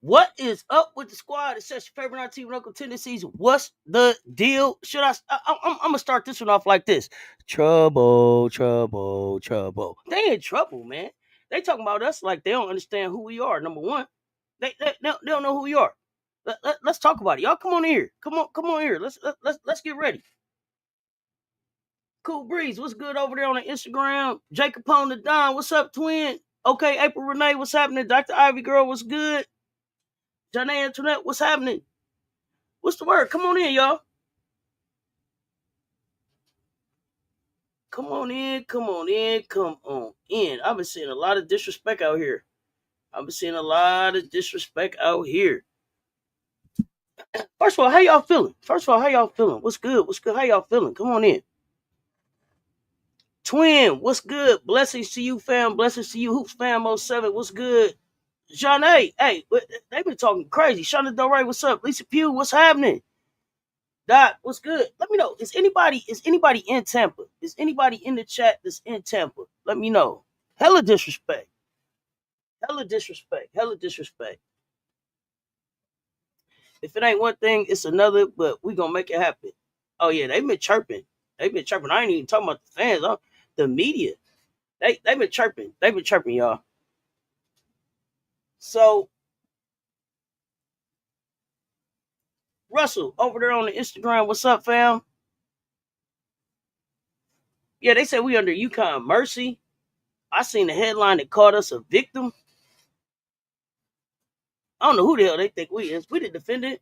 What is up with the squad? It's just your favorite auntie with Uncle Tendencies. What's the deal? Should I'm gonna start this one off like this. Trouble, trouble, trouble. They in trouble, man. They talking about us like they don't understand who we are. Number one, they don't know who we are. Let's talk about it. Y'all come on here. Come on here. Let's get ready. Cool Breeze, what's good over there on the Instagram? Jacob on the Don, what's up, twin? Okay, April Renee, what's happening? Dr. Ivy Girl, what's good? Janae Antoinette, what's happening? What's the word? Come on in, y'all. Come on in, come on in, come on in. I've been seeing a lot of disrespect out here. First of all, how y'all feeling? What's good? How y'all feeling? Come on in. Twin, what's good? Blessings to you, fam. Blessings to you, Hoops fam 07. What's good? Janae, hey, they've been talking crazy. Shauna Del Rey, what's up? Lisa Pugh, what's happening? Doc, what's good? Let me know. Is anybody in Tampa? Is anybody in the chat that's in Tampa? Let me know. Hella disrespect. If it ain't one thing, it's another, but we gonna make it happen. Oh yeah, they've been chirping. I ain't even talking about the fans, the media. They've been chirping. Y'all. So Russell over there on the Instagram, what's up, fam? Yeah, they said we under UConn mercy. I seen the headline that called us a victim. I don't know who the hell they think we is. We the defendant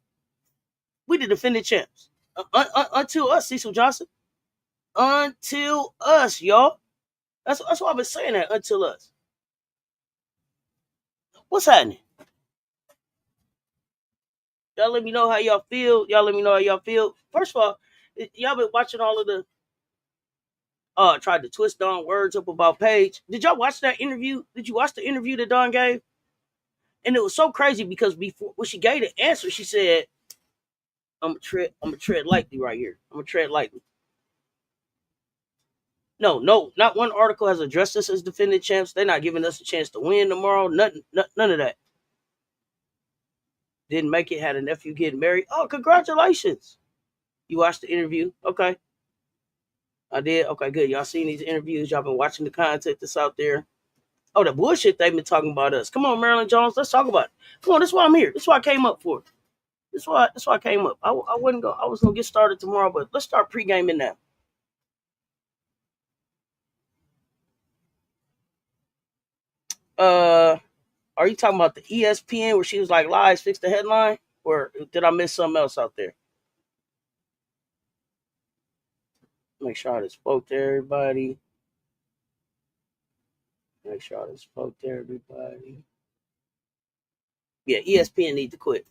champs. Until us, Cecil Johnson. Until us, y'all. That's why I've been saying that. Until us. What's happening? Y'all let me know how y'all feel. First of all, y'all been watching all of the tried to twist Don words up about Paige. Did y'all watch that interview? Did you watch the interview that Don gave? And it was so crazy because before when she gave the answer, she said, I'm gonna tread lightly right here. I'm gonna tread lightly. No, not one article has addressed us as defending champs. They're not giving us a chance to win tomorrow. None of that. Didn't make it, had a nephew getting married. Oh, congratulations. You watched the interview? Okay. I did? Okay, good. Y'all seen these interviews. Y'all been watching the content that's out there. Oh, the bullshit they've been talking about us. Come on, Marilyn Jones. Let's talk about it. Come on, that's why I'm here. That's why I came up for. That's why I came up. I was gonna get started tomorrow, but let's start pre-gaming now. Are you talking about the ESPN where she was like, lies, fix the headline? Or did I miss something else out there? Make sure I just spoke to everybody. Yeah, ESPN need to quit.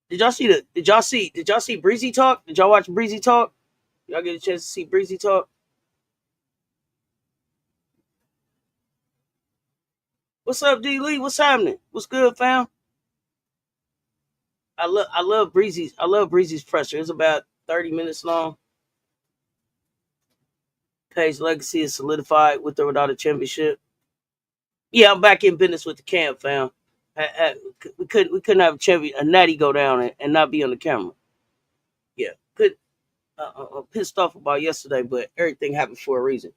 Did y'all see Breezy Talk? Did y'all watch Breezy Talk? Y'all get a chance to see Breezy talk? What's up, D Lee? What's happening? What's good, fam? I love Breezy's presser. It's about 30 minutes long. Page legacy is solidified with or without a championship. Yeah, I'm back in business with the camp, fam. We couldn't have a Natty go down and not be on the camera. Yeah, good. I'm pissed off about yesterday, but everything happened for a reason.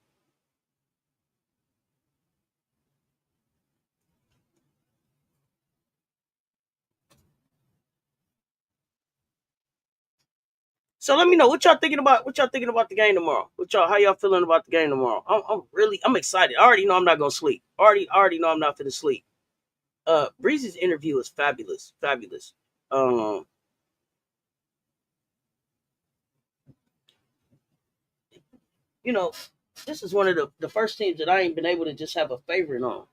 So let me know what y'all thinking about. What y'all thinking about the game tomorrow? How y'all feeling about the game tomorrow? I'm excited. I already know I'm not gonna sleep. I already know I'm not gonna sleep. Breezy's interview is fabulous, fabulous. Um, you know, this is one of the first teams that I ain't been able to just have a favorite on.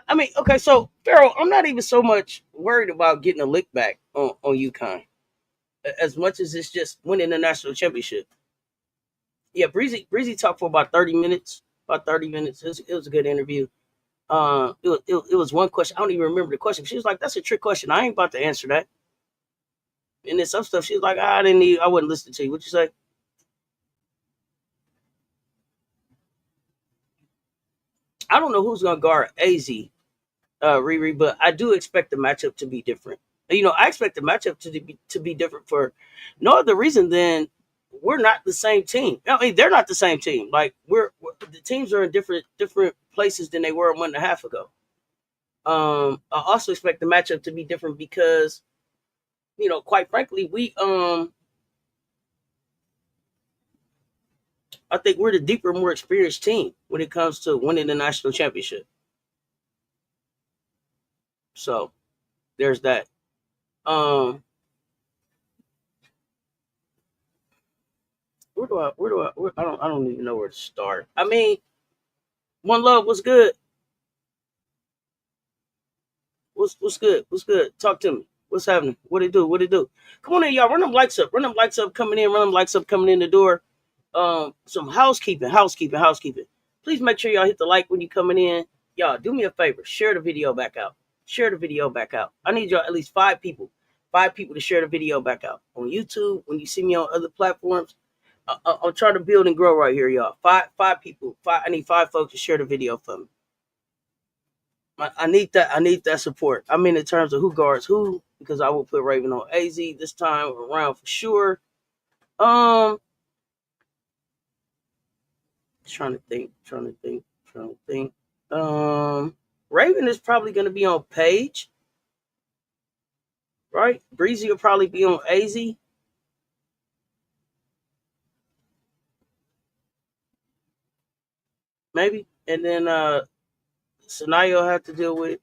I mean, okay, so Pharaoh, I'm not even so much worried about getting a lick back on UConn as much as it's just winning the national championship. Yeah, Breezy talked for about 30 minutes. About 30 minutes. It was a good interview. It was one question. I don't even remember the question. She was like, "That's a trick question. I ain't about to answer that." And then some stuff. She was like, "I didn't need. I wouldn't listen to you." What you say? I don't know who's gonna guard AZ, Riri, but I do expect the matchup to be different. I expect the matchup to be different for no other reason than we're not the same team. I mean, they're not the same team. Like the teams are in different places than they were a month and a half ago. I also expect the matchup to be different because quite frankly, I think we're the deeper, more experienced team when it comes to winning the national championship. So there's that. Um, I don't even know where to start. I mean, one love was good. What's good? What's good? Talk to me. What's happening? What it do? What it do? Come on in, y'all. Run them lights up. Run them lights up coming in. Run them lights up coming in the door. Some housekeeping. Please make sure y'all hit the like when you coming in. Y'all do me a favor. Share the video back out. Share the video back out. I need y'all at least five people to share the video back out on YouTube. When you see me on other platforms, I'm trying to build and grow right here, y'all. Five people. I need five folks to share the video for me. I need that. I need that support. I mean, in terms of who guards who, because I will put Raven on AZ this time around for sure. Um, trying to think. Raven is probably going to be on Page, right? Breezy will probably be on AZ, maybe, and then Sanaya will have to deal with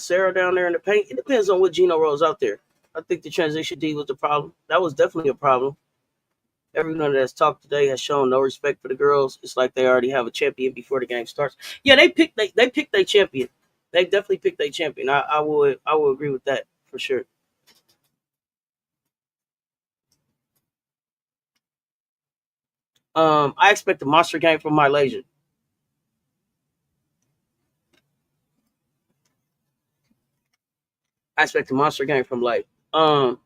Sarah down there in the paint. It depends on what Gino rolls out there. I think the transition D was the problem. That was definitely a problem. Everyone that's talked today has shown no respect for the girls. It's like they already have a champion before the game starts. Yeah, they picked their champion. They definitely picked their champion. I will agree with that for sure. I expect a monster game from Malaysia. I expect a monster game from Lay. Um,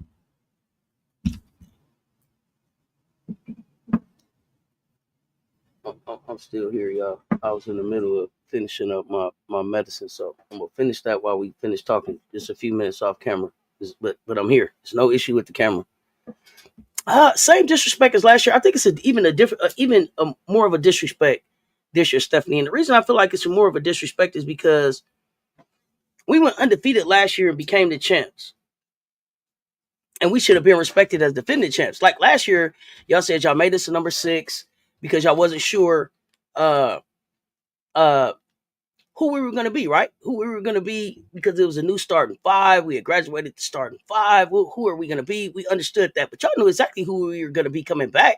I'm still here, y'all. I was in the middle of finishing up my medicine, so I'm gonna finish that while we finish talking. Just a few minutes off camera, but I'm here. There's no issue with the camera. Same disrespect as last year. I think it's even a different, even more of a disrespect this year, Stephanie. And the reason I feel like it's more of a disrespect is because we went undefeated last year and became the champs, and we should have been respected as defending champs. Like last year, y'all said y'all made us a number 6 because y'all wasn't sure uh uh who we were going to be, right? Who we were going to be because it was a new starting five. We had graduated to starting five. Who are we going to be? We understood that, but y'all knew exactly who we were going to be coming back.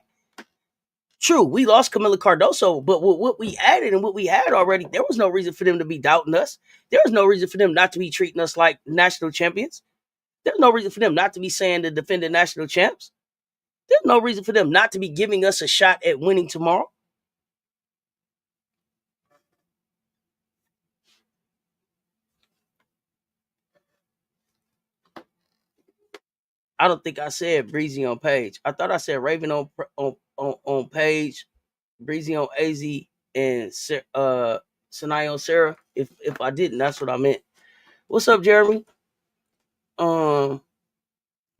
True, we lost Camila Cardoso, but with what we added and what we had already, there was no reason for them to be doubting us. There was no reason for them not to be treating us like national champions. There's no reason for them not to be saying the defending national champs. There's no reason for them not to be giving us a shot at winning tomorrow. I don't think I said Breezy on Page. I thought I said Raven on Page, Breezy on AZ, and Sanai on Sarah. If I didn't, that's what I meant. What's up, Jeremy? Um,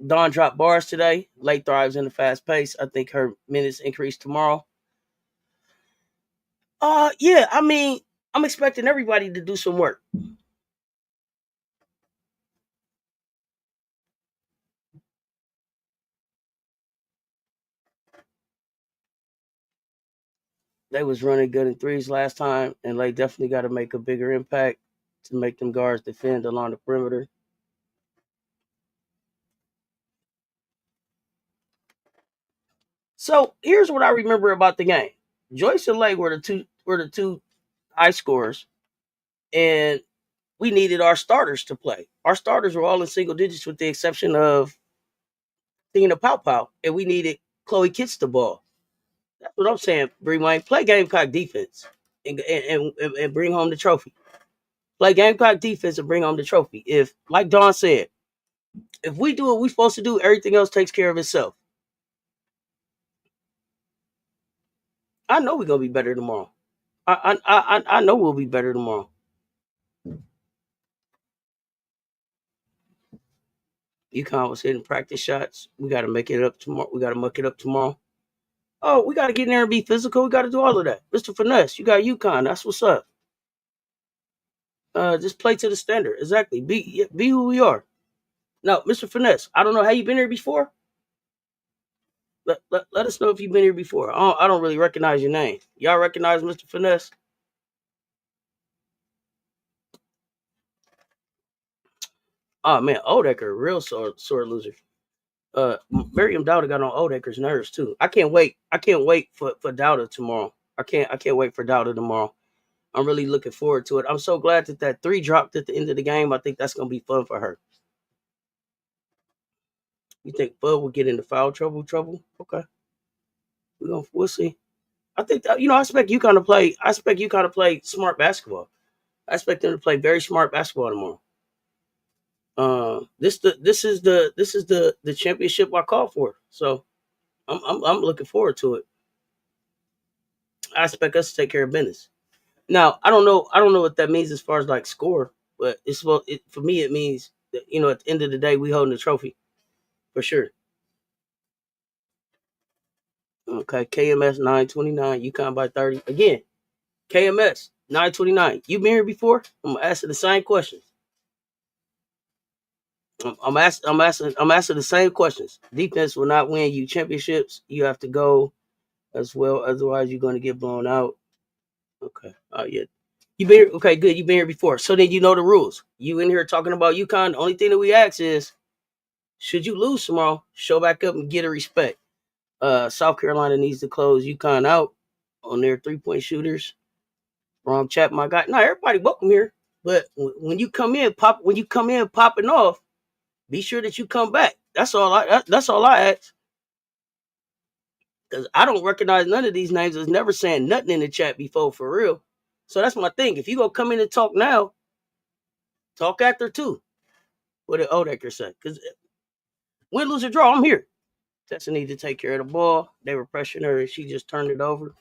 Dawn dropped bars today. Late thrives in the fast pace. I think her minutes increase tomorrow. Yeah. I mean, I'm expecting everybody to do some work. They was running good in threes last time, and they definitely got to make a bigger impact to make them guards defend along the perimeter. So here's what I remember about the game: Joyce and Lay were the two high scorers, and we needed our starters to play. Our starters were all in single digits, with the exception of Tina Pow Pow, and we needed Chloe Kitts the ball. That's what I'm saying. Bring Wayne, play Gamecock defense, and bring home the trophy. Play Gamecock defense and bring home the trophy. If, like Don said, if we do what we're supposed to do, everything else takes care of itself. I know we're gonna be better tomorrow. I know we'll be better tomorrow. UConn was hitting practice shots. We got to make it up tomorrow. We got to muck it up tomorrow. Oh, we got to get in there and be physical. We got to do all of that. Mr. Finesse, you got UConn. That's what's up. Just play to the standard. Exactly. Be who we are. Now, Mr. Finesse, I don't know how you been here before. Let us know if you've been here before. I don't really recognize your name. Y'all recognize Mr. Finesse? Oh man, Odecker, real sore loser. Miriam Dowda got on Odecker's nerves too. I can't wait. I can't wait for Dowda tomorrow. I can't wait for Dowda tomorrow. I'm really looking forward to it. I'm so glad that three dropped at the end of the game. I think that's gonna be fun for her. You think Bud will get into foul trouble? Trouble? Okay, we'll see. I think that, I expect UConn to play. I expect UConn to play smart basketball. I expect them to play very smart basketball tomorrow. This is the championship I call for. So I'm looking forward to it. I expect us to take care of business. Now I don't know what that means as far as like score, but for me it means that, at the end of the day we holding the trophy for sure. Okay, KMS 929, UConn by 30 again. KMS 929. You been here before? I'm asking the same questions. I'm asking the same questions. Defense will not win you championships. You have to go as well, otherwise you're going to get blown out. Okay. Oh yeah. You been here? Okay, good. You been here before, so then you know the rules. You in here talking about UConn? The only thing that we ask is, should you lose tomorrow, show back up and get a respect. South Carolina needs to close UConn out on their 3-point shooters. Wrong chat, my guy. No, everybody welcome here, but when you come in, popping off, be sure that you come back. That's all I ask. Because I don't recognize none of these names. There's never saying nothing in the chat before for real. So that's my thing. If you gonna come in and talk now, talk after too. What did Odecker say? Because win, lose, or draw, I'm here. Tessa need to take care of the ball. They were pressuring her and she just turned it over.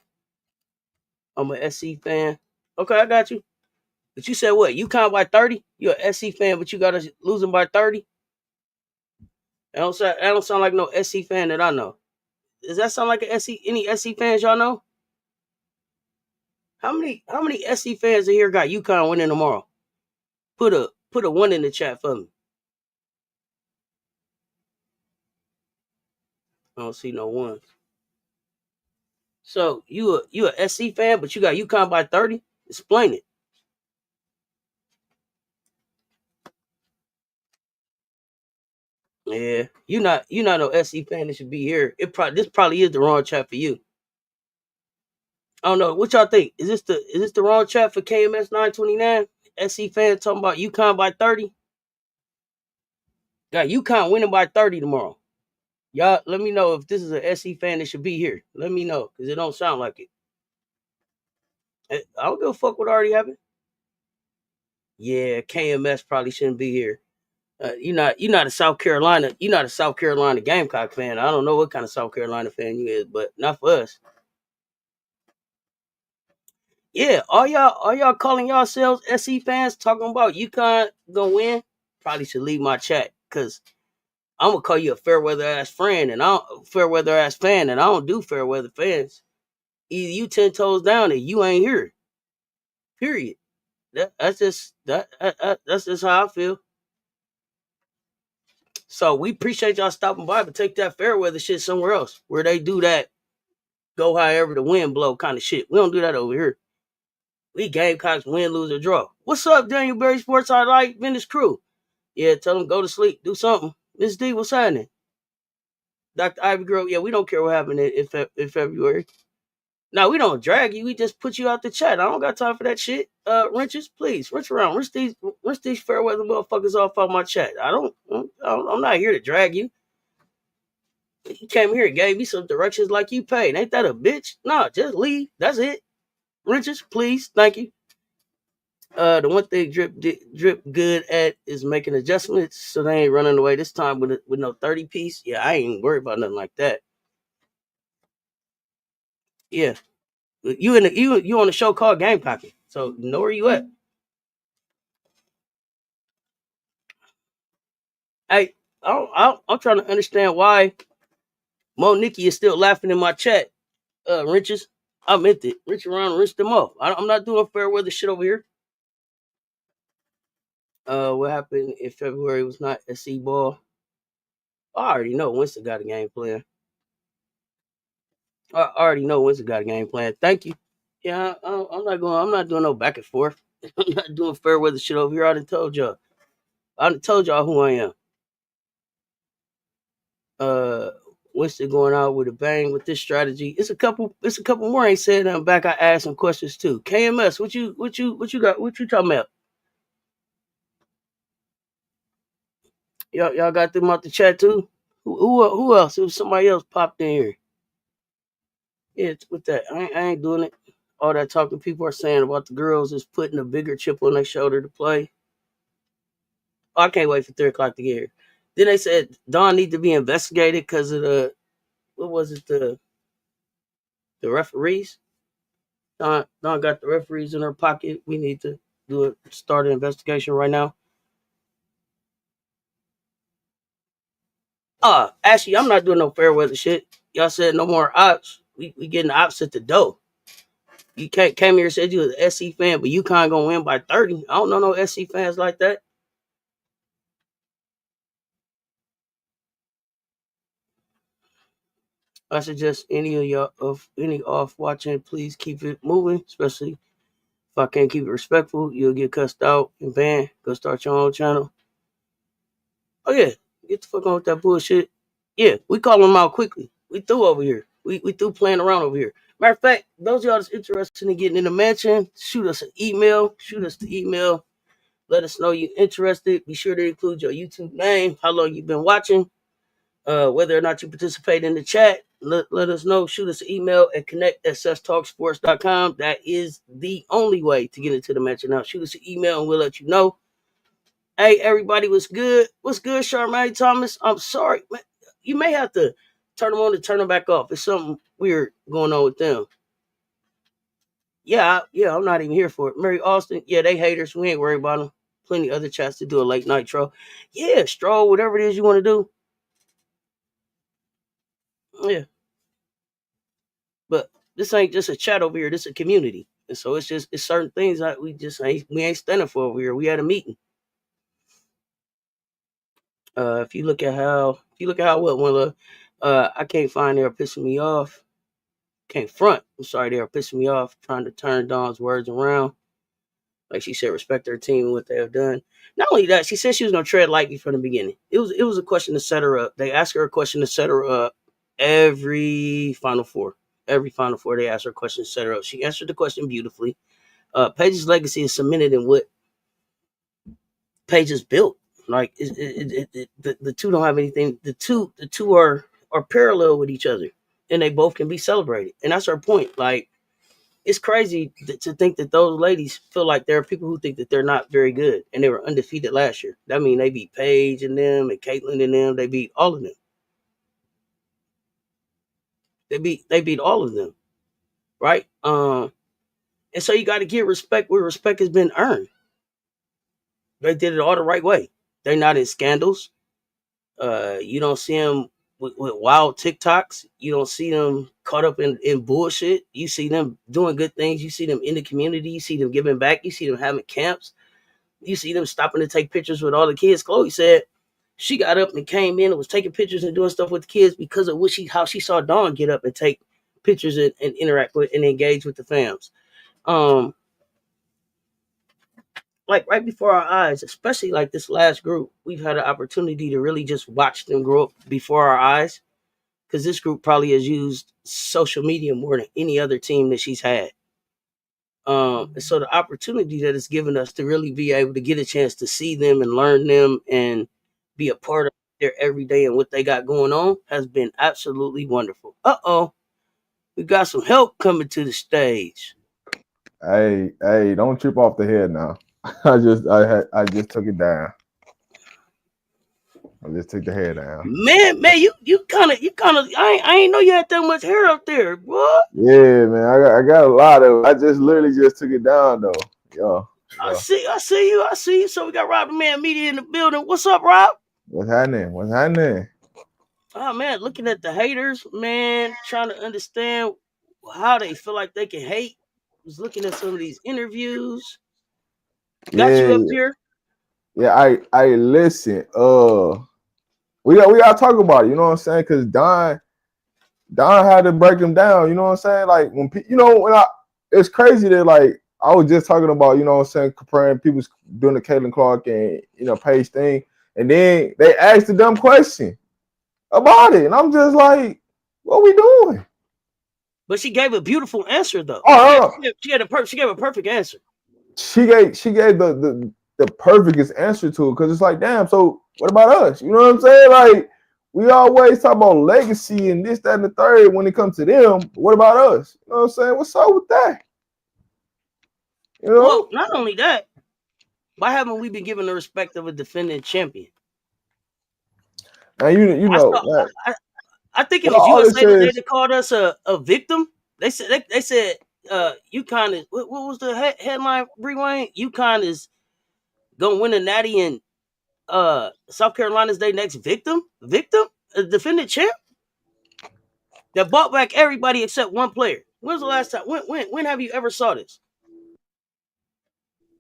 I'm a SC fan. Okay, I got you. But you said what? UConn by 30? You're a SC fan, but you got us losing by 30? That don't sound like no SC fan that I know. Does that sound like any SC fans y'all know? How many SC fans in here got UConn winning tomorrow? Put a one in the chat for me. I don't see no ones. So you a SC fan, but you got UConn by 30? Explain it. Yeah, you not no SC fan that should be here. This probably is the wrong chat for you. I don't know. What y'all think? Is this the wrong chat for KMS 929? SC fan talking about UConn by 30. Got UConn winning by 30 tomorrow. Y'all let me know if this is a SC fan that should be here. Let me know, because it don't sound like it. I don't give a fuck what already happened. Yeah, KMS probably shouldn't be here. You're not a South Carolina. You're not a South Carolina Gamecock fan. I don't know what kind of South Carolina fan you is, but not for us. Yeah, all y'all calling yourselves SC fans talking about UConn gonna win? Probably should leave my chat, because I'm gonna call you a fair weather ass friend and I don't fair weather ass fan, and I don't do fair weather fans. Either you 10 toes down or you ain't here. Period. That's just how I feel. So we appreciate y'all stopping by, but take that fair weather shit somewhere else where they do that go however the wind blow kind of shit. We don't do that over here. We Gamecocks win, lose, or draw. What's up, Daniel Berry Sports Highlight Vintage Crew? Yeah, tell them go to sleep, do something. Miss D, what's happening? Dr. Ivy Girl, yeah, we don't care what happened in February. Now we don't drag you, we just put you out the chat. I don't got time for that shit. Wrenches, please, wrench around. Wrench these fair weather motherfuckers off of my chat. I'm not here to drag you. You came here and gave me some directions like you paid. Ain't that a bitch? No, just leave. That's it. Wrenches, please. Thank you. The one thing drip good at is making adjustments so they ain't running away this time with no 30 piece. Yeah, I ain't worried about nothing like that. Yeah. You on the show called Gamecockin. So know where you at. Hey, I'm trying to understand why Mo Nikki is still laughing in my chat. Wrenches. I meant it. Wrench around and wrench them off. I'm not doing fair weather shit over here. What happened in February was not SC ball. I already know Winston got a game plan. I already know Winston got a game plan. Thank you. Yeah, I'm not going. I'm not doing no back and forth. I'm not doing fair weather shit over here. I done told y'all. I done told y'all who I am. Uh, Winston going out with a bang with this strategy. It's a couple. It's a couple more. I ain't said nothing back. I asked some questions too. KMS, what you got? What you talking about? Y'all got them out the chat too. Who else? It was somebody else popped in here. Yeah, with that, I ain't doing it. All that talking people are saying about the girls is putting a bigger chip on their shoulder to play. Oh, I can't wait for 3 o'clock to get here. Then they said Dawn need to be investigated because of the what was it the referees. Dawn got the referees in her pocket. We need to start an investigation right now. Actually, I'm not doing no fair weather shit. Y'all said no more ops. We getting the ops at the door. You came here and said you was an SC fan, but UConn gonna win by 30. I don't know no SC fans like that. I suggest any of y'all of any off watching, please keep it moving. Especially if I can't keep it respectful, you'll get cussed out and banned. Go start your own channel. Oh yeah, get the fuck on with that bullshit. Yeah, we call them out quickly. We through over here. We through playing around over here. Matter of fact, those of y'all that's interested in getting in the mansion, shoot us an email. Shoot us the email. Let us know you're interested. Be sure to include your YouTube name, how long you've been watching, whether or not you participate in the chat. Let us know. Shoot us an email at connect@cesstalksports.com. That is the only way to get into the mansion. Now, shoot us an email and we'll let you know. Hey, everybody, what's good? What's good, Charmaine Thomas? I'm sorry. Man, you may have to turn them on and turn them back off. It's something weird going on with them. Yeah, I'm not even here for it. Mary Austin, yeah, they haters. We ain't worried about them. Plenty other chats to do a late night troll. Yeah, stroll, whatever it is you want to do. Yeah, but this ain't just a chat over here. This is a community, and so it's certain things that we ain't standing for over here. We had a meeting. If you look at how what one of I can't find they are pissing me off. Can't front. I'm sorry, they are pissing me off. Trying to turn Dawn's words around. Like she said, respect her team and what they have done. Not only that, she said she was gonna tread lightly from the beginning. It was a question to set her up. They asked her a question to set her up every Final Four. every Final Four. They asked her questions, set her up. She answered the question beautifully. Paige's legacy is cemented in what Paige has built. Like the two don't have anything. The two are parallel with each other, and they both can be celebrated. And that's her point. Like it's crazy to think that those ladies feel like there are people who think that they're not very good, and they were undefeated last year. That means they beat Paige and them, and Caitlin and them. They beat all of them. They beat all of them, right? And so you got to give respect where respect has been earned. They did it all the right way. They're not in scandals. You don't see them with wild TikToks. You don't see them caught up in bullshit. You see them doing good things. You see them in the community. You see them giving back. You see them having camps. You see them stopping to take pictures with all the kids. Chloe said she got up and came in and was taking pictures and doing stuff with the kids because of how she saw Dawn get up and take pictures and interact with and engage with the fams. Like right before our eyes, especially like this last group, we've had an opportunity to really just watch them grow up before our eyes. Because this group probably has used social media more than any other team that she's had. And so the opportunity that it's given us to really be able to get a chance to see them and learn them and be a part of their everyday and what they got going on has been absolutely wonderful. We got some help coming to the stage. Hey, don't trip off the head now. I just took it down. I just took the hair down. Man, you kind of I ain't know you had that much hair up there, boy. Yeah, man, I got a lot of it. I just literally just took it down though. Yo. I see you. So we got Rob the Man Media in the building. What's up, Rob? What's happening? Oh man, looking at the haters, man, trying to understand how they feel like they can hate. Was looking at some of these interviews. Got you up here. Yeah, I listen. We gotta talk about it. You know what I'm saying? Because Don had to break them down. You know what I'm saying? Like when it's crazy that like I was just talking about. You know what I'm saying? Comparing people doing the Caitlin Clark and Paige thing, and then they asked the dumb question about it, and I'm just like, what we doing? But she gave a beautiful answer though. She gave a perfect answer. She gave the perfectest answer to it because it's like, damn, so what about us? You know what I'm saying? Like, we always talk about legacy and this, that, and the third when it comes to them. What about us? You know what I'm saying? What's up with that? You know? Well, not only that, why haven't we been given the respect of a defending champion? Now I think it was USA Today that called us a victim. They said UConn is what was the headline? Bree Wayne, UConn is gonna win a Natty and South Carolina's their next victim, a defendant champ that bought back everybody except one player. When's the last time? When have you ever saw this?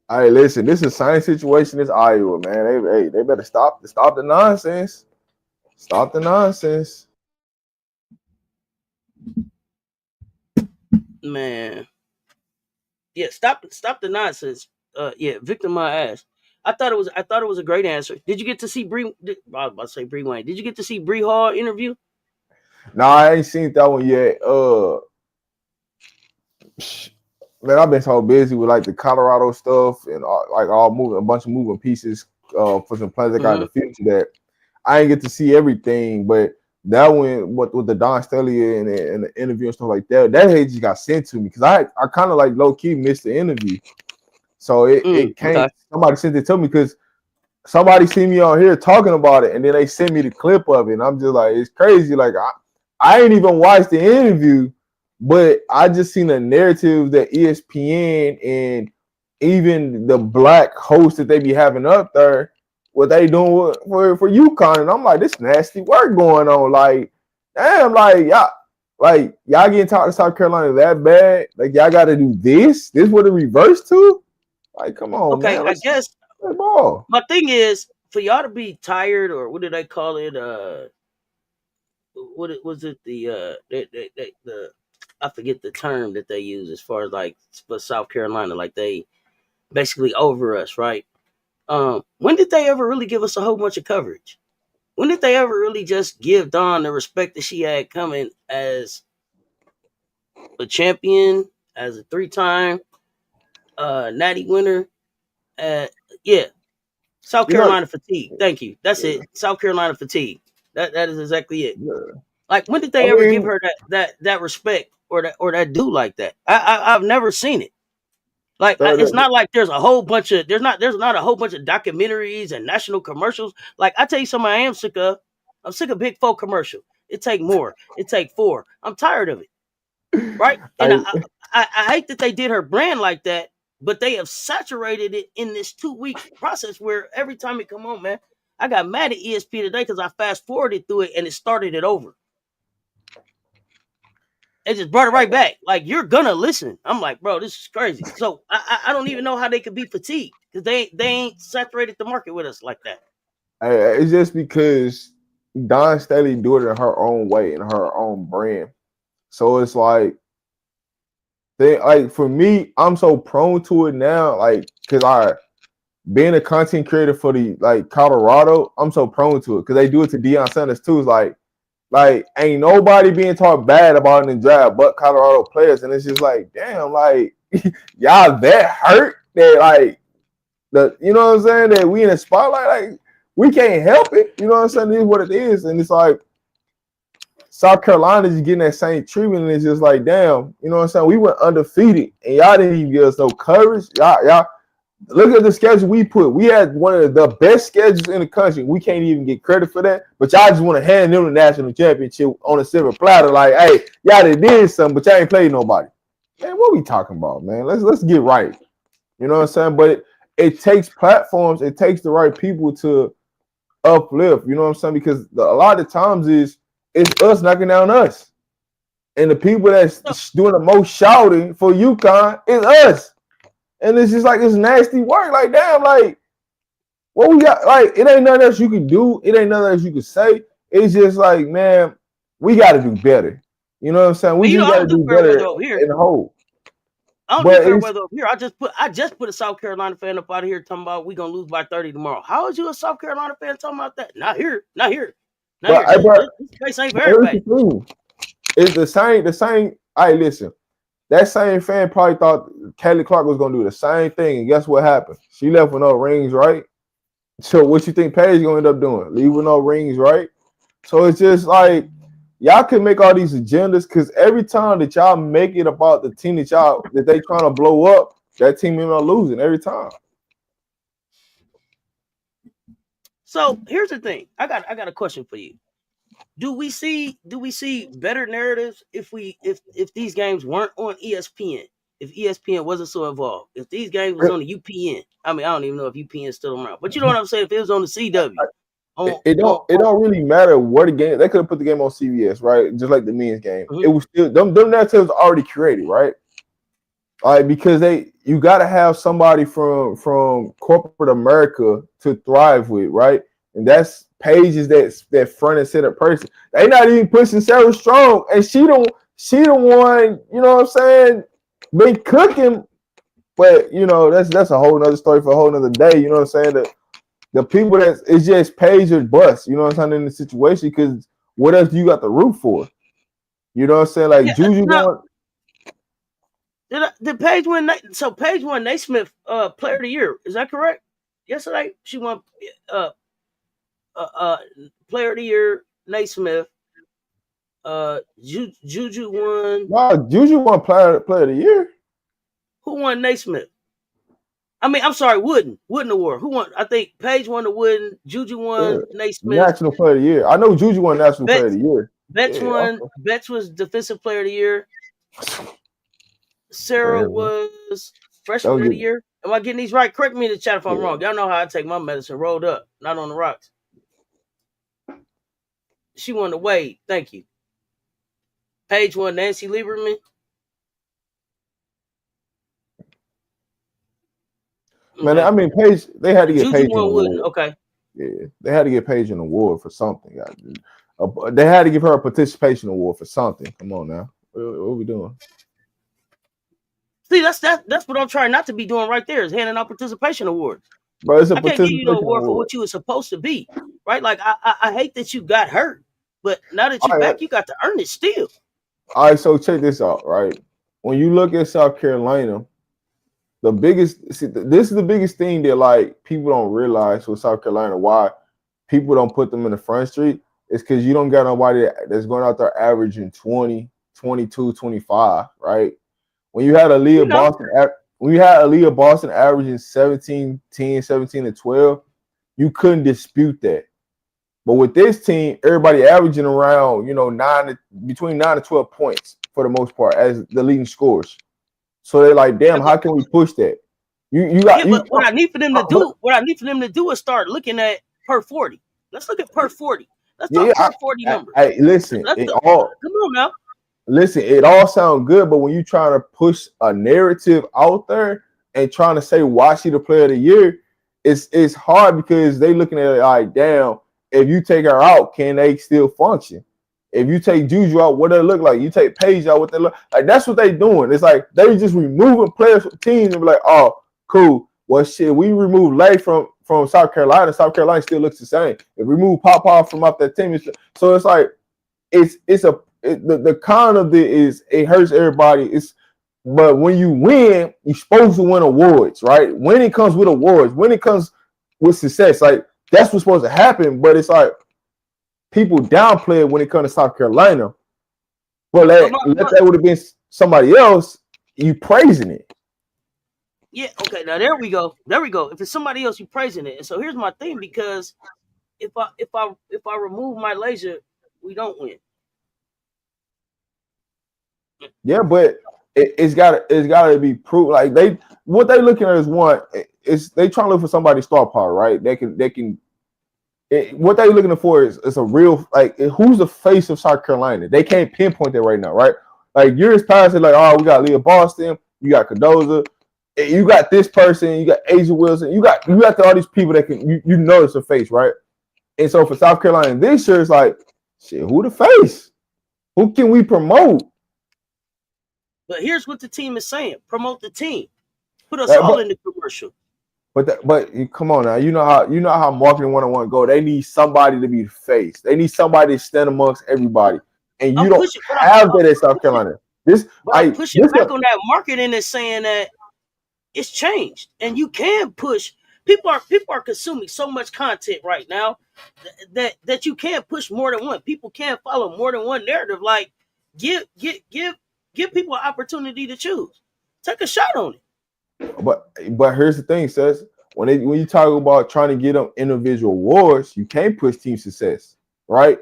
All right, listen. This is a science situation. It's Iowa, man. They better stop the nonsense. Stop the nonsense. Man. Yeah, stop the nonsense. Victim my ass. I thought it was a great answer. Did you get to see Bree? I was about to say Bree Wayne. Did you get to see Bree Hall interview? No, I ain't seen that one yet. Man, I've been so busy with like the Colorado stuff and a bunch of moving pieces for some plans I got in the future that I ain't get to see everything. But that one, with the Don Stellia and the interview and stuff like that hate just got sent to me because I kind of like low key missed the interview. So it came. Okay. Somebody sent it to me because somebody seen me on here talking about it, and then they sent me the clip of it. And I'm just like, it's crazy. Like I ain't even watched the interview, but I just seen the narrative that ESPN and even the black hosts that they be having up there, what they doing for UConn. And I'm like, this nasty work going on. Like, damn, like y'all getting talked to South Carolina that bad? Like y'all got to do this? This what it reversed to? Like, come on, okay, man. I guess my thing is for y'all to be tired, or what did they call it? What was it? The I forget the term that they use as far as like for South Carolina, like they basically over us, right? When did they ever really give us a whole bunch of coverage? When did they ever really just give Dawn the respect that she had coming as a champion, as a 3-time Natty winner. Yeah, South You know, Carolina fatigue. Thank you. That's it. South Carolina fatigue. That is exactly it. yeah. Like, when did I they ever give mean, her that respect or that due like that? I've never seen it. Like, it's that, not like there's a whole bunch of there's not a whole bunch of documentaries and national commercials. Like, I tell you something, I am sick of. I'm sick of big folk commercial. It take more. It take 4. I'm tired of it. Right? And I, I hate that they did her brand like that, but they have saturated it in this 2-week process where every time it come on, man, I got mad at ESP today because I fast forwarded through it and it started it over. It just brought it right back. Like, you're gonna listen. I'm like, bro, this is crazy. So I don't even know how they could be fatigued because they ain't saturated the market with us like that. it's just because Don Staley do it in her own way, in her own brand. So it's like, for me, I'm so prone to it now, like, because being a content creator for the Colorado, I'm so prone to it because they do it to Deion Sanders too. It's like ain't nobody being talked bad about in the draft but Colorado players, and it's just like, damn, like y'all that hurt that you know what I'm saying, that we in the spotlight, like we can't help it. You know what I'm saying? It is what it is, and it's like South Carolina just getting that same treatment, and it's just like, damn, you know what I'm saying? We went undefeated, and y'all didn't even give us no coverage. Y'all look at the schedule we put. We had one of the best schedules in the country. We can't even get credit for that. But y'all just want to hand them the national championship on a silver platter. Like, hey, y'all did something, but y'all ain't played nobody. Man, what we talking about, man? Let's get right. You know what I'm saying? But it takes platforms. It takes the right people to uplift. You know what I'm saying? Because a lot of times it's us knocking down us. And the people that's doing the most shouting for UConn is us. And it's just like, it's nasty work. Like, damn, like, what we got? Like, it ain't nothing else you can do. It ain't nothing else you can say. It's just like, man, we got to do better. You know what I'm saying? We But, just I got to don't do do fair better weather over here. in the whole. I don't But do fair weather over here. I just put a South Carolina fan up out of here talking about we gonna lose by 30 tomorrow. How is you a South Carolina fan talking about that? Not here. Not here. Not here. This place ain't for everybody. It's the same. Hey, listen. That same fan probably thought Kelly Clark was gonna do the same thing, and guess what happened? She left with no rings, right? So what you think Paige gonna end up doing? Leave with no rings, right? So it's just like, y'all can make all these agendas, because every time that y'all make it about the team that they trying to blow up, that team end up losing every time. So here's the thing. I got a question for you. Do we see better narratives if these games weren't on ESPN? If ESPN wasn't so involved, if these games was on the UPN, I mean, I don't even know if UPN is still around, but you know what I'm saying. If it was on the CW, It don't really matter where the game. They could have put the game on CBS, right? Just like the men's game. Mm-hmm. It was still them narratives already created, right? All right, because you got to have somebody from corporate America to thrive with, right? And that's Pages that front and center person. They not even pushing Sarah Strong, and she the one, you know what I'm saying, been cooking. But you know, that's a whole nother story for a whole nother day. You know what I'm saying? The people it's just Page or bust. You know what I'm saying, in the situation, because what else do you got to root for? You know what I'm saying? Like, Juju going. Did Paige win? So Paige won Naismith Player of the Year. Is that correct? Yesterday she won Player of the Year, Naismith. Juju won. No, Juju won player of the year. Who won Naismith? I mean, I'm sorry, Wooden Award. Who won? I think Paige won the Wooden. Juju won Naismith. National Player of the Year. I know Juju won National Player of the Year. Betts won. Betts was Defensive Player of the Year. Sarah was Freshman of the Year. Am I getting these right? Correct me in the chat if I'm wrong. Y'all know how I take my medicine rolled up, not on the rocks. She won the Wade. Thank you. Paige won Nancy Lieberman. Man, I mean, Paige, they had to get Paige an award. Okay. Yeah, they had to get Paige an award for something. They had to give her a participation award for something. Come on now. What are we doing? See, that's what I'm trying not to be doing right there, is handing out participation awards. Bro, it's a I can't give you the award for what you were supposed to be, right? Like, I hate that you got hurt, but now that you're back, you got to earn it still. All right, so check this out, right? when you look at South Carolina, this is the biggest thing that like people don't realize with South Carolina why people don't put them in the front street is because you don't got nobody that's going out there averaging 20, 22, 25, right? When you had Aaliyah Boston, when you had Aaliyah Boston averaging 17, 10, 17, and 12, you couldn't dispute that. But with this team, everybody averaging around, between 9 and 12 points for the most part as the leading scorers. So they're like, damn, how can we push that? But what I need for them to do is start looking at per 40. Let's look at per 40. Let's talk per 40 numbers. Listen, come on now. Listen, it all sounds good, but when you trying to push a narrative out there and trying to say why she the player of the year, it's hard because they looking at it like, damn, if you take her out, can they still function? If you take Juju out, what they look like? You take Paige out, what they look like? That's what they doing. It's like they just removing players from teams and be like, oh, cool. Well, shit, we remove Lay from South Carolina. South Carolina still looks the same. If we remove Pop from up that team, so it's like the con of it is it hurts everybody. But when you win, you're supposed to win awards, right? Winning comes with awards. Winning comes with success. Like that's what's supposed to happen. But it's like people downplay it when it comes to South Carolina. But that would have been somebody else. You praising it. Yeah. Okay. Now there we go. If it's somebody else, you praising it. And so here's my thing, because if I remove my laser, we don't win. Yeah, but it's gotta be proved. Like what they looking at is one. They trying to look for somebody's star power, right? What they looking for is a real, like, who's the face of South Carolina? They can't pinpoint that right now, right? Like years past, they're like, oh, we got Leah Boston, you got Cardoza, you got this person, you got Asia Wilson, you got all these people that can you notice the face, right? And so for South Carolina this year, it's like, shit, who the face? Who can we promote? But here's what the team is saying: promote the team, put us all in the commercial. But come on now, you know how marketing 101 go. They need somebody to be the face. They need somebody to stand amongst everybody, and you don't have that at South Carolina. I'm pushing back on that marketing and saying that it's changed, and you can push. People are consuming so much content right now that you can't push more than one. People can't follow more than one narrative. Like give people an opportunity to choose. Take a shot on it. But here's the thing, Cess. When you talk about trying to get them individual awards, you can't push team success, right?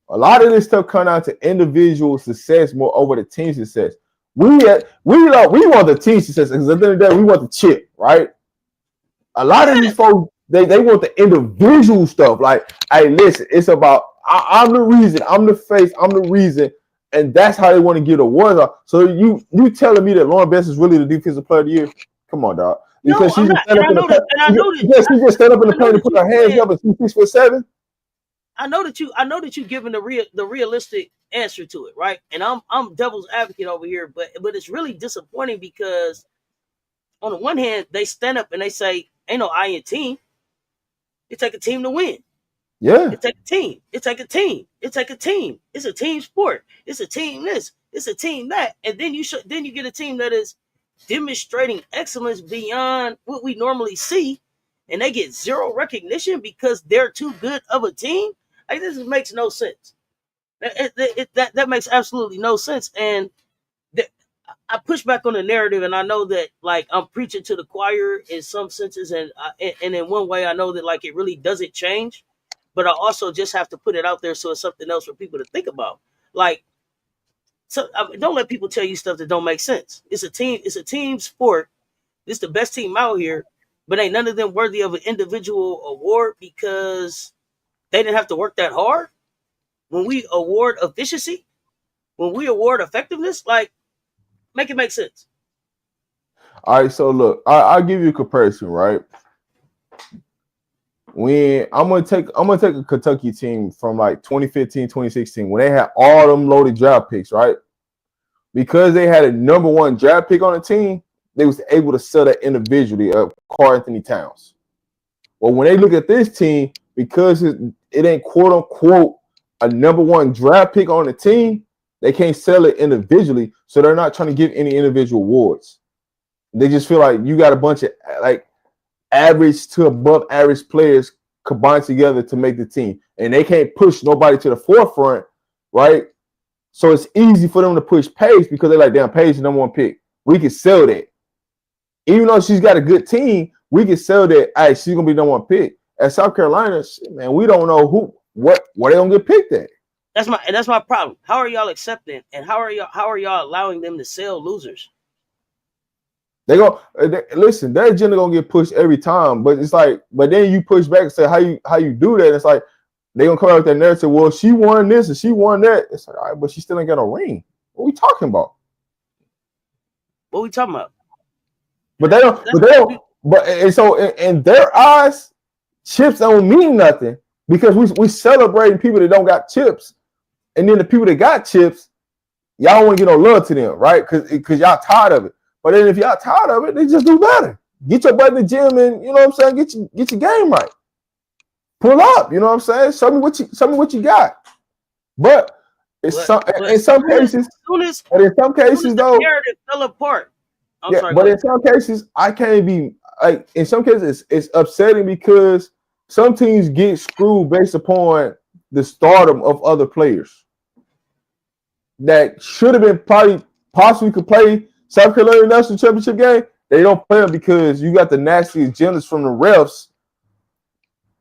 A lot of this stuff comes down to individual success more over the team success. We want the team success because at the end of the day, we want the chip, right? A lot of these folks, they want the individual stuff. Like, hey, listen, it's about I'm the reason, I'm the face, I'm the reason, and that's how they want to get awards. So you telling me that Lauren Best is really the defensive player of the year? Come on, dog. Because she just stand up in the paint and put her hands up and she's 6'7". I know that you giving the realistic answer to it, right? And I'm devil's advocate over here, but it's really disappointing because on the one hand they stand up and they say ain't no I in team. It take a team to win. Yeah. It take a team. It take a team. It take a team. It's a team sport. It's a team this. It's a team that. And then you get a team that is demonstrating excellence beyond what we normally see, and they get zero recognition because they're too good of a team. Like, this makes no sense. That makes absolutely no sense. And I push back on the narrative, and I know that like I'm preaching to the choir in some senses, and in one way I know that like it really doesn't change, but I also just have to put it out there so it's something else for people to think about. Like, so don't let people tell you stuff that don't make sense. It's a team sport. It's the best team out here, but ain't none of them worthy of an individual award because they didn't have to work that hard. When we award efficiency, when we award effectiveness, like, make it make sense. All right, so look, I'll give you a comparison, right? When I'm gonna take a Kentucky team from like 2015, 2016, when they had all them loaded draft picks, right? Because they had a number one draft pick on the team, they was able to sell that individually of Karl Anthony Towns. Well, when they look at this team, because it ain't quote unquote a number one draft pick on the team, They can't sell it individually, so they're not trying to give any individual awards. They just feel like you got a bunch of like average to above average players combined together to make the team, and they can't push nobody to the forefront, right? So it's easy for them to push Paige because they're like, damn, Paige is the number one pick. We can sell that. Even though she's got a good team, we can sell that. Hey, she's gonna be the number one pick. At South Carolina, shit, man, we don't know what they gonna get picked at. That's my problem. How are y'all accepting, and how are y'all allowing them to sell losers? Listen. Their agenda gonna get pushed every time, but it's like, but then you push back and say how you do that. It's like they gonna come out with that narrative. Well, she won this and she won that. It's like, all right, but she still ain't got a ring. What we talking about? What we talking about? But they don't. But they don't. But and so in their eyes, chips don't mean nothing because we celebrating people that don't got chips, and then the people that got chips, y'all want to get no love to them, right? Because y'all tired of it. But then if y'all tired of it, then just do better. Get your butt in the gym and you know what I'm saying. Get your game right. Pull up. You know what I'm saying. Show me what you got. But in some cases, though, the narrative fell apart. But in some cases, I can't be like. In some cases, it's upsetting because some teams get screwed based upon the stardom of other players that should have been possibly could play South Carolina National Championship game. They don't play them because you got the nasty agendas from the refs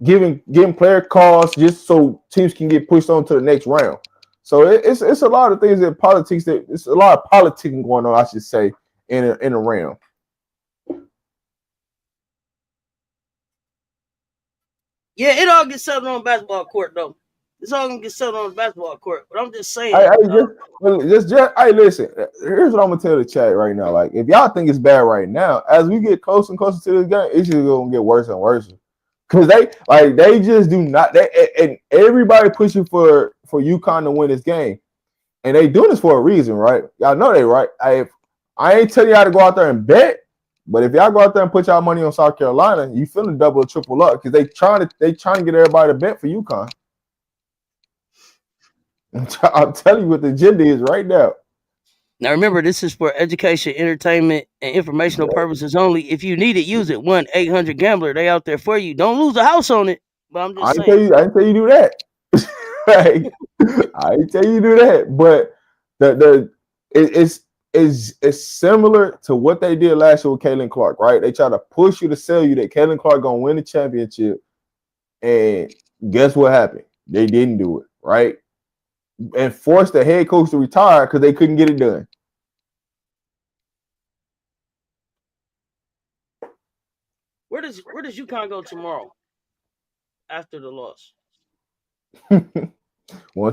giving player calls just so teams can get pushed on to the next round. So it's a lot of things that politics. It's a lot of politicking going on, I should say, in a round. Yeah, it all gets settled on the basketball court, though. It's all gonna get settled on the basketball court. But I'm just saying. Listen. Here's what I'm gonna tell the chat right now. Like, if y'all think it's bad right now, as we get closer and closer to this game, it's just gonna get worse and worse. Because they just do not. And everybody pushing for UConn to win this game, and they doing this for a reason, right? Y'all know they right. I ain't telling y'all to go out there and bet, but if y'all go out there and put y'all money on South Carolina, you feeling double or triple up because they trying to get everybody to bet for UConn. I'm telling you what the agenda is right now. Now remember, this is for education, entertainment, and informational purposes only. If you need it, use it. 1-800-GAMBLER. They out there for you. Don't lose a house on it. But I'm just saying. I didn't tell you do that. I didn't tell you do that. But it's similar to what they did last year with Caitlin Clark, right? They try to push you to sell you that Caitlin Clark gonna win the championship, and guess what happened? They didn't do it, right? And forced the head coach to retire because they couldn't get it done. Where does UConn go tomorrow after the loss? 1,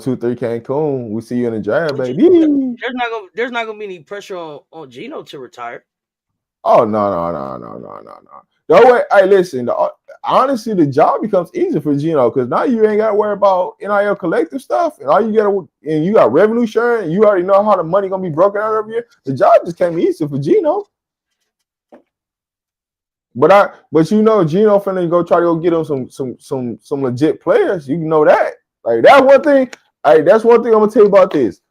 2, 3 Cancun. We see you in the draft, baby. There's not gonna be any pressure on Gino to retire. Oh no. No way. Hey, listen. Honestly, the job becomes easier for Gino because now you ain't got to worry about NIL collective stuff, and all you got revenue sharing. And you already know how the money gonna be broken out every year. The job just came easier for Gino. But you know, Gino finna go try to go get him some legit players. You know that. Like that's one thing. That's one thing I'm gonna tell you about this.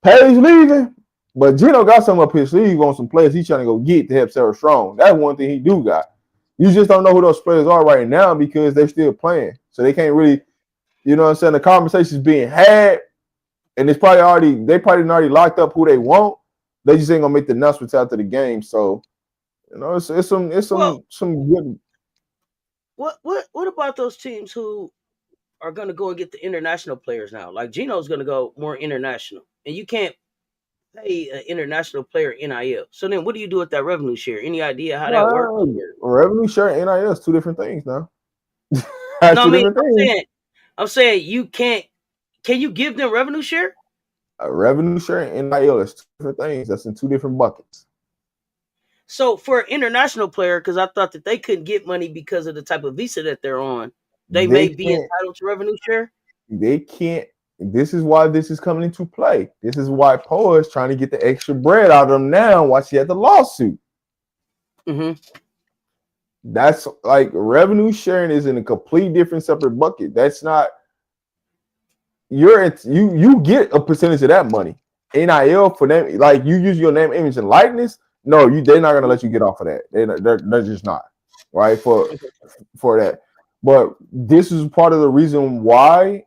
Paige leaving, but Gino got some up his sleeve on some players he's trying to go get to help Sarah Strong. That's one thing he do got. You just don't know who those players are right now because they're still playing. So they can't really, you know what I'm saying? The conversation's being had, and they probably already locked up who they want. They just ain't gonna make the announcements after the game. So, you know, it's some good. What about those teams who are gonna go and get the international players now? Like Gino's gonna go more international, and you can't pay an international player NIL. So then what do you do with that revenue share? Any idea how that works? Revenue share and NIL is two different things now. I'm saying you can't. Can you give them revenue share? Revenue share and NIL is two different things. That's in two different buckets. So for an international player, because I thought that they couldn't get money because of the type of visa that they're on, they may be entitled to revenue share. They can't. This is why this is coming into play. This is why Poa is trying to get the extra bread out of them now while she had the lawsuit. Mm-hmm. That's like revenue sharing is in a complete different separate bucket. That's not you get a percentage of that money. NIL for them, like you use your name, image, and likeness. No, they're not gonna let you get off of that. They're just not right for that. But this is part of the reason why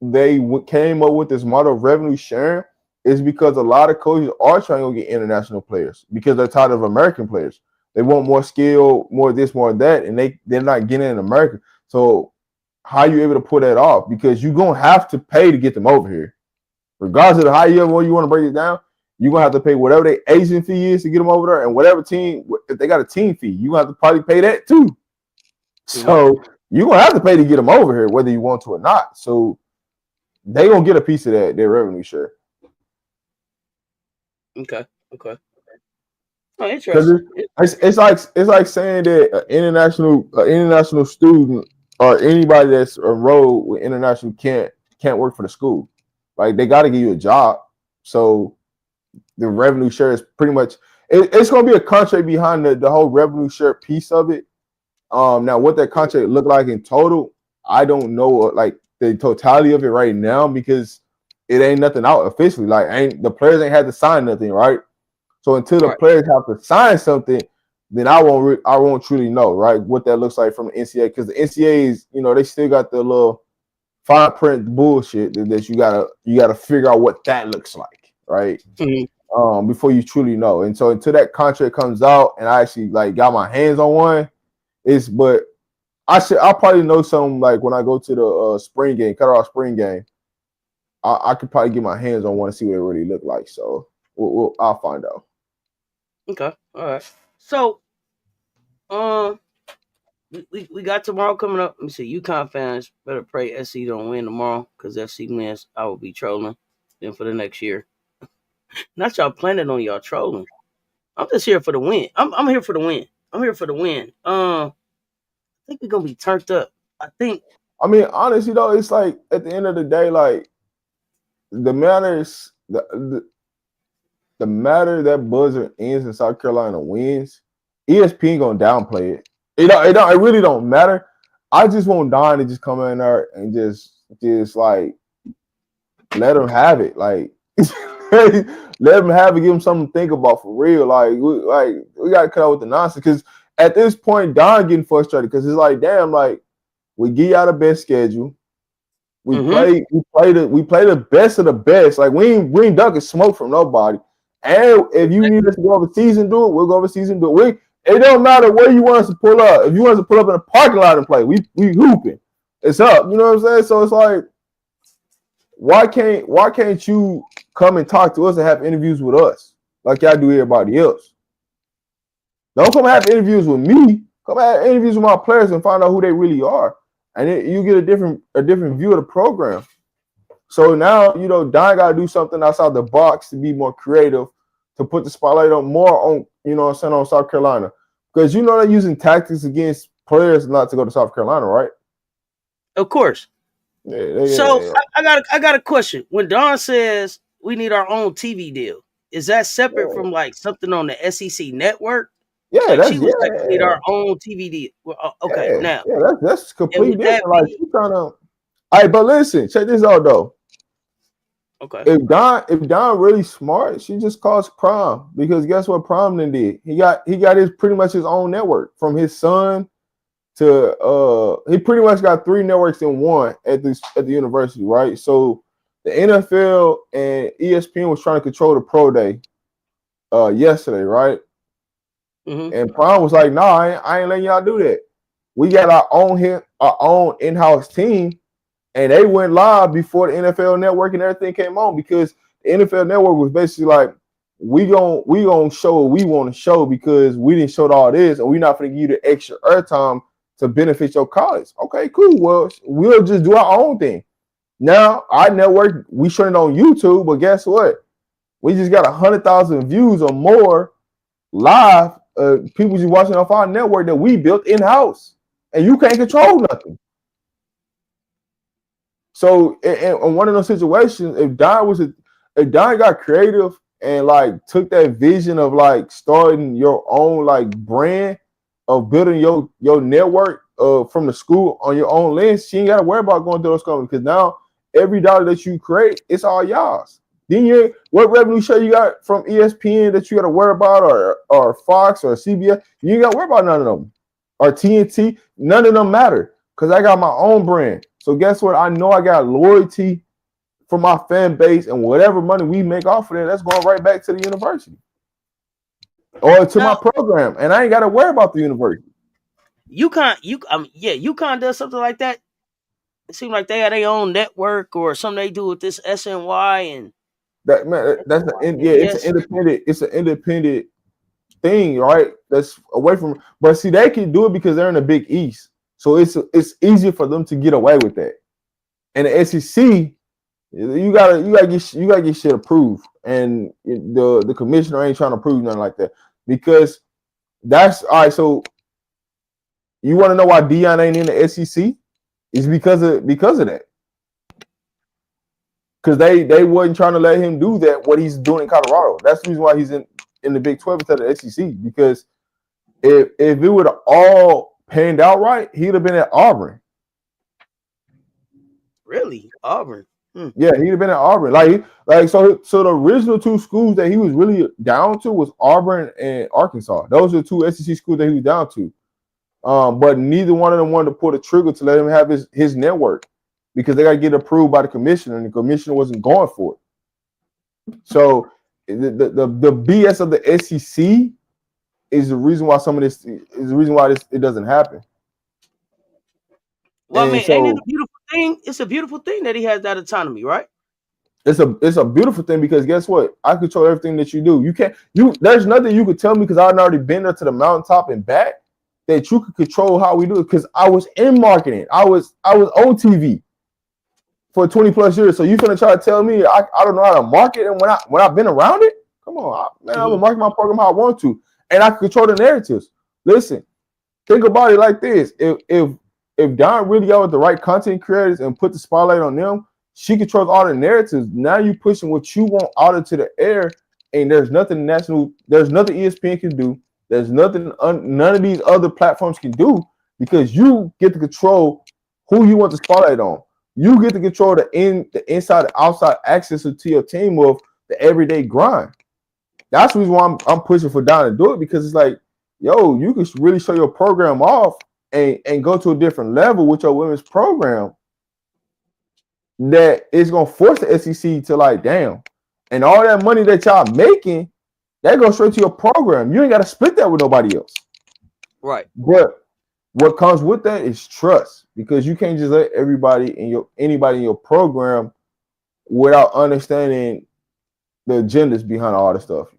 they came up with this model of revenue sharing is because a lot of coaches are trying to get international players because they're tired of American players. They want more skill, more this, more that, and they're not getting in America. So how are you able to pull that off? Because you're gonna have to pay to get them over here, regardless of how you want to break it down. You're gonna have to pay whatever their agent fee is to get them over there, and whatever team, if they got a team fee, you're gonna have to probably pay that too. So you're gonna have to pay to get them over here, whether you want to or not. So they gonna get a piece of their revenue share. Okay. Oh, interesting. It's like saying that an international student or anybody that's enrolled with international can't work for the school. Like they got to give you a job. So the revenue share is pretty much it's going to be a contract behind the whole revenue share piece of it. Now what that contract look like in total, I don't know like the totality of it right now because it ain't nothing out officially. Like the players ain't had to sign nothing, right? So until the players have to sign something, then I won't truly know, right, what that looks like from the NCAA, because the NCAA is, they still got the little fine print bullshit that you gotta figure out what that looks like, right? Before you truly know. And so until that contract comes out and I actually like got my hands on one, but I'll probably know something like when I go to the spring game, Colorado spring game. I could probably get my hands on one and see what it really look like. So I'll find out. Okay, all right. So, we got tomorrow coming up. Let me see. UConn fans better pray SC don't win tomorrow, because FC wins, I will be trolling then for the next year. Not y'all planning on y'all trolling. I'm just here for the win. I'm here for the win. I think we're gonna be turned up. I mean, honestly though, it's like at the end of the day, like the matter that buzzer ends and South Carolina wins, ESPN gonna downplay it. It really don't matter. I just want Don to just come in there and just like let him have it. Like let him have it, give him something to think about for real. Like we gotta cut out with the nonsense, because at this point Don getting frustrated because it's like, damn, like we give y'all the best schedule. We play the best of the best. Like we ain't ducking smoke from nobody. And if you need us to go overseas and do it, we'll go overseas and do it. It don't matter where you want us to pull up. If you want us to pull up in a parking lot and play, we hooping. It's up. You know what I'm saying? So it's like, why can't you come and talk to us and have interviews with us like y'all do everybody else? Don't come have interviews with me. Come have interviews with my players and find out who they really are. And you get a different view of the program. So now, Don got to do something outside the box to be more creative, to put the spotlight on, on South Carolina. Because they're using tactics against players not to go to South Carolina, right? Of course. Yeah. I got a question. When Don says we need our own TV deal, is that separate from like something on the SEC network? Yeah, like she was like, we need our own TV deal. Well, okay, now that's completely different. Like she's trying to. All right, but listen, check this out though. Okay. If Don really smart, she just calls Prime, because guess what Prime then did? He got his pretty much his own network from his son to he pretty much got 3 networks in one at the university, right? So the NFL and ESPN was trying to control the pro day yesterday, right? And Prime was like, "Nah, I ain't letting y'all do that. We got our own in-house team." And they went live before the NFL Network and everything came on, because the NFL Network was basically like, we gonna show what we want to show, because we didn't show all this, and we're not going to give you the extra airtime to benefit your college. Okay, cool. Well, we'll just do our own thing. Now, our network, we showing it on YouTube, but guess what? We just got 100,000 views or more live. People just watching off our network that we built in-house, and you can't control nothing. So in one of those situations, if Don got creative and like took that vision of like starting your own like brand of building your network from the school on your own lens, she ain't got to worry about going through those companies, because now every dollar that you create, it's all y'all's. Then what revenue share you got from ESPN that you got to worry about, or Fox or CBS? You ain't got to worry about none of them, or TNT. None of them matter because I got my own brand. So guess what? I know I got loyalty from my fan base, and whatever money we make off of that, that's going right back to the university or to my program, and I ain't got to worry about the university. UConn does something like that. It seems like they have their own network or something they do with this SNY and That man, it's an independent thing, right? That's away from. But see, they can do it because they're in the Big East, so it's easier for them to get away with that. And the SEC, you gotta get shit approved, and the commissioner ain't trying to prove nothing like that because that's all right. So you want to know why Dion ain't in the SEC? It's because of that. Because they wasn't trying to let him do that. What he's doing in Colorado. That's the reason why he's in the Big 12 instead of the SEC. Because if it would have all panned out right, he'd have been at Auburn. Really, Auburn? Yeah, he'd have been at Auburn. Like so the original two schools that he was really down to was Auburn and Arkansas. Those are the two SEC schools that he was down to. But neither one of them wanted to pull the trigger to let him have his network because they got to get approved by the commissioner, and the commissioner wasn't going for it. So the BS of the SEC is the reason why it doesn't happen. Well, I mean, ain't it a beautiful thing? It's a beautiful thing that he has that autonomy, right? It's a beautiful thing because guess what? I control everything that you do. There's nothing you could tell me because I've already been there to the mountaintop and back that you could control how we do it because I was in marketing. I was on TV for 20 plus years. So you finna try to tell me I don't know how to market, and when I've been around it, come on, man, I'm gonna market my program how I want to, and I can control the narratives. Listen, think about it like this: if Don really got with the right content creators and put the spotlight on them, she controls all the narratives. Now you pushing what you want out into the air, and there's nothing ESPN can do. There's nothing none of these other platforms can do because you get to control who you want the spotlight on. You get to control the inside and outside access to your team of the everyday grind. That's the reason why I'm pushing for Don to do it because it's like, yo, you can really show your program off and go to a different level with your women's program that is gonna force the SEC to like, damn, and all that money that y'all making, that goes straight to your program. You ain't got to split that with nobody else. Right. But what comes with that is trust because you can't just let anybody in your program without understanding the agendas behind all the stuff.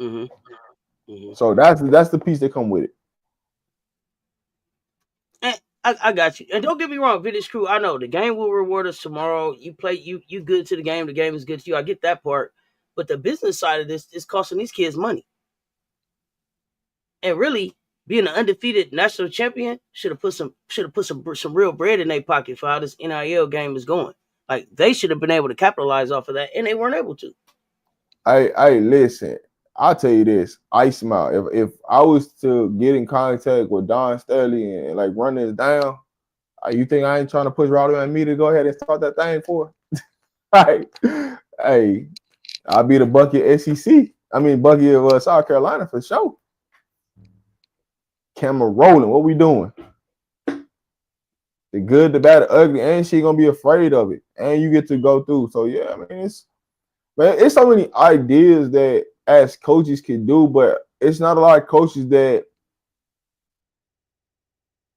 Mm-hmm. Mm-hmm. So that's the piece that come with it. And I got you. And don't get me wrong, Vintage Crew. I know the game will reward us tomorrow. You play, you good to the game. The game is good to you. I get that part. But the business side of this is costing these kids money. And really, being an undefeated national champion should have put some real bread in their pocket for how this NIL game is going. Like they should have been able to capitalize off of that, and they weren't able to. I listen. I'll tell you this. I smile. If I was to get in contact with Don Staley and like run this down, you think I ain't trying to push Rowdy and me to go ahead and start that thing for? Hey, I'll be the Bucky SEC. I mean Bucky of South Carolina for sure. Camera rolling. What we doing? The good, the bad, the ugly, and she gonna be afraid of it, and you get to go through. So yeah, I mean it's so many ideas that as coaches can do, but it's not a lot of coaches that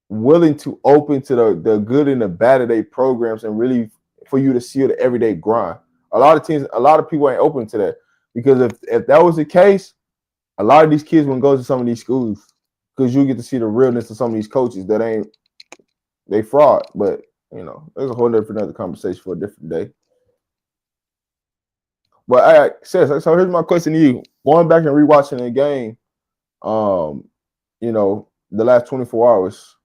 willing to open to the good and the bad of their programs and really for you to see the everyday grind. A lot of people ain't open to that because if that was the case, a lot of these kids wouldn't go to some of these schools because you get to see the realness of some of these coaches that they fraud. But you know, there's a whole different other conversation for a different day. But all right, so here's my question to you. Going back and rewatching the game, you know, the last 24 hours,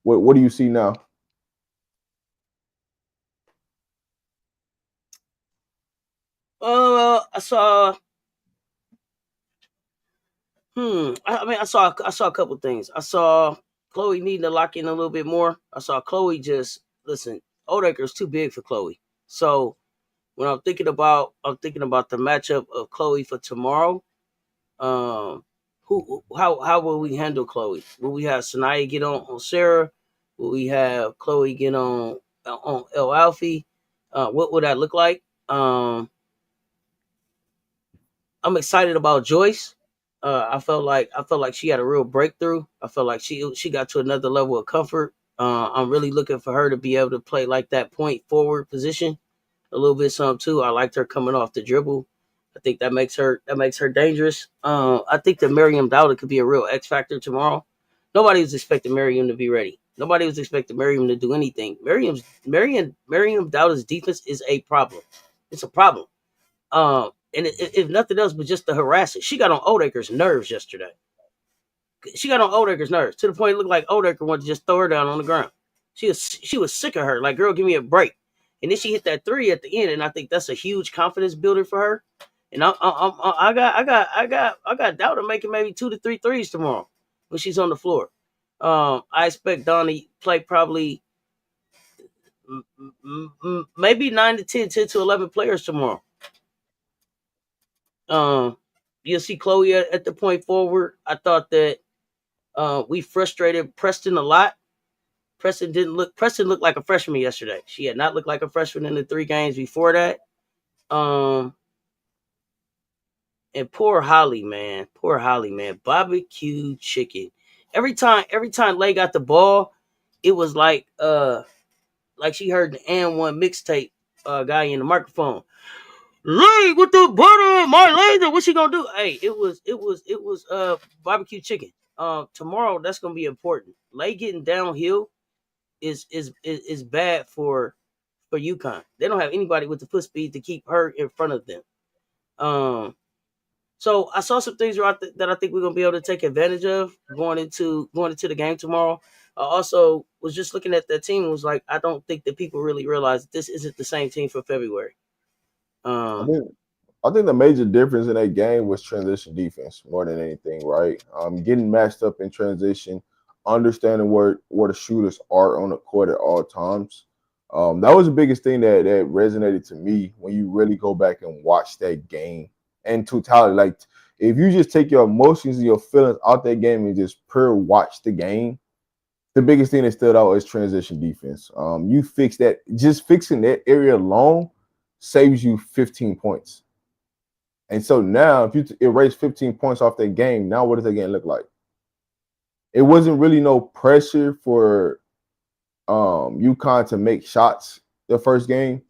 what do you see now? I saw. I saw a couple things. I saw Chloe needing to lock in a little bit more. I saw Chloe just listen. Oldacre's too big for Chloe, so when I'm thinking about the matchup of Chloe for tomorrow. How will we handle Chloe? Will we have Sanaya get on Sarah? Will we have Chloe get on El Alfie? What would that look like? I'm excited about Joyce. I felt like she had a real breakthrough. I felt like she got to another level of comfort. I'm really looking for her to be able to play like that point forward position a little bit some too. I liked her coming off the dribble. I think that makes her dangerous. I think that Miriam Dowda could be a real X factor tomorrow. Nobody was expecting Miriam to be ready. Nobody was expecting Miriam to do anything. Miriam Dowda's defense is a problem. It's a problem. And if nothing else, but just the harassing. She got on Odaker's nerves yesterday. She got on Odaker's nerves to the point it looked like Odaker wanted to just throw her down on the ground. She was sick of her. Like, girl, give me a break. And then she hit that three at the end, and I think that's a huge confidence builder for her. And I got doubt of making maybe 2 to 3 threes tomorrow when she's on the floor. I expect Donnie to play probably maybe 9 to 10, 10 to 11 players tomorrow. You'll see Chloe at the point forward. I thought that we frustrated Preston a lot. Preston looked like a freshman yesterday. She had not looked like a freshman in the 3 games before that. And poor Holly, man. Poor Holly, man. Barbecue chicken. Every time Lay got the ball, it was like she heard the N1 mixtape guy in the microphone. Lay with the butter, my laser. What's she gonna do? Hey, it was barbecue chicken. Tomorrow that's gonna be important. Lay getting downhill is bad for UConn. They don't have anybody with the foot speed to keep her in front of them. So I saw some things that I think we're gonna be able to take advantage of going into the game tomorrow. I also was just looking at that team and was like, I don't think that people really realize this isn't the same team for February. I think I think the major difference in that game was transition defense more than anything, right? Getting matched up in transition, understanding where the shooters are on the court at all times. That was the biggest thing that resonated to me when you really go back and watch that game in totality. Like, if you just take your emotions and your feelings out that game and just pure watch the game, the biggest thing that stood out is transition defense. You fix that, just fixing that area alone saves you 15 points. And so now, if you erase 15 points off that game, now what does that game look like? It wasn't really no pressure for UConn to make shots the first game,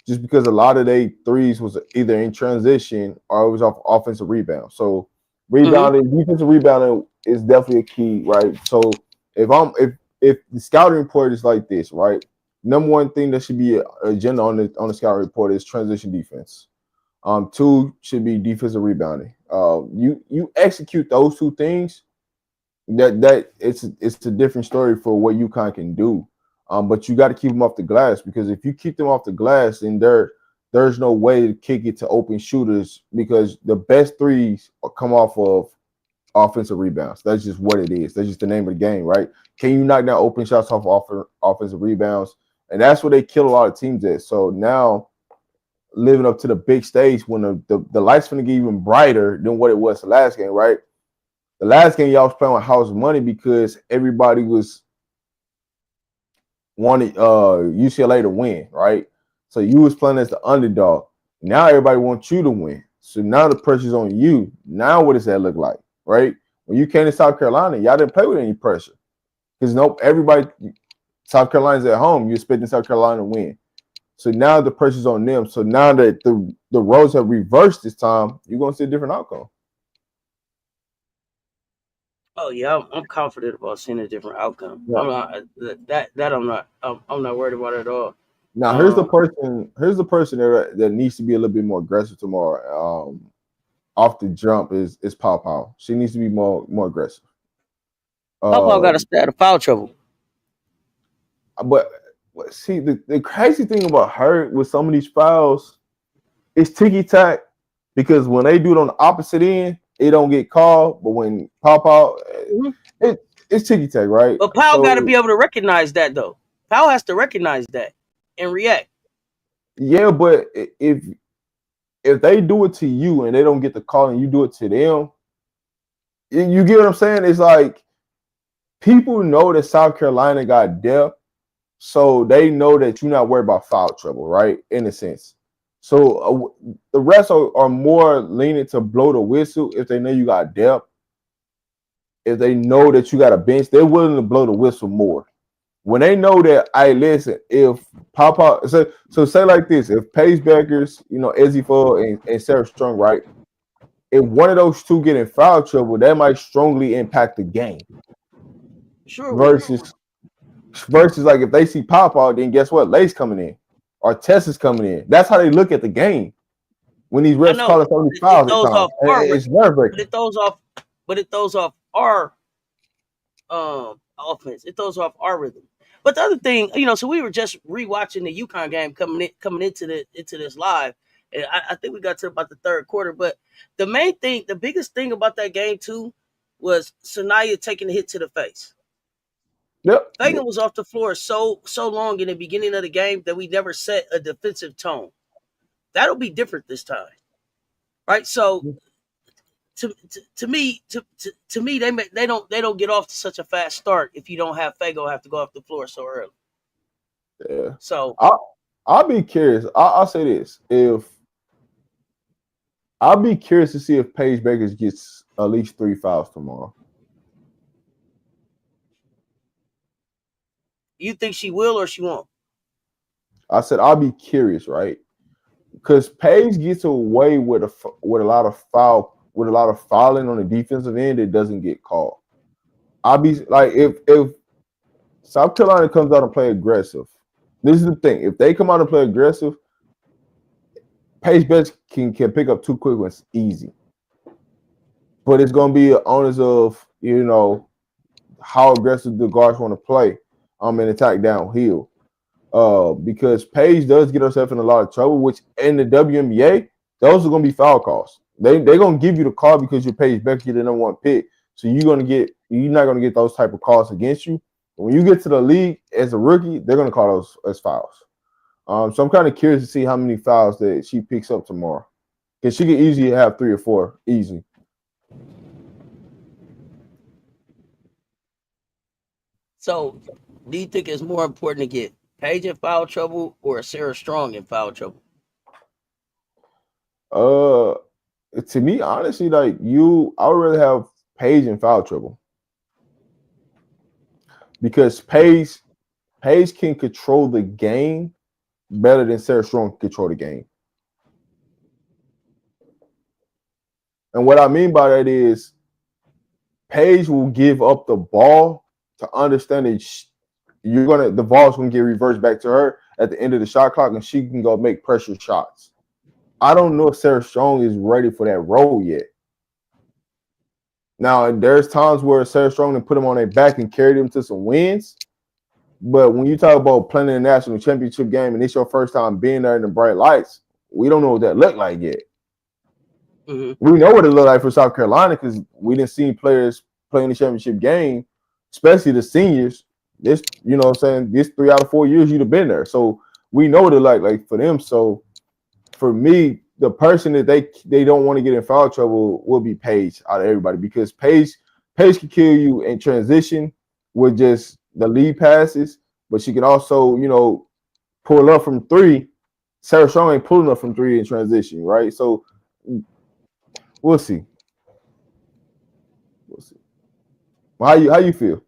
just because a lot of their threes was either in transition or it was off offensive rebound. So rebounding, defensive rebounding is definitely a key, right? So if the scouting report is like this, right? Number one thing that should be an agenda on the scouting report is transition defense. 2 should be defensive rebounding. You execute those 2 things, that it's a different story for what UConn can do. But you got to keep them off the glass, because if you keep them off the glass, then there's no way to kick it to open shooters, because the best threes come off of offensive rebounds. That's just what it is. That's just the name of the game, right? Can you knock down open shots off offensive rebounds? And that's where they kill a lot of teams at. So now, living up to the big stage, when the light's going to get even brighter than what it was the last game, right? The last game, y'all was playing with house money because everybody was wanted UCLA to win, right? So you was playing as the underdog. Now everybody wants you to win. So now the pressure's on you. Now what does that look like, right? When you came to South Carolina, y'all didn't play with any pressure, because South Carolina's at home. You're expecting South Carolina to win. So now the pressure's on them. So now that the roles have reversed this time, you're going to see a different outcome. Oh yeah, I'm confident about seeing a different outcome. Yeah. I'm not that I'm not worried about it at all. Now here's the Um, person. Here's the person that needs to be a little bit more aggressive tomorrow. Off the jump is Pow Pow. She needs to be more aggressive. Papa got to Um, stay out of foul trouble. but see, the crazy thing about her with some of these fouls, it's ticky tack, because when they do it on the opposite end, it don't get called. But when Pow Pow, it's ticky tack, right? But Powell got to So be able to recognize that though. Powell has to recognize that and react. Yeah, but if they do it to you and they don't get the call and you do it to them, you get what I'm saying? It's like people know that South Carolina got depth, so they know that you're not worried about foul trouble, right? In a sense. So the rest are more leaning to blow the whistle if they know you got depth. If they know that you got a bench, they're willing to blow the whistle more. When they know that, I listen, if Papa, so say like this, if Paige Beckers, Ezzy Full and Sarah Strong, right? If one of those two get in foul trouble, that might strongly impact the game. Sure will. Versus like if they see Papa, then guess what? Lace coming in or Tess is coming in. That's how they look at the game when these I refs know call us so many it fouls at throws times. off It's nerve but wracking. it throws off our offense. It throws off our rhythm. But the other thing, so we were just rewatching the UConn game coming into this live, and I think we got to about the third quarter. But the biggest thing about that game too, was Sanaya taking a hit to the face. Yep. Fagan was off the floor so long in the beginning of the game that we never set a defensive tone. That'll be different this time, right? So to me they don't get off to such a fast start if you don't have Fago have to go off the floor so early. Yeah. So I'll be curious. I'll say this: if I'll be curious to see if Paige Beckers gets at least 3 fouls tomorrow. you think she will or she won't? I said I'll be curious, right? Because Paige gets away with a lot of fouling on the defensive end that doesn't get called. I'll be like if South Carolina comes out and play aggressive. This is the thing: if they come out and play aggressive, Paige Beckers can pick up 2 quick ones easy. But it's going to be an onus of how aggressive the guards want to play and attack downhill. Because Paige does get herself in a lot of trouble, which in the WNBA, those are going to be foul calls. They're going to give you the call because you're Paige Beckers, you're the number 1 pick. So you're not going to get those type of calls against you. But when you get to the league as a rookie, they're going to call those as fouls. So I'm kind of curious to see how many fouls that she picks up tomorrow. Because she could easily have 3 or 4, easy. So do you think it's more important to get Paige in foul trouble or Sarah Strong in foul trouble? To me, honestly, I would rather have Paige in foul trouble because Paige can control the game better than Sarah Strong can control the game. And what I mean by that is Paige will give up the ball to understand that the ball's gonna get reversed back to her at the end of the shot clock, and she can go make pressure shots. I don't know if Sarah Strong is ready for that role yet. Now, there's times where Sarah Strong can put them on their back and carry them to some wins. But when you talk about playing in a national championship game and it's your first time being there in the bright lights, we don't know what that looked like yet. Mm-hmm. We know what it looked like for South Carolina because we didn't see players playing the championship game, especially the seniors. This, this 3 out of 4 years you'd have been there. So we know what it like for them. So for me, the person that they don't want to get in foul trouble will be Paige out of everybody because Paige can kill you in transition with just the lead passes, but she can also, pull up from 3. Sarah Strong ain't pulling up from 3 in transition, right? So we'll see. How you feel?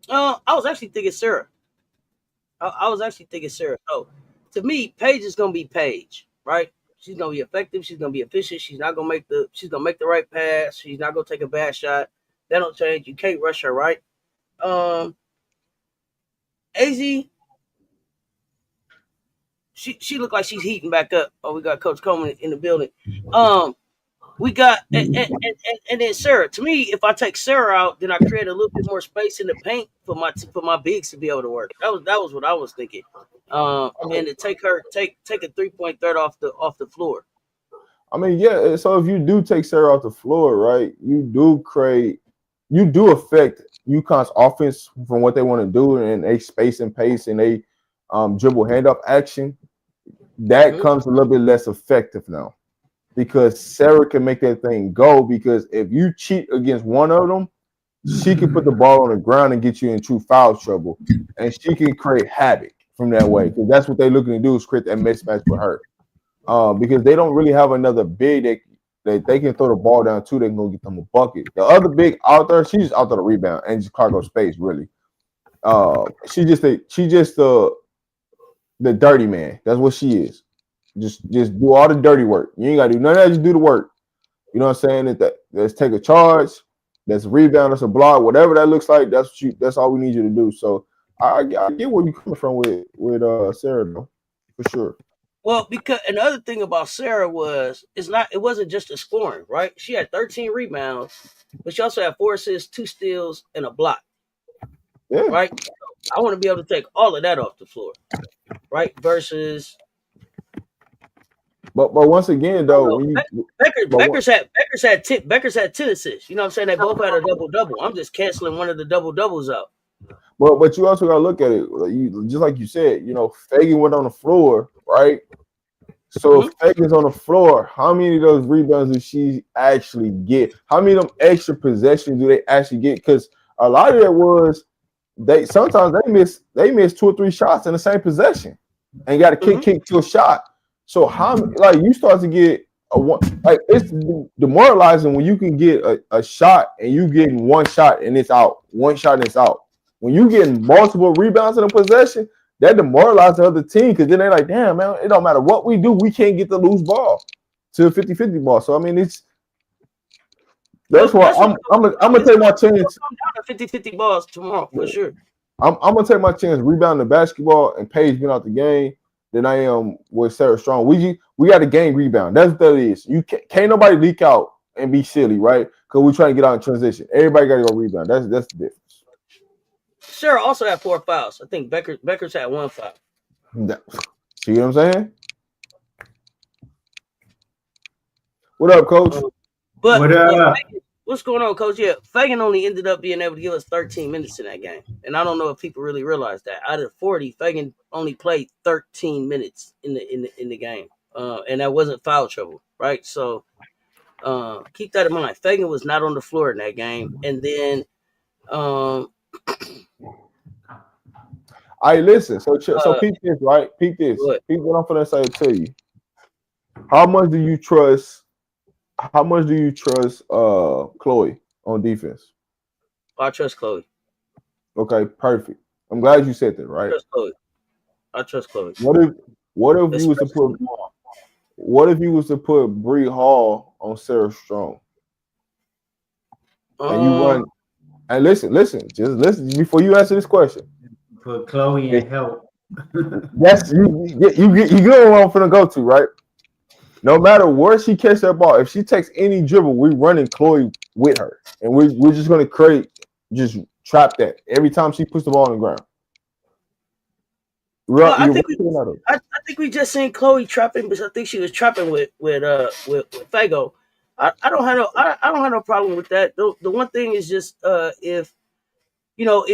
I was actually thinking Sarah. I was actually thinking Sarah. So to me, Paige is gonna be Paige, right? She's gonna be effective. She's gonna be efficient. She's gonna make the right pass. She's not gonna take a bad shot. That don't change. You can't rush her, right? Az, she looked like she's heating back up. Oh, we got Coach Coleman in the building. We got and then Sarah. To me, if I take Sarah out, then I create a little bit more space in the paint for my bigs to be able to work. That was what I was thinking. And to take a 3-point threat off the floor. I mean, yeah. So if you do take Sarah off the floor, right, you do affect UConn's offense from what they want to do, and they space and pace, and they dribble handoff action, that comes a little bit less effective now because Sarah can make that thing go. Because if you cheat against one of them, she can put the ball on the ground and get you in true foul trouble, and she can create havoc from that way. Because that's what they're looking to do is create that mismatch with her. Because they don't really have another big that they can throw the ball down to. They can go get them a bucket. The other big out there, she's out there to rebound and just cargo space. Really, she just the dirty man. That's what she is. Just do all the dirty work. You ain't gotta do none of that. Just do the work. You know what I'm saying? Let's take a charge. That's a rebound. That's a block. Whatever that looks like. That's all we need you to do. So I get where you coming from with Sarah though, for sure. Well, because another thing about Sarah it wasn't just a scoring, right? She had 13 rebounds, but she also had 4 assists, 2 steals, and a block. Yeah. Right? I want to be able to take all of that off the floor. Right? Versus But once again though, Becker's had 10 assists. You know what I'm saying? They both had a double-double. I'm just canceling one of the double-doubles out. But you also gotta look at it. Just like you said, Fagan went on the floor, right? So if Fagan's on the floor, how many of those rebounds does she actually get? How many of them extra possessions do they actually get? Because a lot of that was sometimes they miss 2 or 3 shots in the same possession and got to kick to a shot. So how you start to get it's demoralizing when you can get a shot and you getting one shot and it's out, one shot and it's out. When you getting multiple rebounds in a possession, that demoralizes the other team because then they're like, damn, man, it don't matter what we do, we can't get the loose ball to a 50-50 ball. So I mean, that's why I'm gonna take my chance. 50-50 balls tomorrow for sure. I'm gonna take my chance rebounding the basketball and Paige being out the game than I am with Sarah Strong. We got a game rebound. That's what that is. You can't nobody leak out and be silly, right? Because we're trying to get out in transition. Everybody got to go rebound. That's the difference. Sarah also had 4 fouls. I think Becker's had 1 foul. See what I'm saying? What up, Coach? What's going on, Coach? Yeah, Fagan only ended up being able to give us 13 minutes in that game. And I don't know if people really realize that. Out of 40, Fagan only played 13 minutes in the game. And that wasn't foul trouble, right? So keep that in mind. Fagan was not on the floor in that game. And then listen. So peep this, right? Peep this. Peep what I'm gonna say to you. How much do you trust Chloe on defense? I trust Chloe. Okay, perfect. I'm glad you said that, right? I trust Chloe. What if you was to put Bree Hall on Sarah Strong? And you run and listen, just listen before you answer this question. Put Chloe in help. That's you get where I'm finna go to, right? No matter where she catch that ball, if she takes any dribble, we're running Chloe with her. And we're just gonna trap that every time she puts the ball on the ground. I think we just seen Chloe trapping, but I think she was trapping with Fago. I don't have no problem with that. The one thing is just if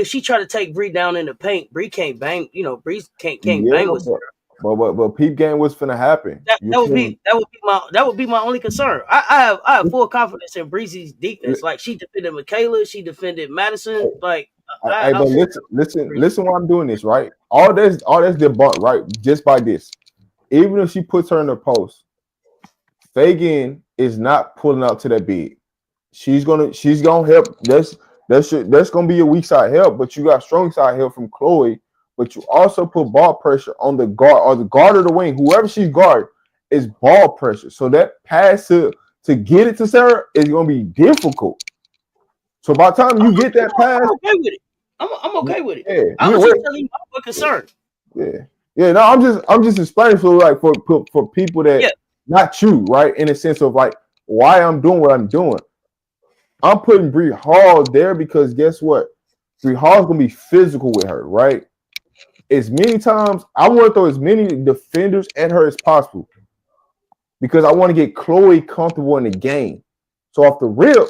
she try to take Bree down in the paint, Bree can't bang. Bree can't bang with her. But peep game, what's finna happen? That would be my only concern. I have full confidence in Breezy's defense. Like she defended Michaela, she defended Madison. Like listen why I'm doing this, right? All that's debunked, right? Just by this. Even if she puts her in the post, Fagan is not pulling out to that big. She's gonna help. That's gonna be your weak side help, but you got strong side help from Chloe. But you also put ball pressure on the guard or the guard of the wing, whoever she's guard is ball pressure. So that pass to get it to Sarah is gonna be difficult. So by the time you get that pass, I'm okay with it. I'm okay with it. Yeah, I was just telling you my concern. Yeah. No, I'm just explaining for people that not you, right? In a sense of like why I'm doing what I'm doing. I'm putting Bree Hall there because guess what? Bree Hall's gonna be physical with her, right? As many times I want to throw as many defenders at her as possible because I want to get Chloe comfortable in the game. So off the rip,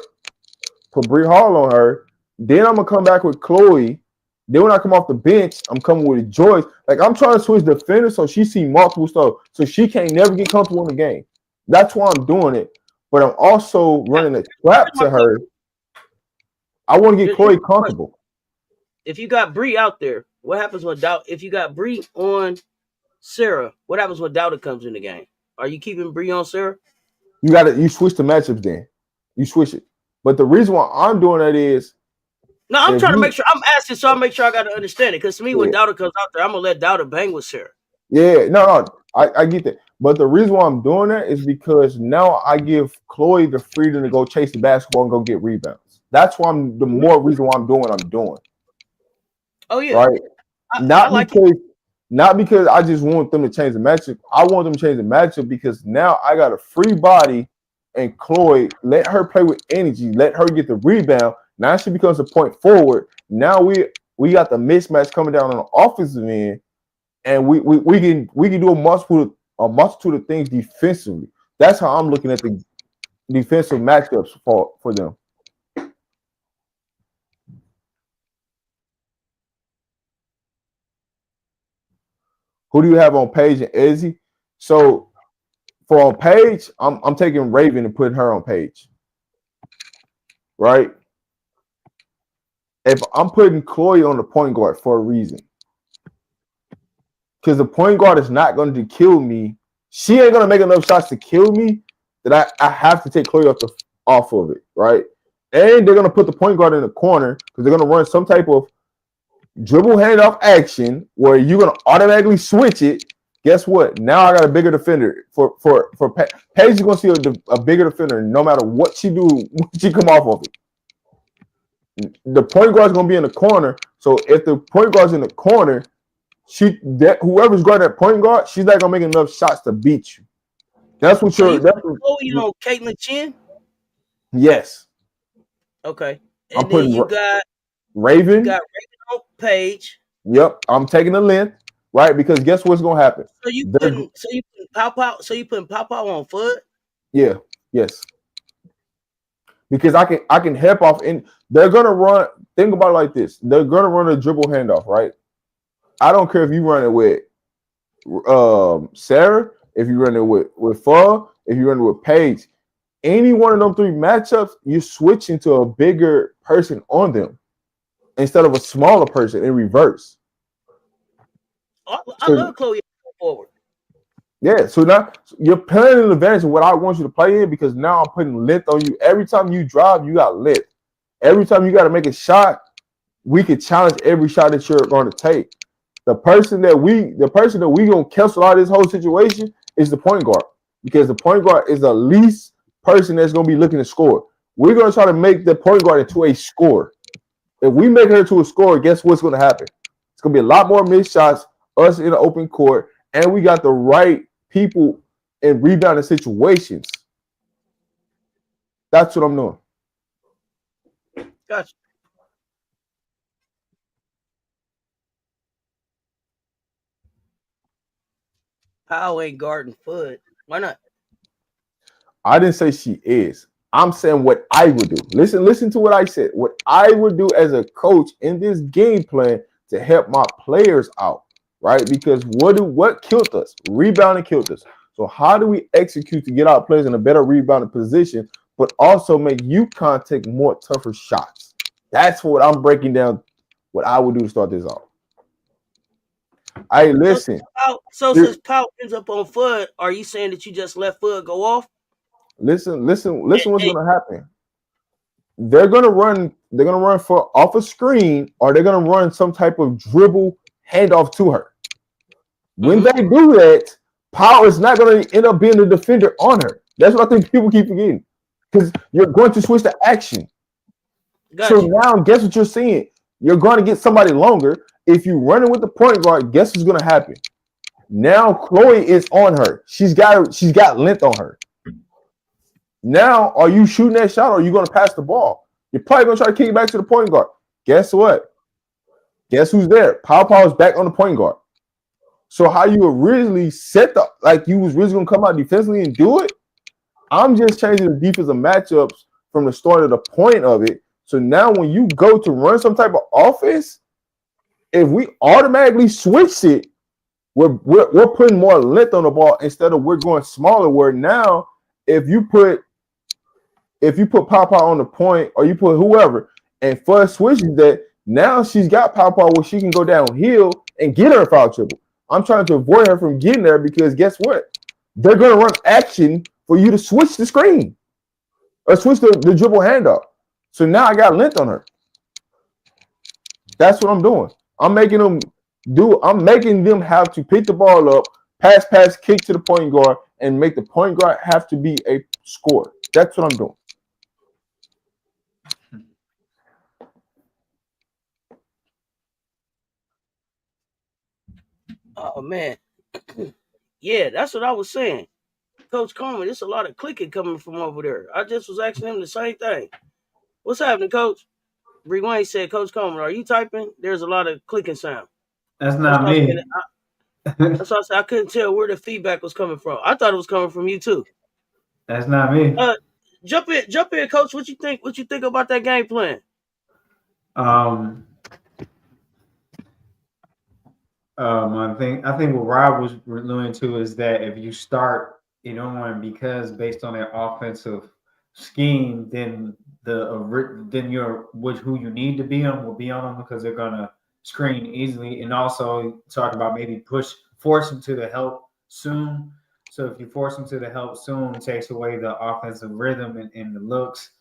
put Bree Hall on her. Then I'm gonna come back with Chloe Then when I come off the bench, I'm coming with Joyce. Like I'm trying to switch defenders so she see multiple stuff, so she can't never get comfortable in the game. That's why I'm doing it. But I'm also running a trap to her. I want to get Chloe comfortable. If you got Bree out there, what happens when doubt? If you got Bree on Sarah, what happens when Doubt comes in the game? Are you keeping Bree on Sarah? You switch the matchups then. You switch it. But the reason why I'm doing that is no, I'm trying to make sure I'm asking so I make sure I got to understand it. Because to me, when Doubt comes out there, I'm gonna let Doubt bang with Sarah. Yeah, no, I get that. But the reason why I'm doing that is because now I give Chloe the freedom to go chase the basketball and go get rebounds. That's why the more reason why I'm doing what I'm doing. Oh yeah. Right. Not because I just want them to change the matchup. I want them to change the matchup because now I got a free body and Chloe, let her play with energy, let her get the rebound. Now she becomes a point forward. Now we got the mismatch coming down on the offensive end, and we can do a multitude of things defensively. That's how I'm looking at the defensive matchups for them. Who do you have on Paige and Ezzy? So for on Paige, I'm taking Raven and putting her on Paige. Right? If I'm putting Chloe on the point guard for a reason. Because the point guard is not going to kill me. She ain't going to make enough shots to kill me that I have to take Chloe off of it, right? And they're going to put the point guard in the corner because they're going to run some type of dribble handoff action where you're going to automatically switch it. Guess what? Now I got a bigger defender for Paige is going to see a bigger defender no matter what she do when she come off of it. The point guard's going to be in the corner. So if the point guard's in the corner, whoever's guarding that point guard, she's not going to make enough shots to beat you. That's what Chloe, Caitlin Chin? Yes. Okay. And then you got Raven. You got Raven on Paige. Yep. I'm taking the length, right? Because guess what's gonna happen? So you putting Pow on foot? Yeah, yes. Because I can help off and they're gonna run. Think about it like this. They're gonna run a dribble handoff, right? I don't care if you run it with Sarah, if you run it with Pho, if you run it with Paige. Any one of them three matchups, you're switching to a bigger person on them instead of a smaller person in reverse. I love Chloe forward. Yeah, so now you're playing an advantage of what I want you to play in because now I'm putting length on you. Every time you drive, you got length. Every time you got to make a shot, we can challenge every shot that you're going to take. The person that we gonna cancel out this whole situation is the point guard because the point guard is the least person that's gonna be looking to score. We're gonna try to make the point guard into a scorer. If we make her to a scorer, guess what's gonna happen? It's gonna be a lot more missed shots, us in the open court, and we got the right people in rebounding situations. That's what I'm doing. Gotcha. Powell ain't guarding foot. Why not? I didn't say she is. I'm saying what I would do. Listen to what I said. What I would do as a coach in this game plan to help my players out, right? Because what killed us? Rebounding killed us. So how do we execute to get our players in a better rebounding position, but also make UConn take more tougher shots? That's what I'm breaking down. What I would do to start this off. Hey, listen. So since Powell ends up on foot, are you saying that you just let foot go off? Listen. What's going to happen? They're gonna run for off a screen, or they're gonna run some type of dribble handoff to her. When they do that, Powell is not gonna end up being the defender on her. That's what I think people keep forgetting, because you're going to switch the action. So now, guess what you're seeing? You're going to get somebody longer. If you run it with the point guard, guess what's going to happen? Now Chloe is on her. She's got length on her. Now, are you shooting that shot or are you going to pass the ball? You're probably going to try to kick it back to the point guard. Guess what? Guess who's there? Powell is back on the point guard. So how you originally set you was really going to come out defensively and do it? I'm just changing the defensive matchups from the start of the point of it. So now when you go to run some type of offense, if we automatically switch it, we're putting more length on the ball instead of we're going smaller. Where now, if you put Papa on the point or you put whoever and Fuzz switches that, now she's got Papa where she can go downhill and get her foul triple. I'm trying to avoid her from getting there because guess what? They're gonna run action for you to switch the screen or switch the dribble handoff. So now I got length on her. That's what I'm doing. I'm making them have to pick the ball up, pass, kick to the point guard, and make the point guard have to be a scorer. That's what I'm doing. Oh man, yeah, that's what I was saying. Coach Coleman, there's a lot of clicking coming from over there. I just was asking him the same thing. What's happening, Coach? Bree Wayne said, Coach Coleman, are you typing? There's a lot of clicking sound. That's not me. That's why I said I couldn't tell where the feedback was coming from. I thought it was coming from you too. That's not me. Jump in, Coach. What you think? What you think about that game plan? I think what Rob was alluding to is that if you start it on because based on their offensive scheme, then who you need to be on will be on them because they're gonna screen easily, and also talk about maybe force them to the help soon. So if you force them to the help soon, it takes away the offensive rhythm and the looks,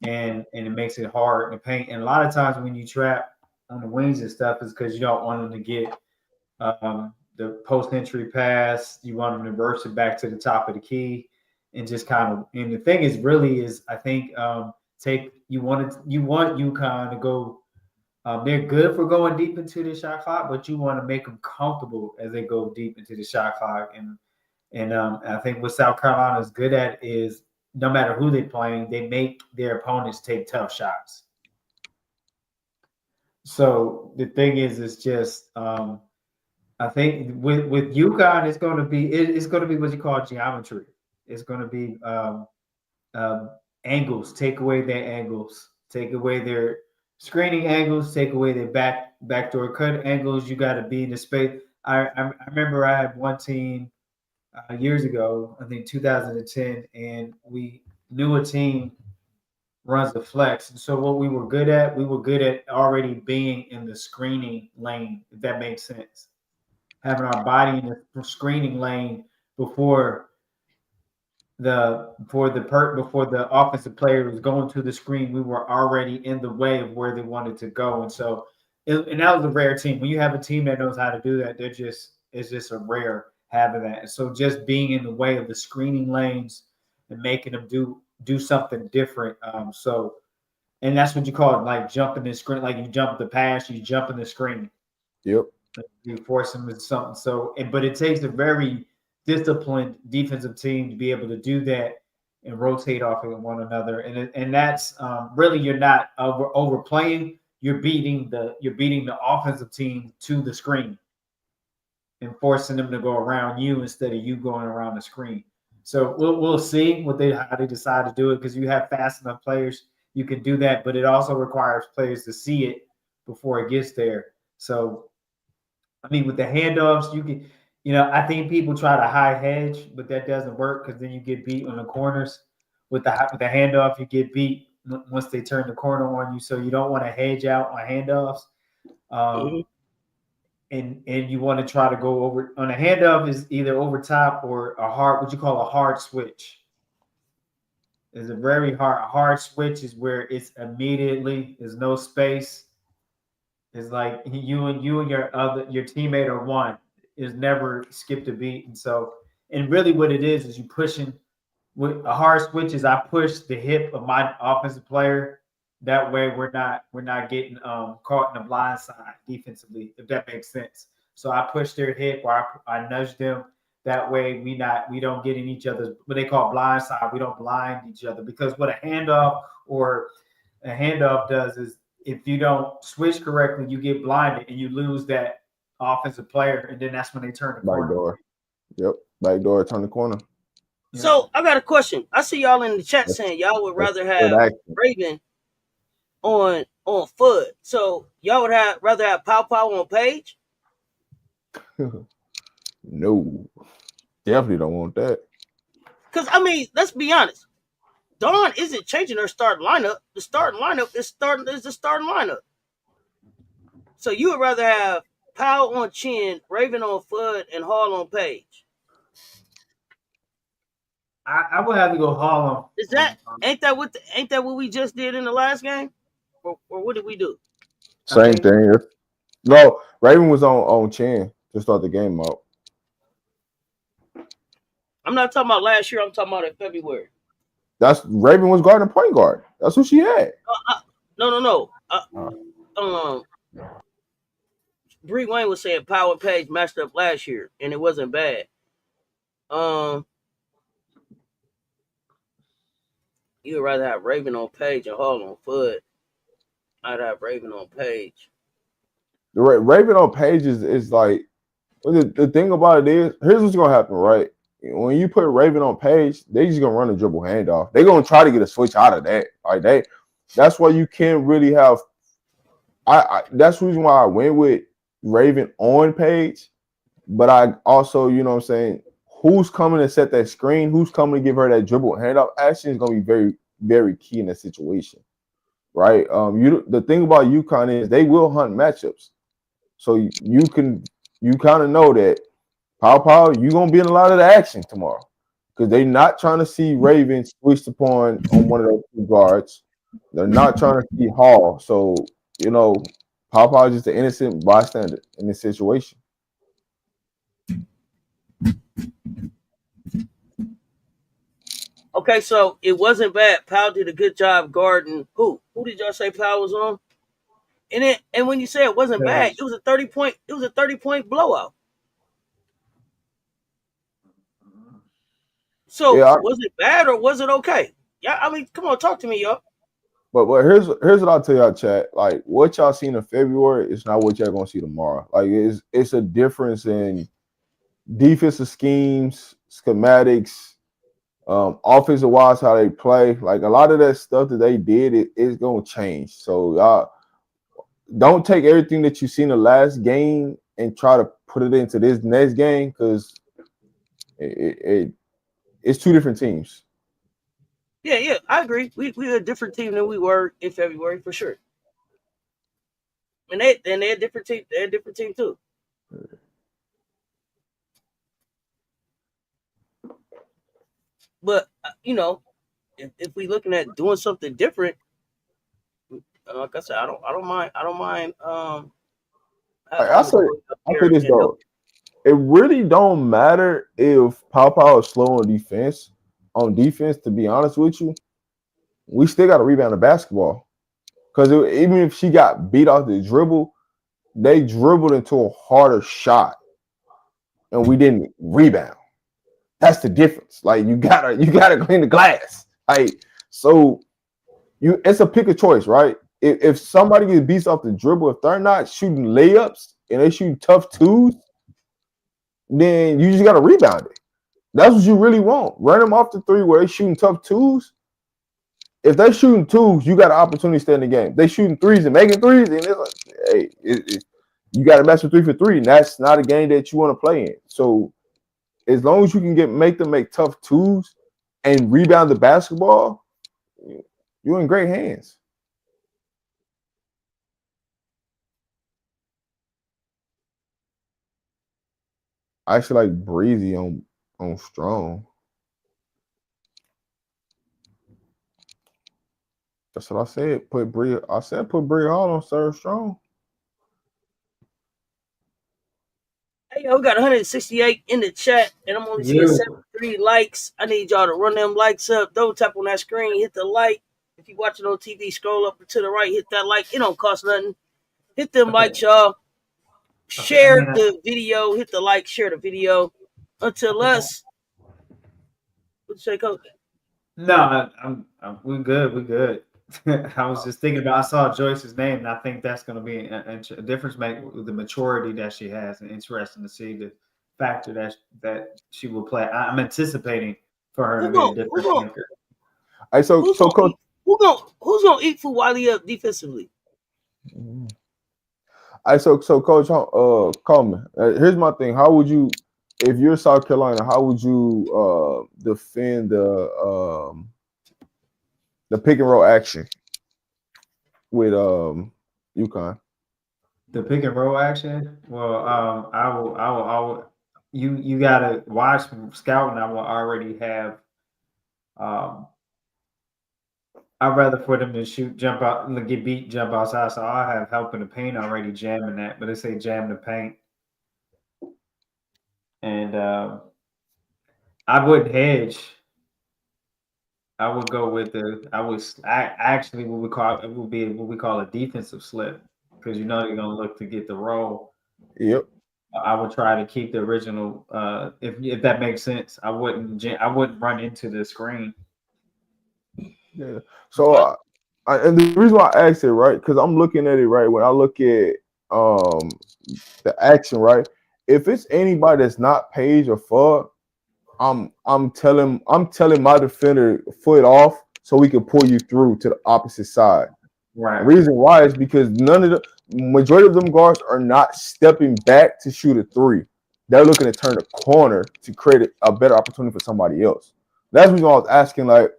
and it makes it hard to paint. And a lot of times when you trap on the wings and stuff, is because you don't want them to get the post entry pass. You want them to burst it back to the top of the key, and just kind of. And the thing is, really, is I think you want UConn to go. They're good for going deep into the shot clock, but you want to make them comfortable as they go deep into the shot clock. And I think what South Carolina is good at is no matter who they're playing, they make their opponents take tough shots. So the thing is just I think with UConn, it's going to be what you call geometry. It's going to be angles. Take away their angles. Take away their screening angles. Take away their backdoor cut angles. You got to be in the space. I remember I had one team years ago, I think 2010, and we knew a team runs the flex. And so what we were good at already being in the screening lane, if that makes sense. Having our body in the screening lane before the offensive player was going to the screen, we were already in the way of where they wanted to go. And so, and that was a rare team. When you have a team that knows how to do that, it's just a rare having that. And so just being in the way of the screening lanes and making them do something different. And that's what you call it, like jumping the screen, like you jump the pass, you jump in the screen. Yep. You force them to something. So, but it takes a very disciplined defensive team to be able to do that and rotate off of one another. And that's really, you're not overplaying. You're beating the offensive team to the screen and forcing them to go around you instead of you going around the screen. So we'll see how they decide to do it, because you have fast enough players, you can do that, but it also requires players to see it before it gets there. So, I mean, with the handoffs, you can, I think people try to high hedge, but that doesn't work because then you get beat on the corners. With the handoff, you get beat once they turn the corner on you. So you don't want to hedge out on handoffs. And you want to try to go over on a handoff is either over top or what you call a hard switch. It's a very hard switch is where it's immediately, there's no space. It's like you and your teammate are one. Is never skipped a beat. And really what it is you pushing with a hard switch is I push the hip of my offensive player. That way we're not getting caught in the blind side defensively, if that makes sense. So I push their hip or I nudge them. That way we don't get in each other's what they call blind side. We don't blind each other, because what a handoff does is if you don't switch correctly, you get blinded and you lose that offensive player, and then that's when they turn the corner. Backdoor. Yep. Backdoor, turn the corner. So I got a question. I see y'all in the chat saying y'all would rather have Pregamin on on Fudd. So y'all would rather have Pow on Page? No, definitely don't want that. Because I mean, let's be honest. Dawn isn't changing her starting lineup. The starting lineup is the starting lineup. So you would rather have Powell on Chin, Raven on Fudd, and Hall on Page. I would have to go Hall Is that ain't that what we just did in the last game? Or what did we do? Same thing. No, Raven was on Chin to start the game out. I'm not talking about last year. I'm talking about in February. That's Raven was guarding point guard. That's what she had. No. Bree Wayne was saying Power and Page matched up last year, and it wasn't bad. You would rather have Raven on Page and Hall on Fudd. I'd have Raven on Page. The Raven on Page is like the thing about it is here's what's gonna happen, right? When you put Raven on Page, they just gonna run a dribble handoff. They're gonna try to get a switch out of that. Like that's why you can't really have. That's the reason why I went with Raven on Page, but I also, you know what I'm saying, who's coming to set that screen, who's coming to give her that dribble handoff action is gonna be very, very key in that situation, right? The thing about UConn is they will hunt matchups, so you kind of know that Pow, you're gonna be in a lot of the action tomorrow because they're not trying to see Raven switched upon on one of those two guards. They're not trying to see Hall, so you know. Pow is just an innocent bystander in this situation. Okay, so it wasn't bad. Powell did a good job guarding who? Who did y'all say Powell was on? And when you say it wasn't bad, it was a 30-point blowout. So was it bad or was it okay? Yeah, I mean, come on, talk to me, y'all. But here's what I'll tell y'all, chat. Like what y'all seen in February is not what y'all gonna see tomorrow. Like it's a difference in defensive schemes, schematics, offensive wise, how they play. Like a lot of that stuff that they did, it's gonna change. So y'all don't take everything that you seen the last game and try to put it into this next game because it's two different teams. Yeah, I agree. We're a different team than we were in February for sure. And they're a different team. They're a different team too. But you know, if we looking at doing something different, like I said, I don't mind. I say this though. It really don't matter if Pow is slow on defense. On defense, to be honest with you, we still got to rebound the basketball. Because even if she got beat off the dribble, they dribbled into a harder shot, and we didn't rebound. That's the difference. Like you gotta clean the glass. Like so, it's a pick of choice, right? If somebody gets beat off the dribble, if they're not shooting layups and they shoot tough twos, then you just got to rebound it. That's what you really want. Run them off the three where they're shooting tough twos. If they're shooting twos, you got an opportunity to stay in the game. If they shooting threes and making threes, and it's like, hey, you got to match with 3 for 3, and that's not a game that you want to play in. So as long as you can make them make tough twos and rebound the basketball, you're in great hands. I actually like Breezy on Strong. That's what I said. Put Bree Hall on Serve Strong. Hey, we got 168 in the chat, and I'm only seeing 73 likes. I need y'all to run them likes up. Don't tap on that screen. Hit the like. If you're watching on TV, scroll up to the right. Hit that like. It don't cost nothing. Hit them likes, y'all. Share the video. Hit the like. Share the video. Until us. What you say, Coach? No, we're good. We're good. I was just thinking about. I saw Joyce's name, and I think that's going to be a difference maker with the maturity that she has, and interesting to see the factor that she will play. I'm anticipating for her to be a difference maker. So Coach, who's gonna eat for Wiley up defensively? I so Coach, Coleman. Here's my thing. How would you, if you're South Carolina, how would you defend the pick and roll action with UConn? The pick and roll action. Well, I will. You gotta watch scouting. I will already have. Um, I'd rather for them to shoot, jump out, and get beat, jump outside. So I have help in the paint already jamming that. But they say jam the paint, and I would hedge. I would go with actually what we call it would be what we call a defensive slip because you know they're gonna look to get the roll. Yep. I would try to keep the original. If that makes sense, I wouldn't run into the screen. Yeah. So, and the reason why I asked it, right, because I'm looking at it right when I look at the action, right. If it's anybody that's not Page or Fudd, I'm telling my defender foot off so we can pull you through to the opposite side. Right. The reason why is because the majority of them guards are not stepping back to shoot a three. They're looking to turn the corner to create a better opportunity for somebody else. That's the reason why I was asking, like,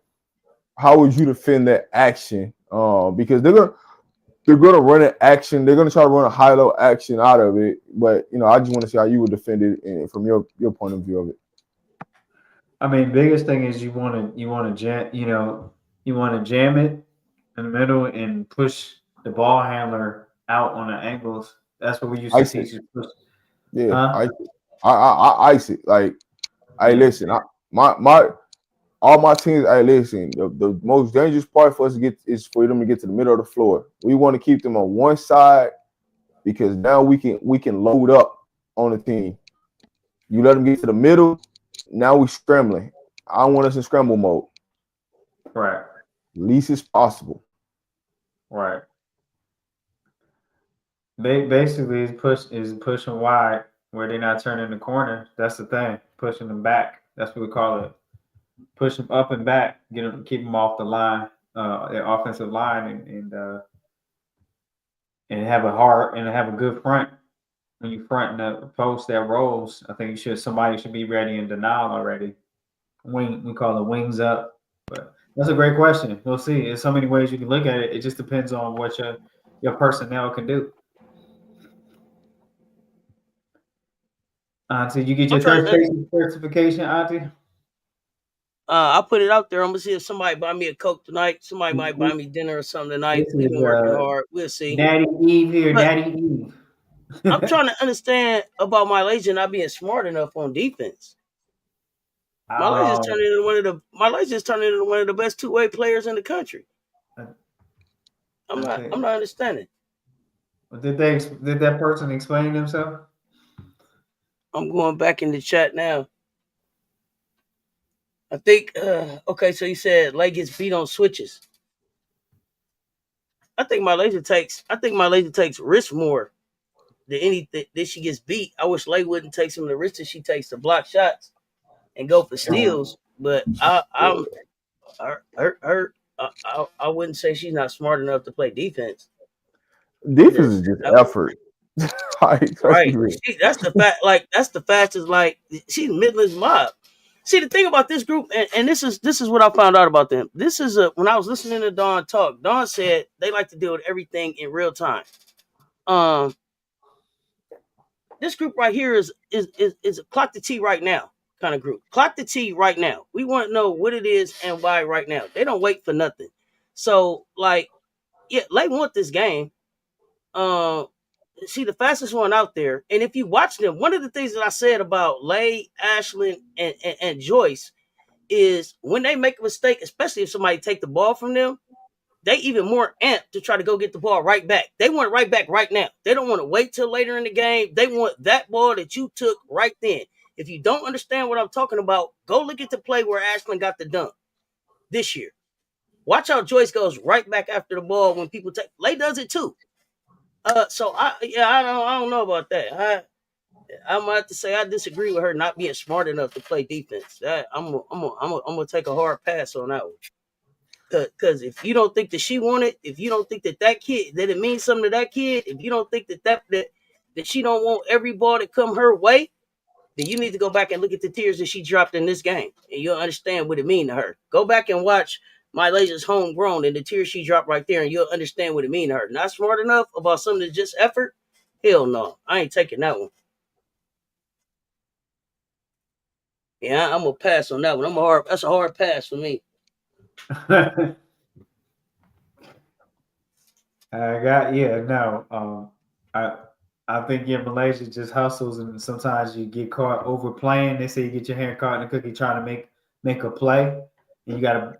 how would you defend that action? Because they're gonna run an action. They're gonna try to run a high-low action out of it. But I just want to see how you would defend it from your point of view of it. I mean, biggest thing is you want to jam it in the middle and push the ball handler out on the angles. That's what we used to Ice teach it. you. Yeah, Huh? I ice it. Like, hey, listen, all my teams. Hey, listen, the most dangerous part for us to get is for them to get to the middle of the floor. We want to keep them on one side because now we can load up on the team. You let them get to the middle, now we scrambling. I want us in scramble mode. Right. Least as possible. Right. Basically, is pushing wide where they're not turning the corner. That's the thing. Pushing them back. That's what we call it. Push them up and back. Keep them off the line, the offensive line, and have a good front. When you front in the post that rolls, I think somebody should be ready in denial already. We call it wings up. But that's a great question. We'll see. There's so many ways you can look at it. It just depends on what your personnel can do. So you get I'm your trying third to. station certification, Auntie? I put it out there. I'm gonna see if somebody buy me a Coke tonight. Somebody might buy me dinner or something tonight. This We've is been working hard. We'll see. Natty Eve here, But Natty Eve. I'm trying to understand about Malaysia not being smart enough on defense. Malaysia's Um, turning into one of the best two-way players in the country. I'm I not think. I'm not understanding. Did that person explain themselves? I'm going back in the chat now. I think okay, so you said Lay gets beat on switches. I think Malaysia takes risks more than anything that she gets beat. I wish Lay wouldn't take some of the risks that she takes to block shots and go for steals. But I wouldn't say she's not smart enough to play defense. Defense is just effort. Like, Right. That's the fact. Like that's the fastest. Like she's Midland's mob. See the thing about this group, and this is what I found out about them. This is when I was listening to Dawn talk. Dawn said they like to deal with everything in real time. Um, this group right here is a clock the T right now kind of group. Clock the T right now. We want to know what it is and why right now. They don't wait for nothing. So like, yeah, they want this game. Um, see the fastest one out there. And if you watch them, one of the things that I said about Lay, Ashlyn, and Joyce is when they make a mistake, especially if somebody take the ball from them, they even more amped to try to go get the ball right back. They want it right back right now. They don't want to wait till later in the game. They want that ball that you took right then. If you don't understand what I'm talking about, go look at the play where Ashlyn got the dunk this year. Watch how Joyce goes right back after the ball when people take. Lay does it too. So I don't know about that. I'm gonna have to say I disagree with her not being smart enough to play defense. I'm gonna take a hard pass on that one. Because if you don't think that she wanted, if you don't think that kid, that it means something to that kid, if you don't think that she don't want every ball to come her way, then you need to go back and look at the tears that she dropped in this game, and you'll understand what it mean to her. Go back and watch Mylacia's homegrown and the tears she dropped right there, and you'll understand what it mean to her. Not smart enough about something that's just effort? Hell no, I ain't taking that one. Yeah, I'm gonna pass on that one. That's a hard pass for me. I think in Malaysia just hustles, and sometimes you get caught overplaying. They say you get your hand caught in the cookie trying to make a play, and you gotta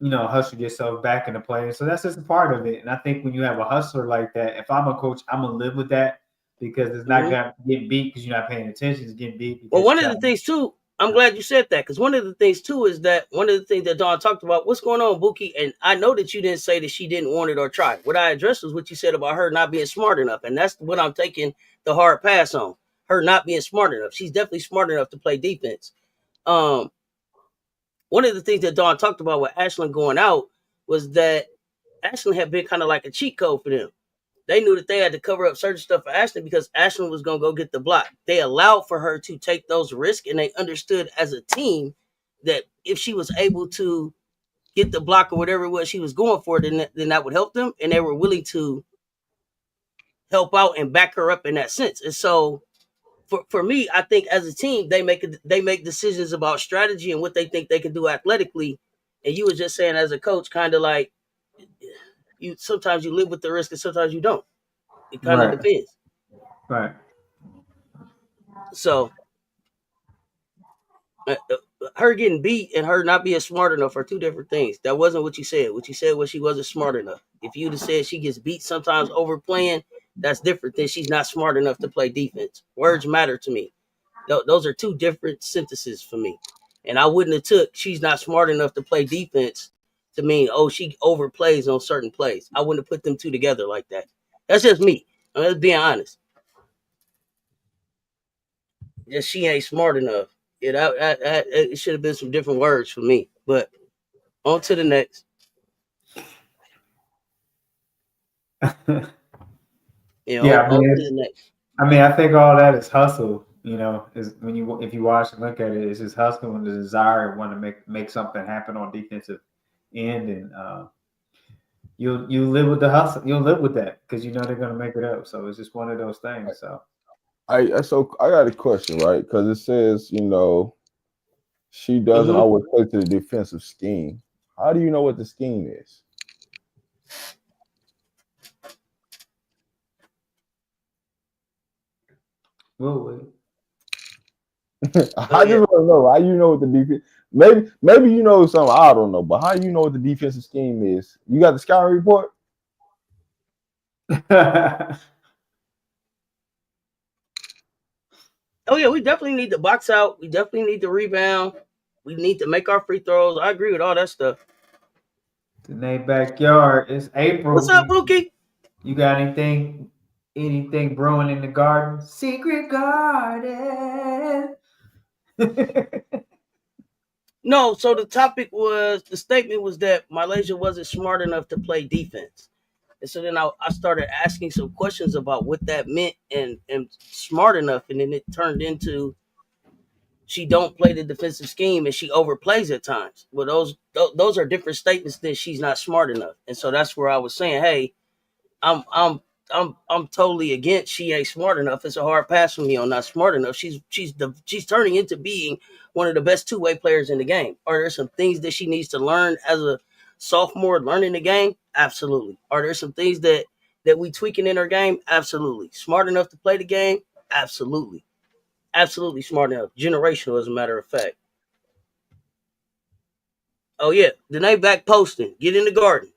hustle yourself back into play. So that's just a part of it. And I think when you have a hustler like that, if I'm a coach, I'm gonna live with that because it's not gonna get beat because you're not paying attention. It's getting beat. Well, one of the things too, I'm glad you said that, because one of the things too is that one of the things that Dawn talked about, what's going on, Buki, and I know that you didn't say that she didn't want it or try. What I addressed was what you said about her not being smart enough, and that's what I'm taking the hard pass on. Her not being smart enough. She's definitely smart enough to play defense. One of the things that Dawn talked about with Ashlyn going out was that Ashlyn had been kind of like a cheat code for them. They knew that they had to cover up certain stuff for Ashlyn because Ashlyn was going to go get the block. They allowed for her to take those risks, and they understood as a team that if she was able to get the block or whatever it was she was going for, then that would help them, and they were willing to help out and back her up in that sense. And so for me, I think as a team, they make decisions about strategy and what they think they can do athletically. And you were just saying as a coach, kind of like, sometimes you live with the risk and sometimes you don't. It kind of depends. Right. So her getting beat and her not being smart enough are two different things. That wasn't what you said. What you said was she wasn't smart enough. If you'd have said she gets beat sometimes overplaying, that's different than she's not smart enough to play defense. Words matter to me. Those are two different sentences for me. And I wouldn't have took she's not smart enough to play defense to mean, oh, she overplays on certain plays. I wouldn't have put them two together like that. That's just me. I'm just being honest. Just she ain't smart enough. It should have been some different words for me. But on to the next. Yeah, I mean, I think all that is hustle. Is if you watch and look at it, it's just hustle and the desire to want to make something happen on defensive end, and you live with the hustle. You'll live with that because they're going to make it up. So it's just one of those things. So I got a question, right? Because it says she doesn't always play to the defensive scheme. How do you know what the scheme is? Whoa. I just want to know how you know what the defense. Maybe you know something I don't know, but how do you know what the defensive scheme is? You got the scouting report? Oh yeah, we definitely need to box out. We definitely need to rebound. We need to make our free throws. I agree with all that stuff. The Nate backyard. It's April. What's up, Buki? You got anything brewing in the garden? Secret garden. No, so the statement was that Malaysia wasn't smart enough to play defense. And so then I started asking some questions about what that meant and smart enough. And then it turned into she don't play the defensive scheme and she overplays at times. Well, those are different statements than she's not smart enough. And so that's where I was saying, hey, I'm totally against she ain't smart enough. It's a hard pass for me on not smart enough. She's turning into being one of the best two-way players in the game. Are there some things that she needs to learn as a sophomore learning the game? Absolutely. Are there some things that we tweaking in her game? Absolutely. Smart enough to play the game? Absolutely. Absolutely smart enough. Generational, as a matter of fact. Oh yeah, Danae back posting. Get in the garden.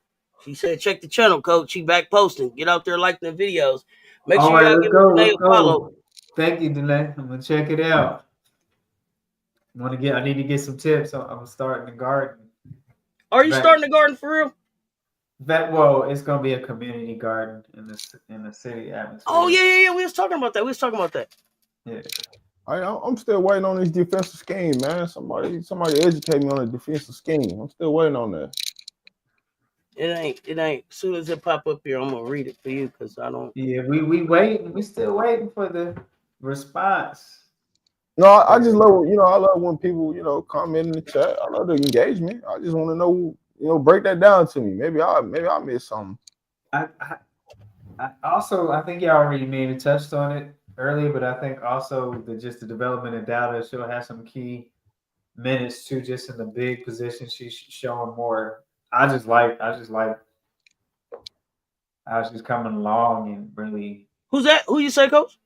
She said, check the channel, coach. She back posting. Get out there liking the videos. Make sure y'all give Danae a follow. Thank you, Danae. I'm gonna check it out. I need to get some tips. I'm starting the garden. Are you starting the garden for real? It's gonna be a community garden in the city atmosphere. Oh yeah. We was talking about that. Yeah. I'm still waiting on this defensive scheme, man. Somebody educate me on the defensive scheme. I'm still waiting on that. It ain't. As soon as it pop up here, I'm gonna read it for you because I don't. Yeah, we waiting. We still waiting for the response. No, I just love, I love when people, comment in the chat. I love the engagement. I just want to know, break that down to me. Maybe I missed something. I also I think you already maybe touched on it earlier, but I think also the development of data. She'll have some key minutes too, just in the big position. She's showing more. I just like how she's coming along and really. Who's that? Who you say, Coach?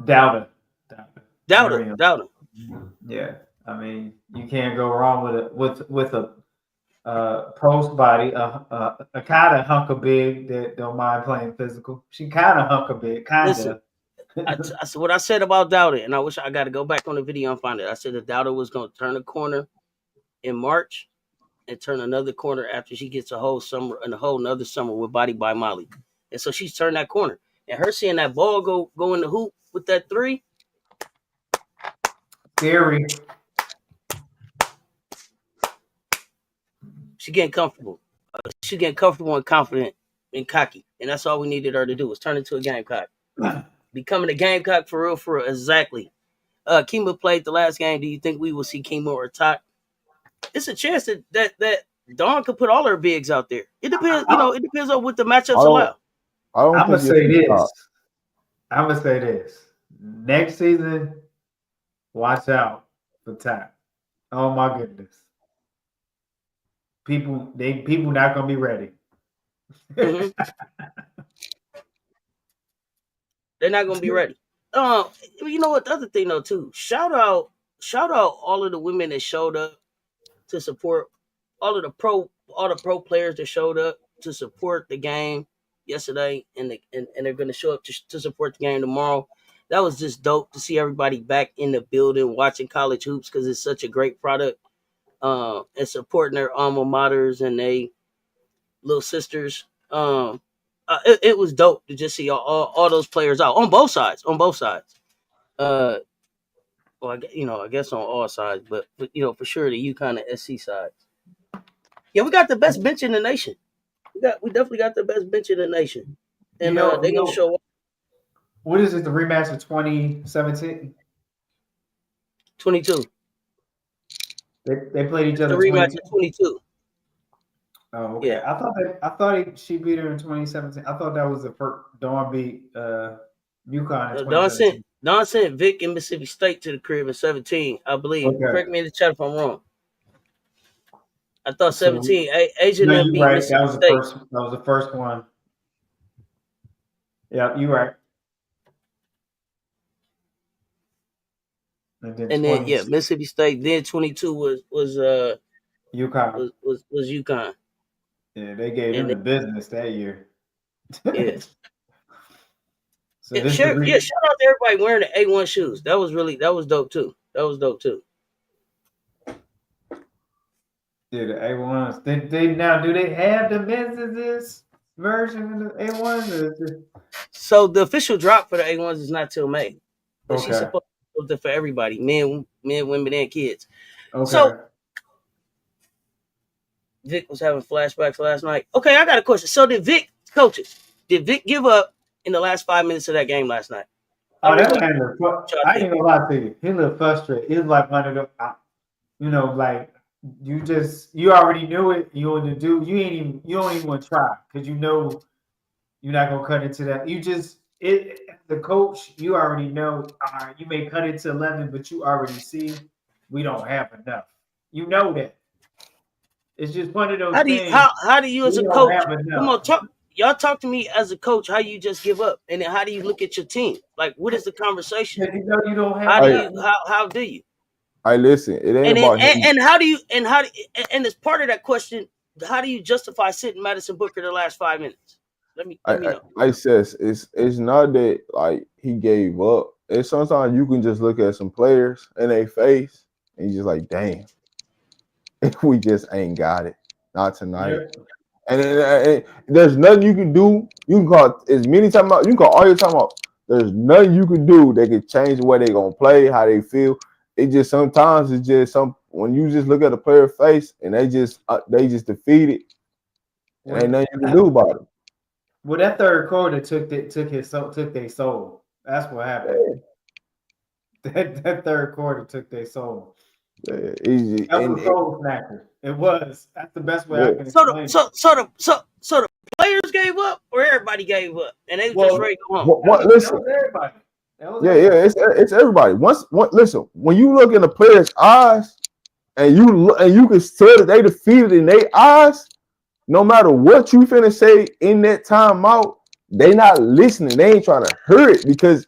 Dowda. Dowda. Dowda. Yeah, I mean you can't go wrong with a post body, a kind of hunk of big that don't mind playing physical. She kind of hunk of big, kind of. Listen, what I said about Dowda, and I wish I got to go back on the video and find it. I said that Dowda was going to turn a corner in March and turn another corner after she gets a whole summer and a whole another summer with Body by Molly. And so she's turned that corner. And her seeing that ball go in the hoop with that 3. Scary. She getting comfortable. She getting comfortable and confident and cocky. And that's all we needed her to do was turn into a Gamecock. Becoming a Gamecock for real, exactly. Kima played the last game. Do you think we will see Kima or Tot? It's a chance that Dawn could put all her bigs out there. It depends, it depends on what the matchups allow. I'm gonna say this. Next season, watch out for Tot. Oh my goodness. People not gonna be ready. Mm-hmm. They're not gonna be ready. You know what? The other thing though too. Shout out all of the women that showed up to support all the pro players that showed up to support the game yesterday, and they're gonna show up to support the game tomorrow. That was just dope to see everybody back in the building watching college hoops because it's such a great product. And supporting their alma maters and they little sisters. It was dope to just see all those players out on both sides. Well, I guess on all sides, but for sure the UConn and SC sides. Yeah, we got the best bench in the nation. We definitely got the best bench in the nation, and they gonna show up. What is it? The rematch of 2017, 22. They played each other. The rematch of 22. Oh, okay. Yeah. I thought she beat her in 2017. I thought that was the first Dawn beat UConn in 2017. Dawn sent Vic and Mississippi State to the crib in 17, I believe. Okay. Correct me in the chat if I'm wrong. I thought 17. Asian no, beat right. Mississippi State. That was the first one. Yeah, you're right. And then Mississippi State. Then 22 was UConn. Was UConn. Yeah, they gave them the business that year. Yeah. Shout out to everybody wearing the A1 shoes. That was dope too. Yeah, the A1s. They now do they have the men's version of the A1s? So the official drop for the A1s is not till May. But she's supposed to do it for everybody, men, women, and kids. Okay. So Vic was having flashbacks last night. Okay, I got a question. So did Vic give up in the last 5 minutes of that game last night? I ain't gonna lie to you. He looked frustrated. He was like one of them, like you already knew it. You don't even want to try because you know you're not gonna cut into that. The coach, you already know. You may cut it to 11, but you already see we don't have enough. You know that. It's just one of those things. How do you as a coach? Come on, talk to me as a coach. How you just give up, and then how do you look at your team? Like, what is the conversation? You know you don't have. How do you? I listen. It ain't about him. And how do you? And as part of that question, how do you justify sitting Madison Booker the last 5 minutes? Let me know. I says it's not that like he gave up. It's sometimes you can just look at some players in their face and you just like, damn, we just ain't got it. Not tonight. Yeah. And there's nothing you can do. You can call as many times out. You can call all your time out. There's nothing you can do that can change the way they're gonna play, how they feel. It just sometimes it's just when you just look at a player's face and they just defeated. Ain't nothing you can do about it. Well, that third quarter took their soul. That's what happened. That third quarter took their soul. Yeah, That was a soul snatcher. It was. That's the best way I can So explain the players gave up, or everybody gave up, and they was just ready to go home. Listen, that was everybody. It's everybody. Listen, when you look in the players' eyes, and you can tell that they defeated in their eyes, no matter what you finna say in that timeout, they not listening. They ain't trying to hear it because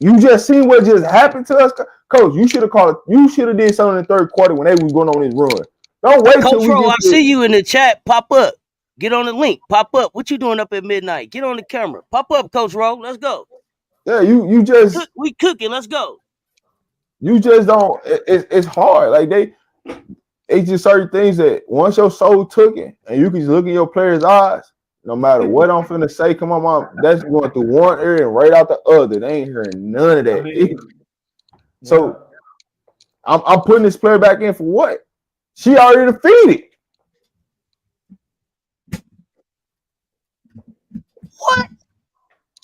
you just seen what just happened to us. Coach, you should have called it. You should have did something in the third quarter when they was going on this run. Don't wait till Coach Rowe, I see you in the chat. Pop up. Get on the link. Pop up. What you doing up at midnight? Get on the camera. Pop up, Coach Rowe. Let's go. Yeah, you just we cooking. Let's go. You just don't. It's hard. Like it's just certain things that once your soul took it, and you can just look in your players' eyes. No matter what I'm finna say, come on, mom. That's going through one ear and right out the other. They ain't hearing none of that. So I'm putting this player back in for what? She already defeated. What?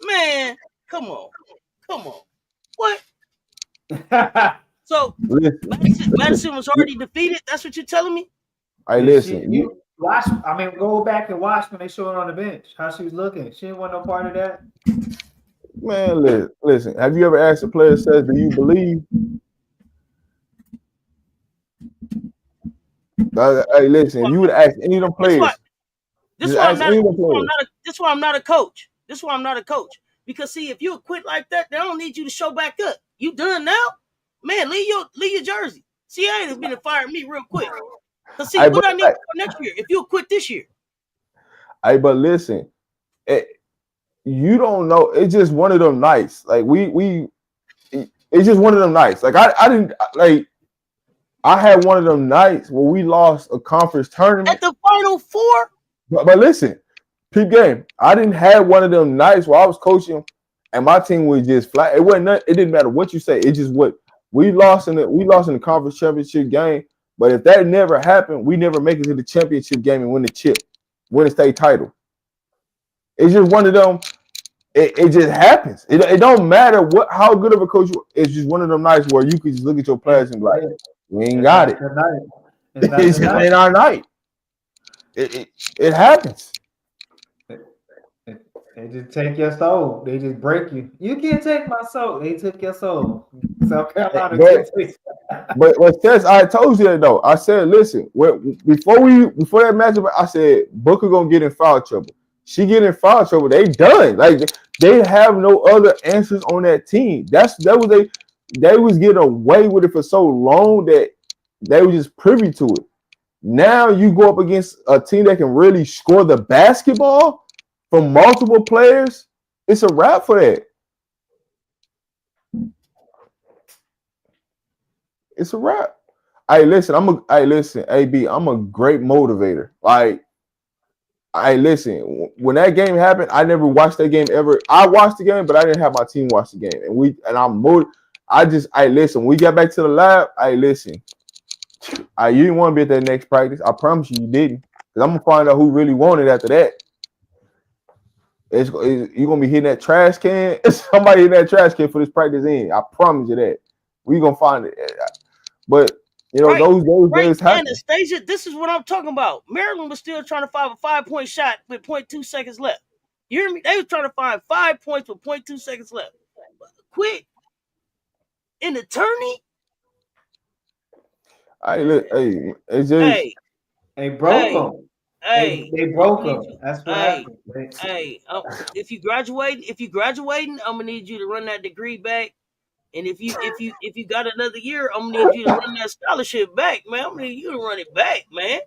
Man, come on. What? So Madison was already defeated. That's what you're telling me? Hey, listen. You watch. I mean, go back and watch when they showed her on the bench how she was looking. She didn't want no part of that. Man, listen. Have you ever asked a player says, "Do you believe?" Hey, listen. You would ask any of them players. This is why I'm not a coach. Because see, if you quit like that, they don't need you to show back up. You done now, man. Leave your jersey. See, I ain't been to fire me real quick. Cause see, what I need for next year if you quit this year. Hey, but listen, you don't know. It's just one of them nights. Like it's just one of them nights. Like I didn't like. I had one of them nights where we lost a conference tournament at the Final Four. But listen, peep game. I didn't have one of them nights where I was coaching and my team was just flat. It wasn't. It didn't matter what you say. It just what we lost in the conference championship game. But if that never happened, we never make it to the championship game and win the state title. It's just one of them. It just happens. It don't matter how good of a coach you are. It's just one of them nights where you can just look at your players and be like, we ain't got it. It's just ain't our night. It happens. They just take your soul. They just break you. You can't take my soul. They took your soul. South Carolina. But Tess, I told you that though. I said, listen, before that matchup, I said Booker gonna get in foul trouble. She get in foul trouble. They done. Like they have no other answers on that team. They was getting away with it for so long that they were just privy to it. Now you go up against a team that can really score the basketball from multiple players. It's a wrap for that. It's a wrap. Hey, listen, AB, I'm a great motivator. Like, listen, when that game happened, I never watched that game ever. I watched the game, but I didn't have my team watch the game. Listen, we got back to the lab. Listen. You didn't want to be at that next practice. I promise you didn't. Because I'm going to find out who really wanted after that. You're going to be hitting that trash can. Somebody hitting that trash can for this practice in. I promise you that. We're going to find it. But, those days happen. Anastasia, this is what I'm talking about. Maryland was still trying to find a 5-point shot with 0.2 seconds left. You hear me? They were trying to find 5 points with 0.2 seconds left. Quick. In the tourney? They broke them. They broke them. That's what happened. If you graduating, I'm gonna need you to run that degree back. And if you got another year, I'm gonna need you to run that scholarship back, man. I'm gonna need you to run it back, man.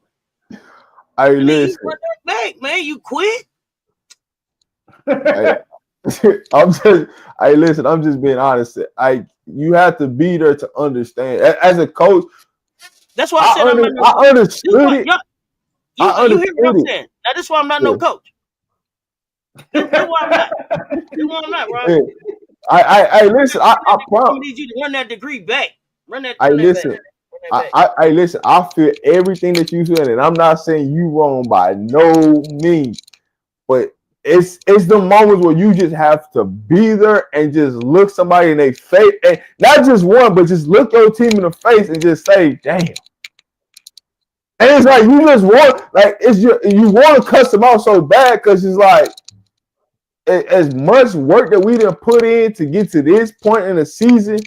Listen. You run that back, man. You quit. I'm just being honest. You have to be there to understand. As a coach. That's why I said I'm not no coach. I understood it. You hear what I'm saying? Now, this is why I'm not no coach. That's why I'm not. That's why I'm not, Ron. Listen. I need you to run that degree back. Run that. Listen. Back. I listen. I feel everything that you said, and I'm not saying you wrong by no means, but it's the moments where you just have to be there and just look somebody in their face, and not just one, but just look your team in the face and just say, "Damn." And it's like you just want, like you want to cuss them out so bad because it's like as much work that we didn't put in to get to this point in the season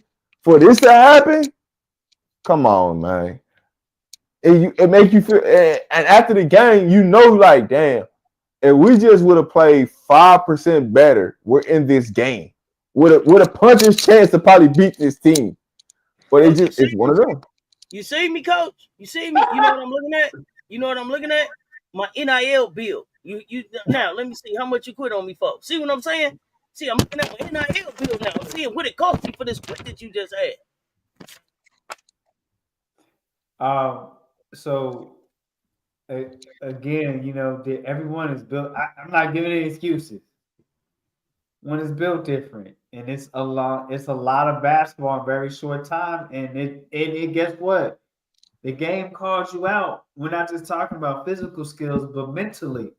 for this to happen. Come on, man. It make you feel, and after the game, like, damn, if we just would have played 5% better, we're in this game with a puncher's chance to probably beat this team. But it's one of them. You see me, coach? You see me? You know what I'm looking at? You know what I'm looking at? My NIL bill. You now let me see how much you quit on me for. See what I'm saying? See, I'm looking at my NIL bill now. I'm seeing what it cost me for this quit that you just had. So again, everyone is built. I'm not giving any excuses. One is built different, and it's a lot of basketball in a very short time. And it guess what? The game calls you out. We're not just talking about physical skills, but mentally.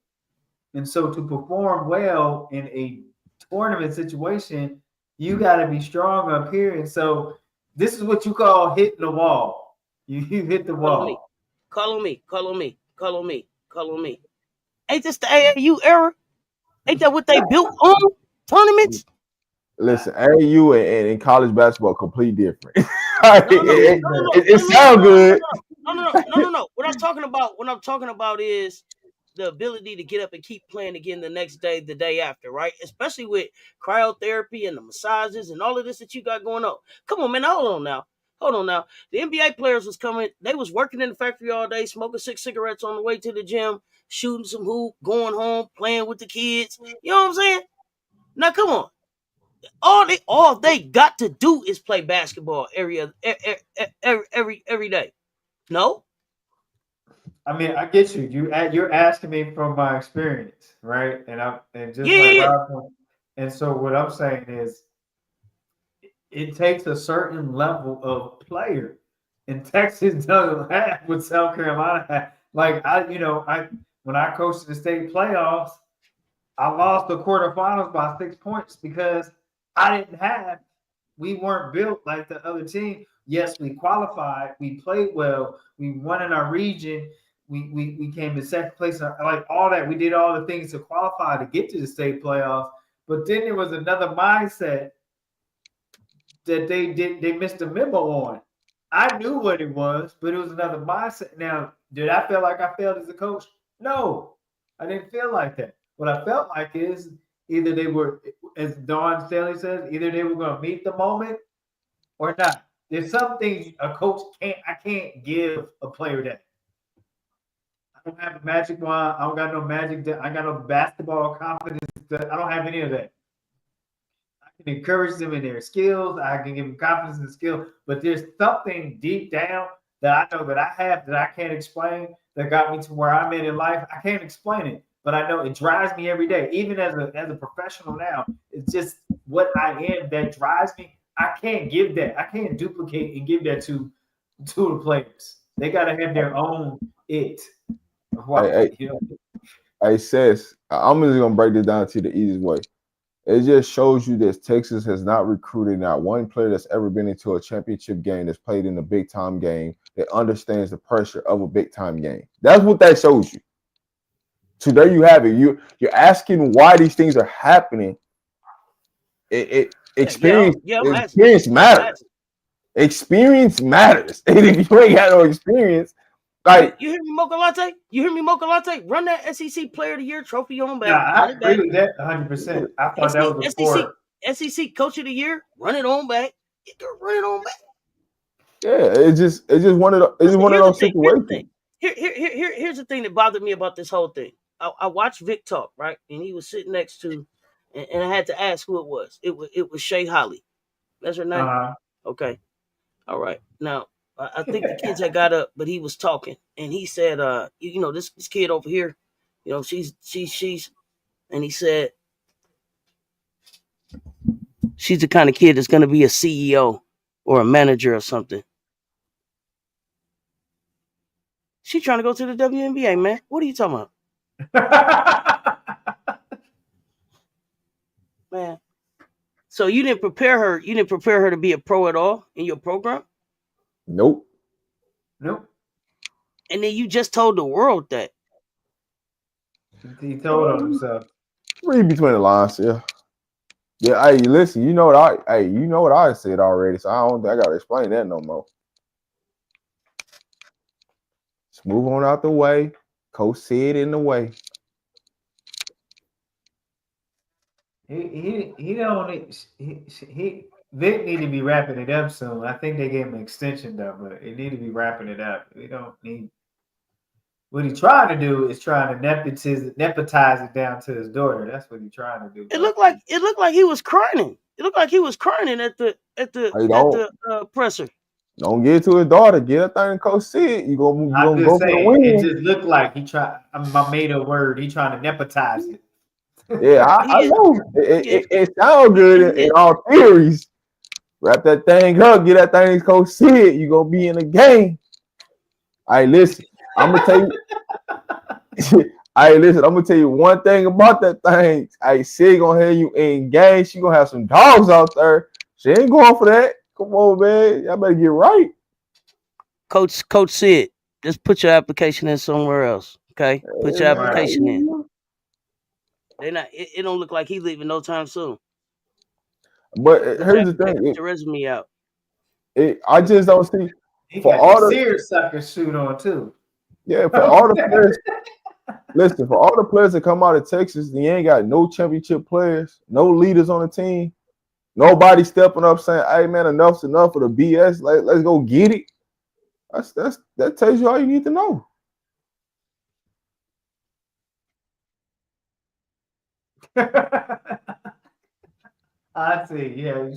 And so to perform well in a tournament situation, you got to be strong up here. And so this is what you call hitting the wall. You hit the wall. Call on me. Ain't this the AAU era? Ain't that what they built on? Tournaments? Listen, AAU and college basketball completely different. It sounds good. No. What I'm talking about is the ability to get up and keep playing again the next day, the day after, right? Especially with cryotherapy and the massages and all of this that you got going on. Come on, man. Hold on now. The NBA players was coming. They was working in the factory all day, smoking 6 cigarettes on the way to the gym, shooting some hoop, going home, playing with the kids. You know what I'm saying? Now, come on. All they got to do is play basketball every day. No? I mean, I get you. You're asking me from my experience, right? And just Yeah. like Rob, and so what I'm saying is, it takes a certain level of player, and Texas doesn't have what South Carolina had. Like when I coached the state playoffs, I lost the quarterfinals by 6 points because we weren't built like the other team. Yes, we qualified, we played well, we won in our region, we came in second place, like all that. We did all the things to qualify to get to the state playoffs. But then there was another mindset that they missed a memo on. I knew what it was, but it was another mindset. Now, did I feel like I failed as a coach? No, I didn't feel like that. What I felt like is either they were, as Don Stanley says, either they were going to meet the moment or not. There's some things a coach can't give a player that. I don't have a magic wand. I don't got no magic. I got no basketball confidence. I don't have any of that. I can encourage them in their skills. I can give them confidence in the skill. But there's something deep down that I know that I have that I can't explain that got me to where I'm in life. I can't explain it, but I know it drives me every day. Even as a professional now, it's just what I am that drives me. I can't give that. I can't duplicate and give that to the players. They got to have their own it. Hey, Cess, I'm just going to break this down to the easiest way. It just shows you that Texas has not recruited not one player that's ever been into a championship game that's played in a big-time game that understands the pressure of a big-time game. That's what that shows you. So there you have it. You're asking why these things are happening. Experience matters. Experience matters. And if you ain't got no experience, like you hear me, Mocha Latte? Run that SEC Player of the Year trophy on back. Yeah, I agree with that 100%. I thought that was a SEC Coach of the Year. Run it on back. You can run it on back. Yeah, it's just one of those situations. Here's the thing that bothered me about this whole thing. I watched Vic talk, right, and he was sitting next to, and I had to ask who it was. It was Shay Holly. That's her name. Okay, all right. Now I think the kids had got up, but he was talking, and he said, this kid over here, she's, and he said, she's the kind of kid that's going to be a CEO or a manager or something. She trying to go to the WNBA, man. What are you talking about, man? So you didn't prepare her. You didn't prepare her to be a pro at all in your program. Nope. Nope. And then you just told the world that. He told on himself. Read between the lines, yeah. Yeah, hey, listen, you know what I said already, so I don't think I gotta explain that no more. Let's move on out the way. Coach said in the way. He don't he Vic need to be wrapping it up soon. I think they gave him an extension though, but it need to be wrapping it up. We don't need. What he trying to do is trying to nepotize it down to his daughter. That's what he trying to do. It looked like he was crying. It looked like he was crying at the presser. Don't get to his daughter. Get that thing, Coach said. You gonna I'm go just for the saying. win. It just looked like he tried. I made a word. He trying to nepotize it. Yeah, I know. It sounds good in all theories. Wrap that thing up. Get that thing, Coach said. You gonna be in the game. All right, listen. I'm gonna tell you. Hey, listen, I'm gonna tell you one thing about that thing. I Sid gonna have you in game. She gonna have some dogs out there. She ain't going for that. Come on, man. Y'all better get right. Coach Sid, just put your application in somewhere else. Okay? Put your application in. They're not it don't look like he's leaving no time soon. But here's the thing. Get your resume out. I just don't see He for got all the the seersucker suit on too. yeah, for all the players. Listen, for all the players that come out of Texas, you ain't got no championship players, no leaders on the team, nobody stepping up saying, "Hey man, enough's enough for the BS. Let's go get it." That tells you all you need to know. I see. Yeah.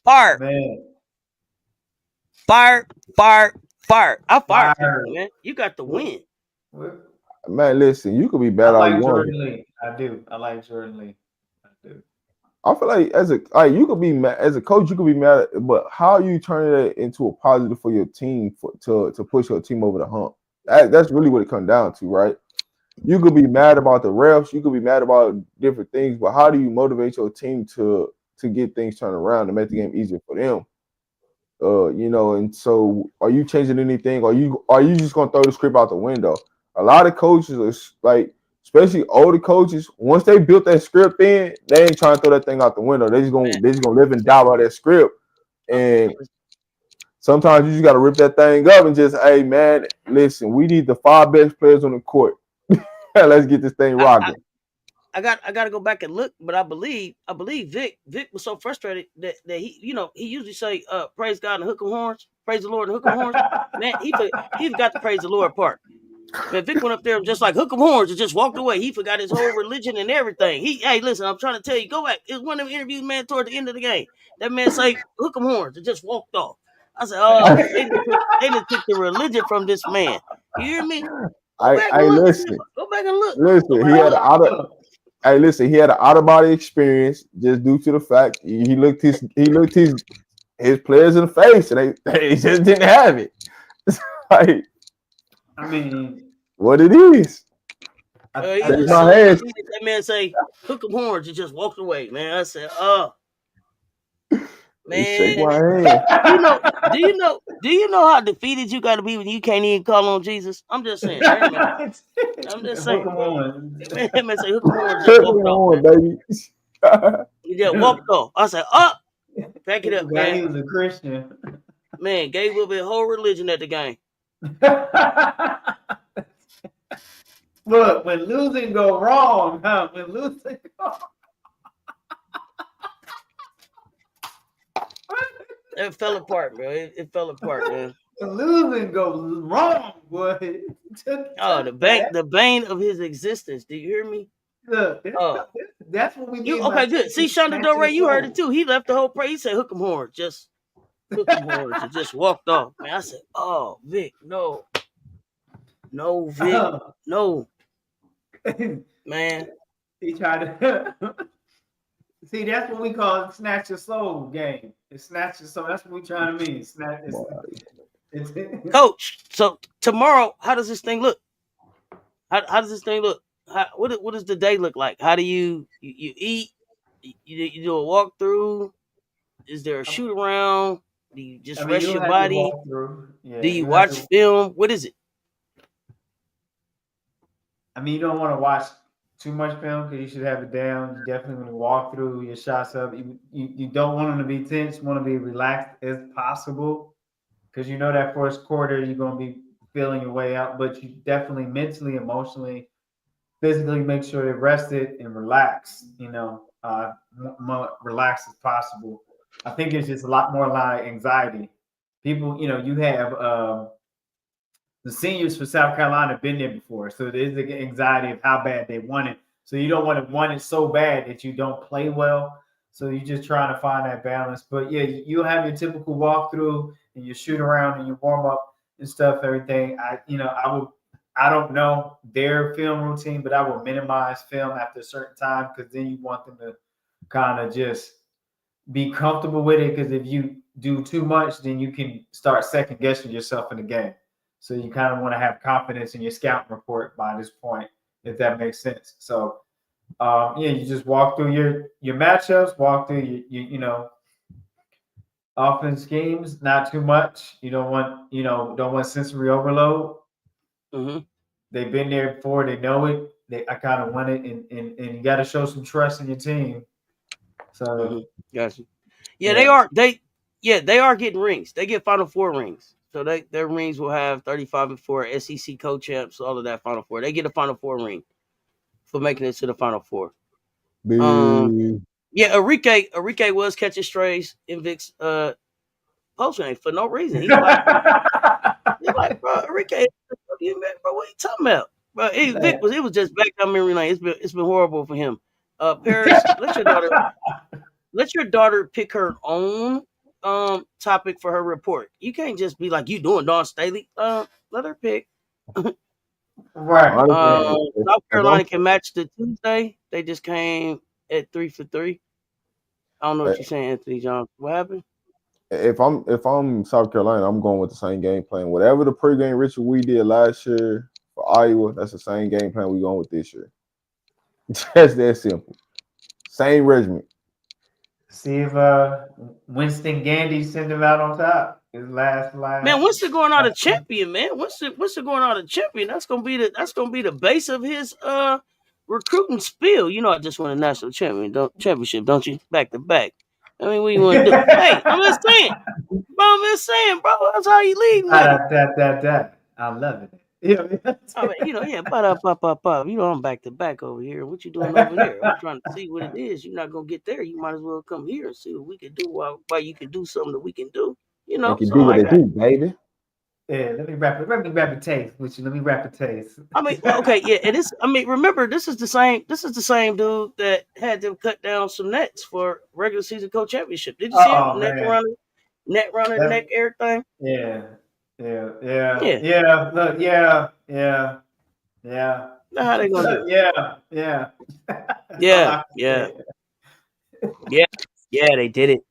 Fire. Man. Fire. I fired you, man. You got the win. Man, listen, you could be bad I all you like want. Jordan Lee. I do. I like Jordan Lee. I do. I feel like you could be mad as a coach, you could be mad, but how you turn it into a positive for your team to push your team over the hump? That's really what it comes down to, right? You could be mad about the refs, you could be mad about different things, but how do you motivate your team to get things turned around to make the game easier for them? And so are you changing anything? Are you just gonna throw the script out the window? A lot of coaches are like, especially older coaches, once they built that script in, they ain't trying to throw that thing out the window. They just gonna live and die by that script. And sometimes you just gotta rip that thing up and just, hey man, listen, we need the 5 best players on the court. Let's get this thing rocking. I got to go back and look, but I believe Vic was so frustrated that he usually say praise God and hook 'em horns, praise the Lord and hook 'em horns. Man, he forgot the praise the Lord part. Man, Vic went up there and just like hook 'em horns and just walked away. He forgot his whole religion and everything. Hey, listen, I'm trying to tell you, go back. It was one of them interviews, man, toward the end of the game. That man say hook 'em horns and just walked off. I said, oh, they didn't took the religion from this man. You hear me? Go back and look. Listen. Go back and look. Listen, he had an out of body experience just due to the fact he looked his players in the face and they just didn't have it. Like, I mean, what it is. That man say hook 'em horns and just walked away, man. I said, oh man, shake my hand. do you know how defeated you got to be when you can't even call on Jesus? I'm just saying. I'm just saying. Man say hook 'em horns, just walked off, baby. He just walked off. I said, oh, pack it up, man. He was a Christian. Man, gave up his whole religion at the game. Look, when losing go wrong, huh? When losing go It fell apart, bro. It fell apart, man. When losing goes wrong, boy. Oh, the bane of his existence. Do you hear me? Look, that's what we need. Okay, good. See, Shonda Doré, you heard it too. He left the whole prayer. He said, hook 'em horns. Just hook 'em horns and just walked off. Man, I said, oh, Vic, no. No, Vic, no. Man. He tried to See, that's what we call it, snatch your soul game. It's snatch your soul. That's what we trying to mean. Snatch. It's Coach, so tomorrow, how does this thing look? How does this thing look? What does the day look like? How do you eat? You do a walkthrough? Is there a shoot around? Do you just I mean, rest you'll your have to body? walk through. Yeah, Do you you have watch to. film? What is it? I mean, you don't want to watch too much film because you should have it down. You definitely want to walk through your shots up. You don't want them to be tense. You want to be relaxed as possible because you know that first quarter you're going to be feeling your way out, but you definitely mentally, emotionally, physically make sure they're rested and relaxed. More relaxed as possible. I think it's just a lot more like anxiety. People, you have the seniors for South Carolina have been there before, so there's the anxiety of how bad they want it. So you don't want to want it so bad that you don't play well. So you're just trying to find that balance. But yeah, you'll have your typical walkthrough and your shoot around and your warm up and stuff, everything. I don't know their film routine, but I will minimize film after a certain time because then you want them to kind of just be comfortable with it. Because if you do too much, then you can start second guessing yourself in the game. So you kind of want to have confidence in your scouting report by this point, if that makes sense. So you just walk through your matchups, walk through your offense schemes, not too much. You don't want sensory overload. Mm-hmm. They've been there before, they know it. I kind of want it, and you got to show some trust in your team. So Gotcha. Yeah, they are. They are getting rings. They get Final Four rings. So their rings will have 35-4 SEC co-champs, all of that Final Four. They get a Final Four ring for making it to the Final Four. Yeah, Enrique was catching strays in Vic's post game for no reason. He's like, bro, Enrique, bro, what are you talking about? Bro, Vic it was just back down memory lane. It's been horrible for him. Paris, let your daughter pick her own topic for her report. You can't just be like, you doing Dawn Staley. Let her pick. Right. South Carolina can match the Tuesday. They just came at 3 for 3. I don't know what you're saying, Anthony Johnson. What happened? If I'm South Carolina, I'm going with the same game plan. Whatever the pregame ritual we did last year for Iowa, that's the same game plan we going with this year. Just that simple. Same regimen. See if Winston Gandy send him out on top. His last. Man, Winston going out a champion, man. Winston going out a champion. That's gonna be the base of his recruiting spiel. I just won a national championship, don't you? Back to back. I mean, what do you want to do? Hey, I'm just saying, bro. That's how you lead, man. That. I love it. I mean, pop. I'm back to back over here. What you doing over there? I'm trying to see what it is. You're not gonna get there. You might as well come here and see what we can do. While you can do something that we can do. They can do what they do, baby. Yeah, let me wrap a taste with you. Let me wrap a taste. I mean, okay, yeah, it is. I mean, remember, this is the same dude that had them cut down some nets for regular season co-championship. Did you see him? Net runner, neck everything. Yeah. Look, yeah. Now how they gonna do? Yeah. Yeah, they did it.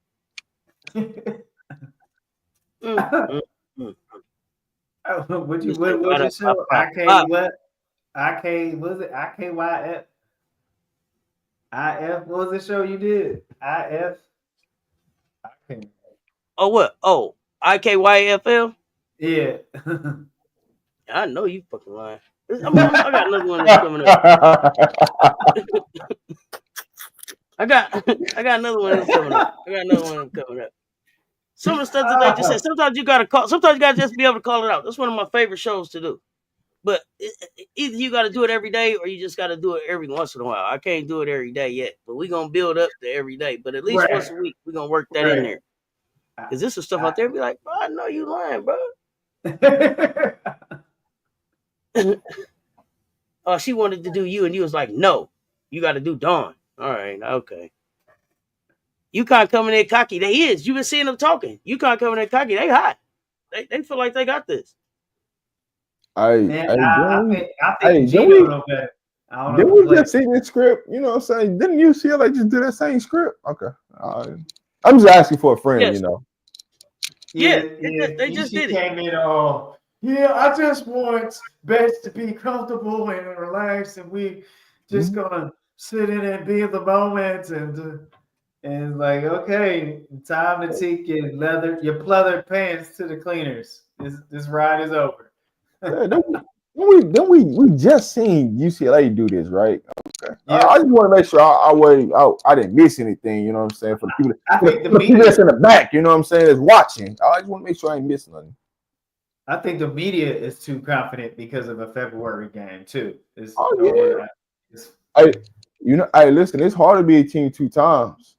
What was your show? Was it IKYF? IF? What was the show you did? IF? Oh, what? Oh, IKYFL? Yeah. I know you fucking lying. I got another one that's coming up. I got another one that's coming up. Some of the stuff that they just said. Sometimes you gotta call. Sometimes you gotta just be able to call it out. That's one of my favorite shows to do. But either you gotta do it every day, or you just gotta do it every once in a while. I can't do it every day yet, but we're gonna build up to every day. But at least once a week, we're gonna work that in there. Because this is stuff out there. Be like, bro, I know you lying, bro. Oh, she wanted to do you, and you was like, no, you got to do Dawn. All right, okay. UConn coming in cocky. They is. You've been seeing them talking. UConn coming in cocky. They hot. They feel like they got this. I think Gino know better. I don't know Didn't if the we play. just see this script? You know what I'm saying? Didn't UCLA just do that same script? Okay. I'm just asking for a friend, Yes. you know. Yeah, Yeah. they just She did it. came in all. Yeah, I just want bets to be comfortable and relaxed, and we just Mhm. gonna sit in and be in the moment, and like, okay, time to take your pleather pants to the cleaners. This ride is over. Yeah, then we just seen UCLA do this, right? Okay. Yep. I just want to make sure I didn't miss anything, you know what I'm saying? For the people I think the for the people media. that's in the back, you know what I'm saying, that's watching. I just want to make sure I ain't missing nothing. I think the media is too confident because of a February game too. It's, Oh you know, yeah. it's, Hey, listen, it's hard to be a team two times.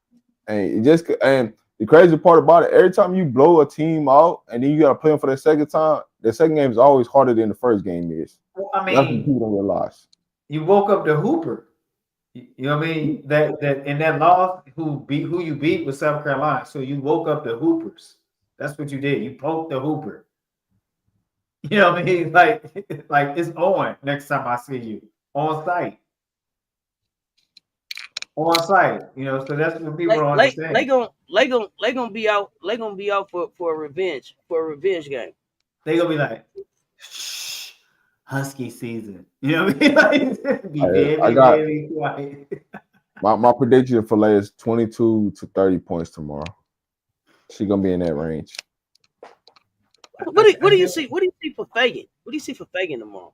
And the crazy part about it, every time you blow a team out and then you gotta play them for the second time, the second game is always harder than the first game is. well, I That's what mean, people don't realize. you woke up to Hooper. You know what I mean? That in that loss, who you beat was South Carolina. So you woke up the Hoopers. That's what you did. You poked the Hooper. You know what I mean? Like it's on next time I see you on site. On site. You know, so that's what people don't understand. They gonna be out. They gonna be out for a revenge game. They gonna be like, shh, Husky season. You know what I mean? Like, be I very, got very quiet. my prediction for Leia is 22 to 30 points tomorrow. She's gonna be in that range. What do you see? What do you see for Fagan? What do you see for Fagan tomorrow?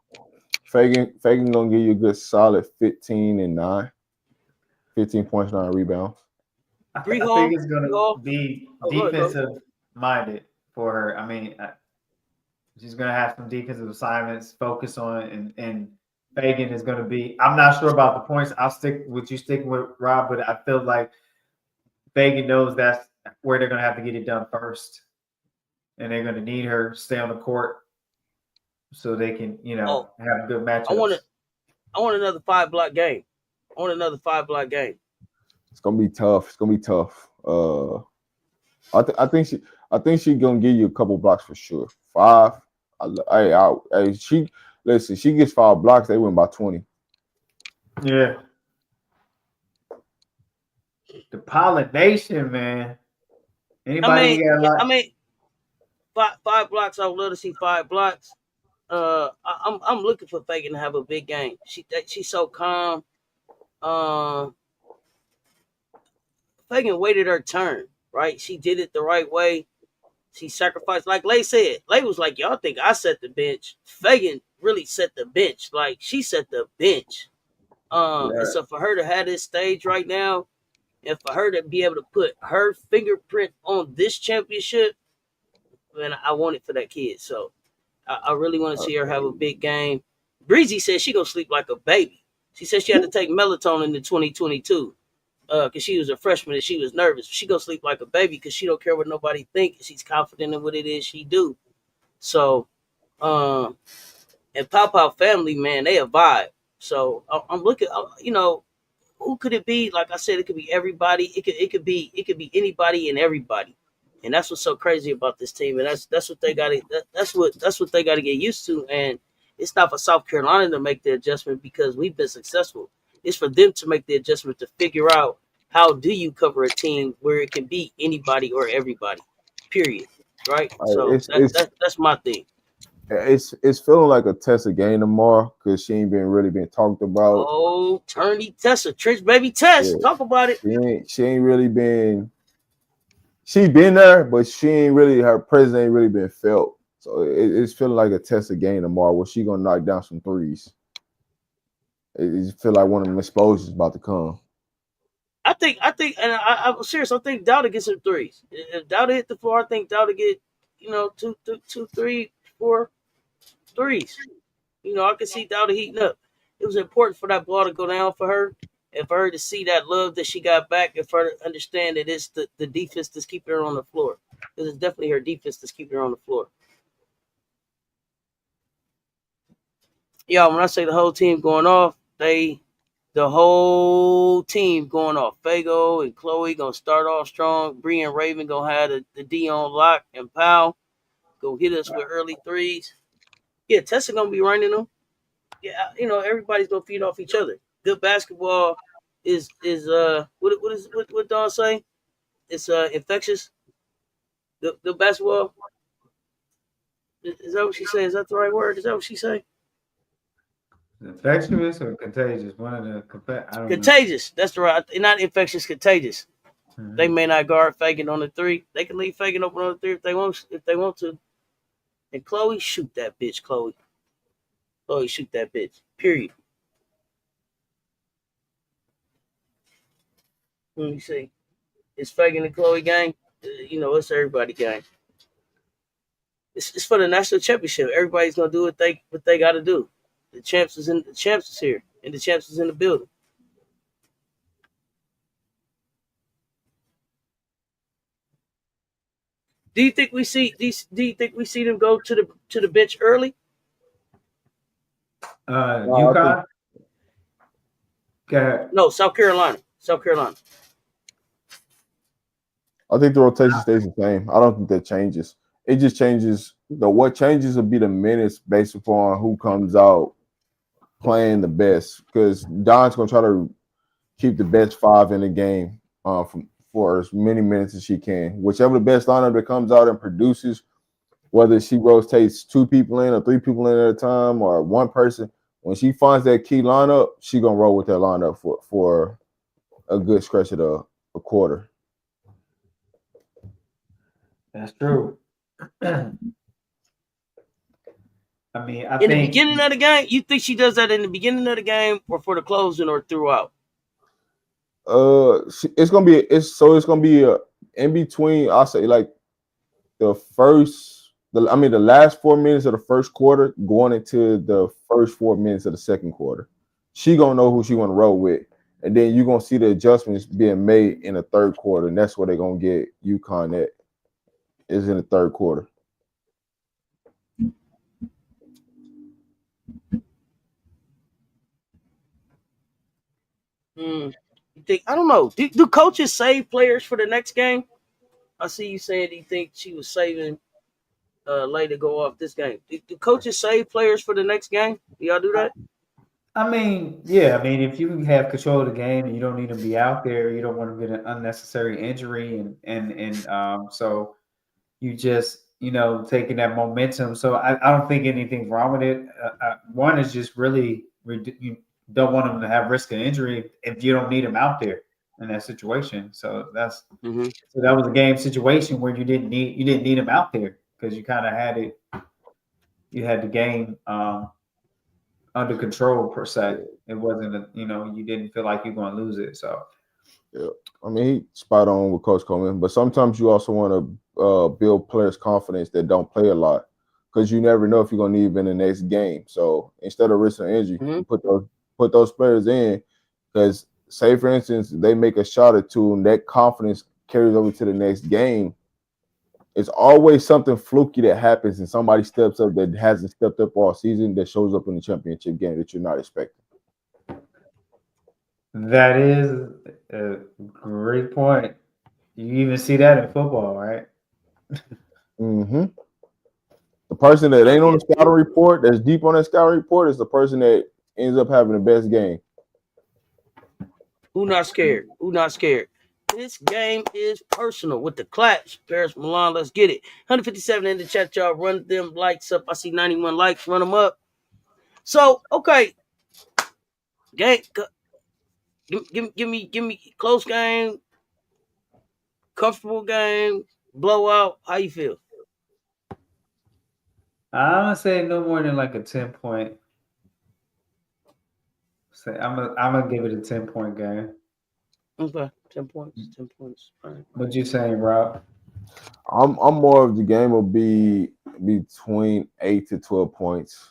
Fagan gonna give you a good solid 15 and 9. 15 points, 9 rebounds. I Three think hall, it's gonna three hall. be Oh, go. defensive minded for her. I mean, she's gonna have some defensive assignments, focus on, and Fagan is gonna be. I'm not sure about the points. I'll stick with you, sticking with Rob, but I feel like Fagan knows that's where they're gonna have to get it done first, and they're gonna need her to stay on the court so they can, Oh, have good I want matchups. it. I want another 5 block game. I want another 5 block game. It's gonna be tough. It's gonna be tough. I think she's gonna give you a couple blocks for sure. 5. She listen. She gets 5 blocks. They win by 20. Yeah. The pollination, man. Anybody got a lot? I mean, 5 blocks. I would love to see 5 blocks. I'm looking for Fagan to have a big game. She's so calm. Fagan waited her turn, right? She did it the right way. She sacrificed, like Lay said. Lay was like, y'all think I set the bench. Fagan really set the bench. Like, she set the bench. And so for her to have this stage right now, and for her to be able to put her fingerprint on this championship, man, I want it for that kid. So I really want to see her have a big game. Breezy said she gonna sleep like a baby. She said she had to take melatonin in 2022 because she was a freshman and she was nervous. She gonna sleep like a baby because she don't care what nobody think. She's confident in what it is she do. So, and Pow family, man, they a vibe. So I'm looking, who could it be? Like I said, it could be everybody. It could be anybody and everybody. And that's what's so crazy about this team. And that's what they got to that's what they got to get used to. And it's not for South Carolina to make the adjustment because we've been successful. It's for them to make the adjustment to figure out how do you cover a team where it can be anybody or everybody. Period. Right. So that's my thing. It's feeling like a Tessa game tomorrow because she ain't been really been talked about. Oh, Turney Tessa, Trench Baby Tess. Yeah. Talk about it. She ain't really been. She been there, but she ain't really. Her presence ain't really been felt. So it's feeling like a Tessa game tomorrow where she gonna knock down some threes. It feel like one of them explosions about to come. I think, and I'm serious. I think Dowda gets some threes. If Dowda hit the floor, I think Dowda get, two, 3, 4 threes. I can see Dowda heating up. It was important for that ball to go down for her, and for her to see that love that she got back, and for her to understand that it's the defense that's keeping her on the floor. Because it's definitely her defense that's keeping her on the floor. When I say the whole team going off, the whole team going off. Fago and Chloe gonna start off strong. Bree and Raven gonna have the D on lock, and Powell go hit us with early threes. Yeah, Tessa gonna be running them. everybody's gonna feed off each other. Good basketball is what Don say? It's infectious. The basketball is that what she say? Is that the right word? Is that what she say? Infectious or contagious? One of the I don't know. Contagious. That's the right. Not infectious. Contagious. Mm-hmm. They may not guard Fagan on the three. They can leave Fagan open on the three if they want to. And Chloe, shoot that bitch. Chloe, shoot that bitch. Period. Let me see. It's Fagan and Chloe game. It's everybody game. It's for the national championship. Everybody's gonna do what they got to do. The champs is here, and the champs is in the building. Do you think we see them go to the bench early? UConn. Okay. No, South Carolina. I think the rotation stays the same. I don't think that changes. It just changes. What changes will be the minutes based upon who comes out playing the best. Because Don's gonna try to keep the best five in the game for as many minutes as she can. Whichever the best lineup that comes out and produces, whether she rotates 2 people in or 3 people in at a time or one person, when she finds that key lineup, she gonna roll with that lineup for a good stretch of a quarter. That's true. I mean, in the beginning of the game, you think she does that in the beginning of the game or for the closing or throughout? It's gonna be in between. I'll say like the last 4 minutes of the first quarter going into the first 4 minutes of the second quarter. She gonna know who she want to roll with, and then you're gonna see the adjustments being made in the third quarter, and that's where they're gonna get UConn at. Is in the third quarter. You think? I don't know. Do coaches save players for the next game? I see you saying you think she was saving Lay to go off this game. Do coaches save players for the next game? Do y'all do that? I mean, yeah. I mean, if you have control of the game and you don't need to be out there, you don't want to get an unnecessary injury, and so you just taking that momentum. So I don't think anything's wrong with it. One is just really you don't want them to have risk of injury if you don't need them out there in that situation. So that's so that was a game situation where you didn't need them out there because you kind of had it. You had the game under control per se. It wasn't you didn't feel like you're going to lose it. So yeah, I mean he spot on with Coach Coleman, but sometimes you also want to build players' confidence that don't play a lot because you never know if you're gonna need them in the next game. So instead of risking injury, you put those players in because say for instance they make a shot or two and that confidence carries over to the next game. It's always something fluky that happens and somebody steps up that hasn't stepped up all season that shows up in the championship game that you're not expecting. That is a great point. You even see that in football, right? The person that ain't on the scouting report, that's deep on that scouting report, is the person that ends up having the best game. Who not scared? This game is personal with the claps. Paris Milan, let's get it. 157 in the chat, y'all. Run them likes up. I see 91 likes. Run them up. So, okay. Game. Give me close game, comfortable game, blowout. How you feel? I'm gonna say no more than like a 10-point. I'm gonna give it a 10-point game. Okay, 10 points. 10 points. All right. What you saying, Rob? I'm more of the game will be between 8 to 12 points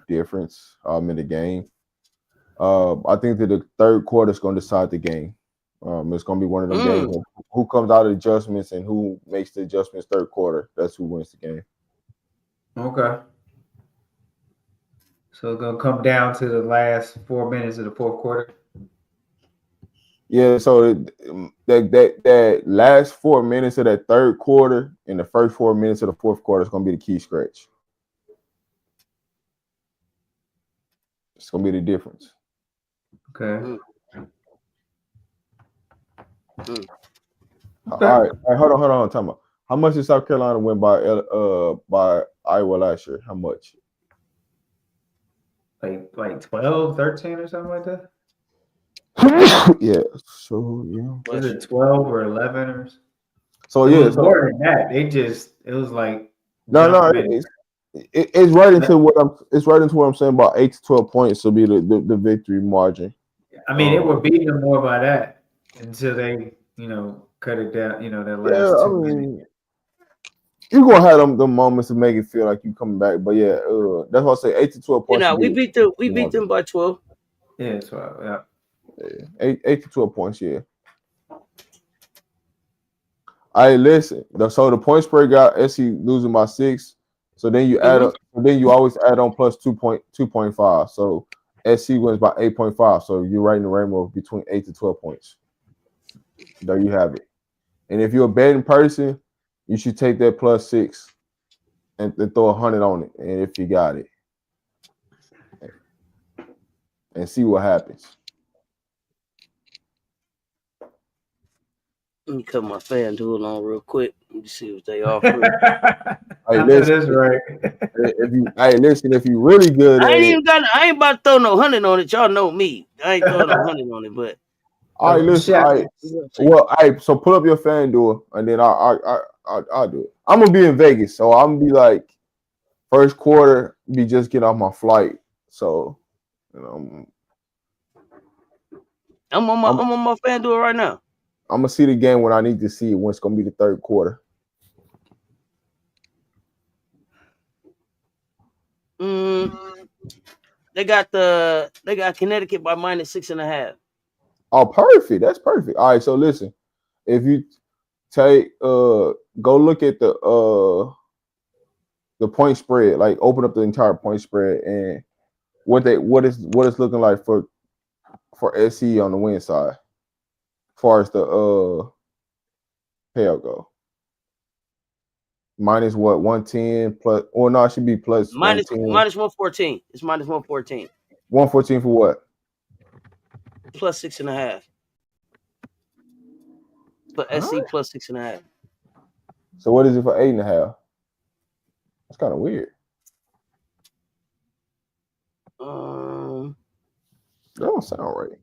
difference in the game. I think that the third quarter is going to decide the game. It's going to be one of them games who comes out of adjustments and who makes the adjustments third quarter. That's who wins the game. Okay. So it's going to come down to the last 4 minutes of the fourth quarter? Yeah, so that last 4 minutes of that third quarter and the first 4 minutes of the fourth quarter is going to be the key stretch. It's gonna be the difference. Okay. All right, hold on. Time out. How much did South Carolina win by Iowa last year? How much? Like 12, 13 or something like that? Yeah. So yeah. Was it 12 or 11 or? So It yeah. was So more than that. It was like no, jumping. it's right into what I'm saying about 8 to 12 points will be the victory margin. I mean, it would beat them more by that until they, cut it down. That last 2 minutes. You're gonna have them moments to make it feel like you coming back. But yeah, that's why I say 8 to 12 points. We beat them by 12. Yeah, 12. Yeah. 8 to 12 points. Yeah. Listen. So the point spread got SC losing by 6. So then you add up. Then you always add on plus 2.5. So SC wins by 8.5. So you're right in the rainbow between 8 to 12 points. There you have it. And if you're a betting person, you should take that plus 6 and throw 100 on it. And if you got it, and see what happens. Let me cut my FanDuel on real quick. Let me see what they offer. Listen, right. If you really good at it, I ain't about to throw no 100 on it. Y'all know me. I ain't throwing no 100 on it, but. All right, listen. All right. Well, so pull up your FanDuel, and then I'll do it. I'm gonna be in Vegas, so I'm gonna be like first quarter, be just getting off my flight. So, I'm on my FanDuel right now. I'm gonna see the game when I need to see it, when it's gonna be the third quarter. They got Connecticut by -6.5. Oh, perfect. That's perfect. All right, so listen, if you take go look at the point spread, like open up the entire point spread and what it's looking like for SC on the win side, as far as the payout go. Minus what, 110 plus, or no, it should be plus minus 114. It's minus 114. 114 for what? Plus 6.5. But SC plus 6.5. So what is it for 8.5? That's kind of weird. That don't sound right.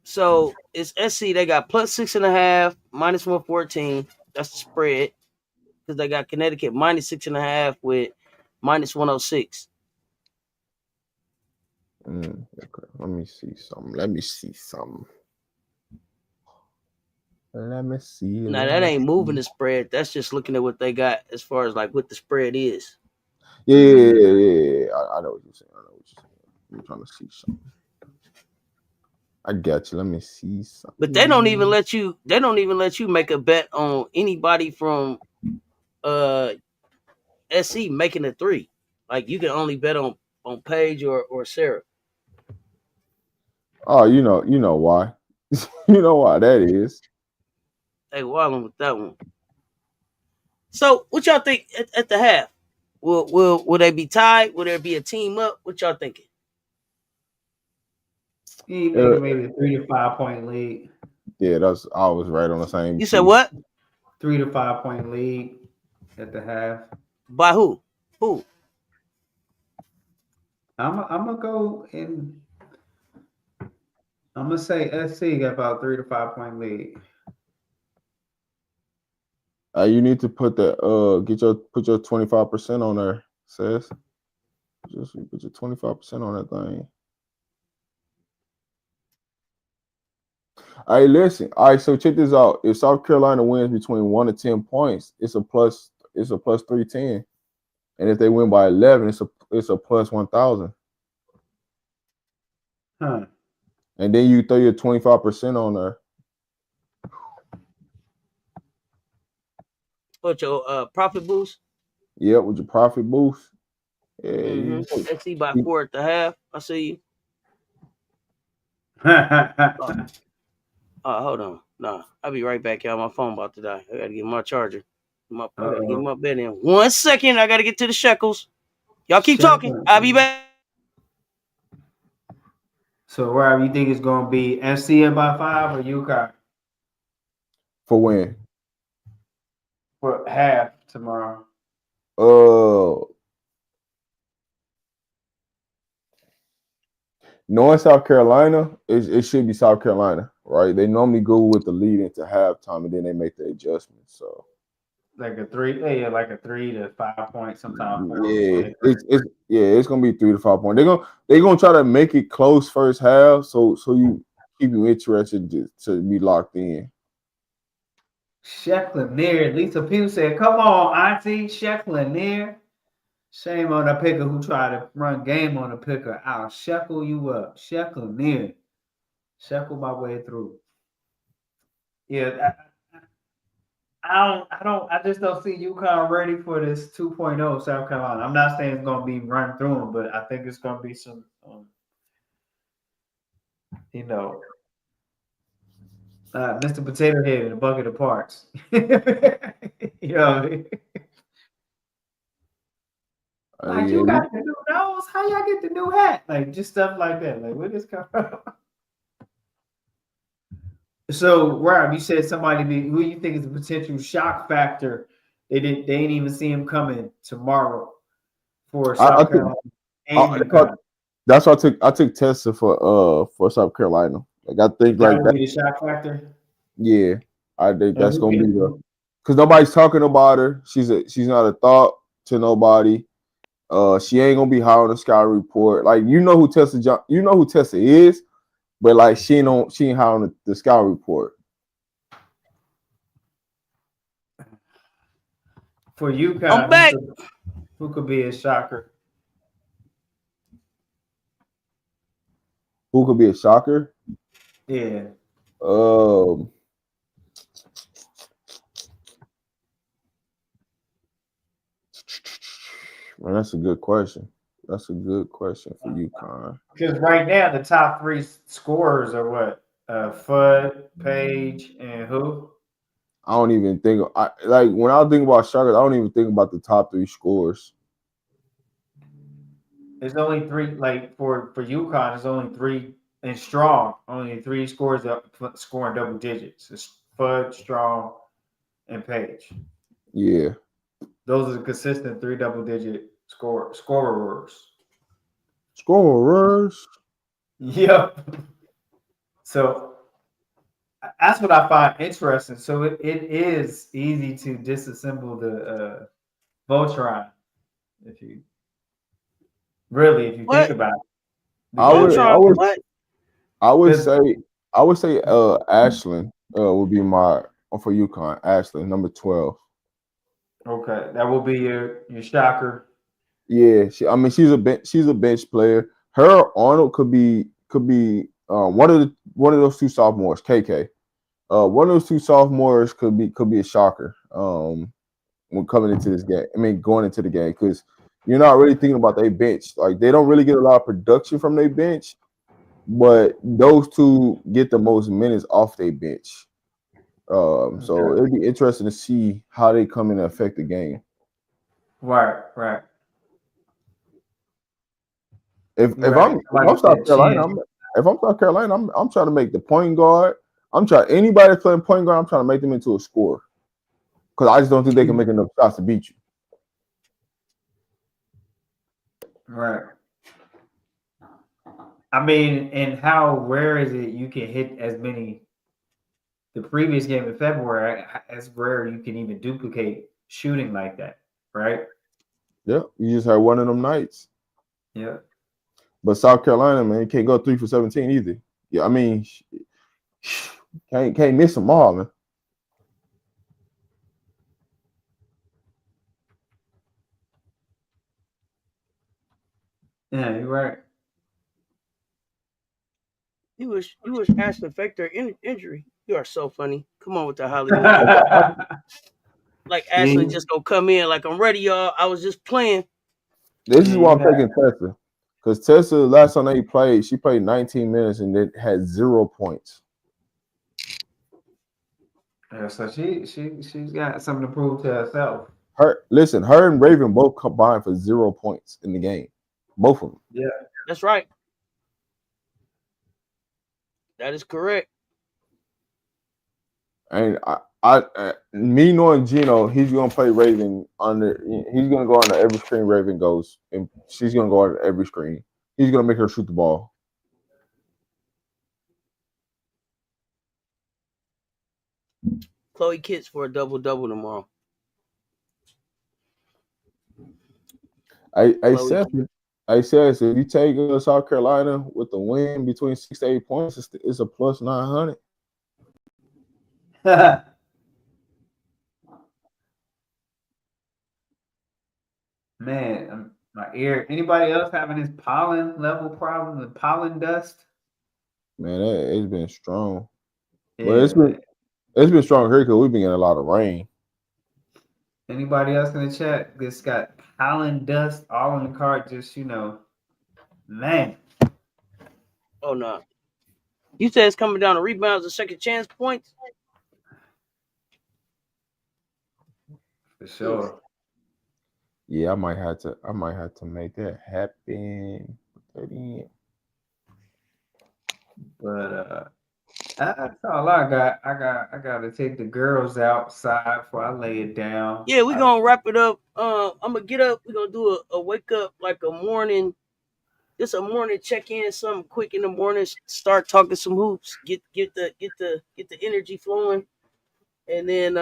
So it's SC. They got plus 6.5, minus 114. That's the spread. Because they got Connecticut minus 6.5 with minus 106. Okay. Let me see something. Now that ain't moving the spread. That's just looking at what they got as far as like what the spread is. Yeah. I know what you're saying. I'm trying to see something. I got you. Let me see something. But they don't even let you. They don't even let you make a bet on anybody from SC making a 3. Like you can only bet on Paige or Sarah. Oh, you know why? You know why that is. They wilding with that one. So what y'all think at the half? Will they be tied? Will there be a team up? What y'all thinking? Maybe a 3 to 5 point lead. Yeah, I was right on the same. You said what? 3 to 5 point lead at the half. By who? Who? I'm gonna go in. I'm gonna say SC got about 3 to 5 point lead. You need to put that put your 25% on there, Cess. Just put your 25% on that thing. All right, listen. All right, so check this out. If South Carolina wins between 1 to 10 points, it's a plus 310. And if they win by 11, it's a plus 1,000. Huh. And then you throw your 25% on there. What your profit boost? Yep, with your profit boost. Yeah. Mm-hmm. SC by 4 at the half. I see you. Hold on. Nah, I'll be right back, y'all. My phone about to die. I gotta get my charger. I gotta get my bed in. 1 second. I gotta get to the shekels. Y'all keep talking. I'll be back. So, Rob, you think it's going to be FCA by 5 or UConn For when? for half tomorrow? Knowing South Carolina, it should be South Carolina, right? They normally go with the lead into halftime and then they make the adjustments. So Like a 3 to 5 points, sometimes 4. yeah, it's gonna be 3 to 5 points. They're gonna try to make it close first half, so you keep you interested to be locked in. Sheck Lanier. Lisa Pugh said, "Come on, Auntie, Sheck Lanier." Shame on the picker who tried to run game on the picker. I'll shekel you up. Sheck Lanier. Shekel my way through. Yeah, I just don't see UConn ready for this 2.0 South Carolina. I'm not saying it's gonna be run through them, but I think it's gonna be some Mr. Potato Head in a bucket of parts. You know what I mean? Like, you got the new nose? How y'all get the new hat? Like, just stuff like that. Like, where this come from? So, Rob, you said who you think is a potential shock factor? They ain't even see him coming tomorrow for South Carolina. That's why I took Tessa for South Carolina. Like, I think that would be the shock factor. Yeah, I think that's gonna be because nobody's talking about her. She's not a thought to nobody. She ain't gonna be high on the sky report. Like, you know who Tessa is, but like she ain't high on the sky report. For UConn, I'm back. Who could be a shocker? Who could be a shocker? Yeah. Man, that's a good question. That's a good question for UConn. Because right now the top 3 scorers are what? Fudd, Page, and who? I don't even think when I think about shockers, I don't even think about the top 3 scores. There's only 3, like for UConn, there's only 3 and Strong. Only 3 scores up scoring double digits. It's Fudd, Strong, and Page. Yeah. Those are the consistent 3 double-digit scorers. Scorers. Yep. So that's what I find interesting. So it is easy to disassemble the Voltron if you think about it. I would say Ashland would be my for UConn. Ashland, number 12. Okay, that will be your shocker. Yeah, she's a bench player. Her or Arnold could be one of those 2 sophomores. KK, one of those 2 sophomores could be a shocker. When coming into this game, going into the game, because you're not really thinking about their bench. Like, they don't really get a lot of production from their bench, but those 2 get the most minutes off their bench. So it'd be interesting to see how they come in and affect the game. Right. If I'm South Carolina, I'm trying to make the point guard. Anybody that's playing point guard, I'm trying to make them into a scorer. Because I just don't think they can make enough shots to beat you. Right. And how rare is it you can hit as many? The previous game in February, it's rare you can even duplicate shooting like that, right? Yeah, you just had one of them nights. Yeah. But South Carolina, man, can't go 3 for 17 either. Yeah, can't miss them all, man. Yeah, you're right. You wish Ashland faked their injury. You are so funny. Come on with the Hollywood. Like Ashland just gonna come in like, I'm ready, y'all. I was just playing. This is why I'm taking Tessa. Because Tessa, last time they played, she played 19 minutes and it had 0 points. Yeah, so she's got something to prove to herself. Her and Raven both combined for 0 points in the game. Both of them. Yeah, that's right. That is correct. And me knowing Gino, he's gonna play Raven under. He's gonna go under every screen Raven goes, and she's gonna go under every screen. He's gonna make her shoot the ball. Chloe Kitts for a double-double tomorrow. I said, if you take South Carolina with the win between 6 to 8 points, it's a plus 900. Man, my ear. Anybody else having this pollen level problem, the pollen dust? Man, it's been strong. Yeah, But it's been strong here because we've been getting a lot of rain. Anybody else in the chat? This got pollen dust all in the cart. Just man. Oh no. You said it's coming down to rebounds and second chance points? For sure. Yeah, I might have to make that happen. Put that in. But that's all I got. I got to take the girls outside before I lay it down. Yeah, we're gonna wrap it up. I'm gonna get up. We're gonna do a wake up, like a morning. Just a morning check in, something quick in the morning. Start talking some hoops. Get the energy flowing, and then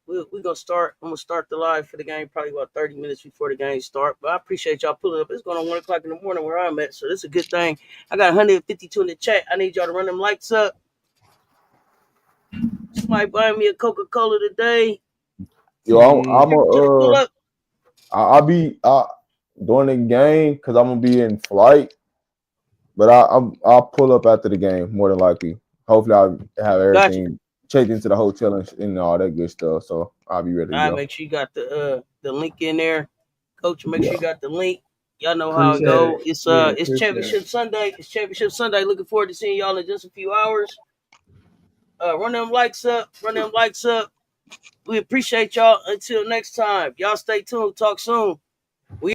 we're gonna start. I'm gonna start the live for the game probably about 30 minutes before the game start. But I appreciate y'all pulling up. It's going on 1 o'clock in the morning where I'm at, so this is a good thing. I got 152 in the chat. I need y'all to run them lights up. Somebody buy me a Coca-Cola today. Yo, I'll be during the game because I'm gonna be in flight, but I'll pull up after the game more than likely. Hopefully, I'll have everything checked into the hotel and all that good stuff. So I'll be ready to go. Make sure you got the link in there, Coach. Make sure you got the link. Y'all know how it go. It's Championship Sunday. It's Championship Sunday. Looking forward to seeing y'all in just a few hours. Run them likes up. Run them likes up. We appreciate y'all. Until next time, y'all stay tuned. Talk soon. We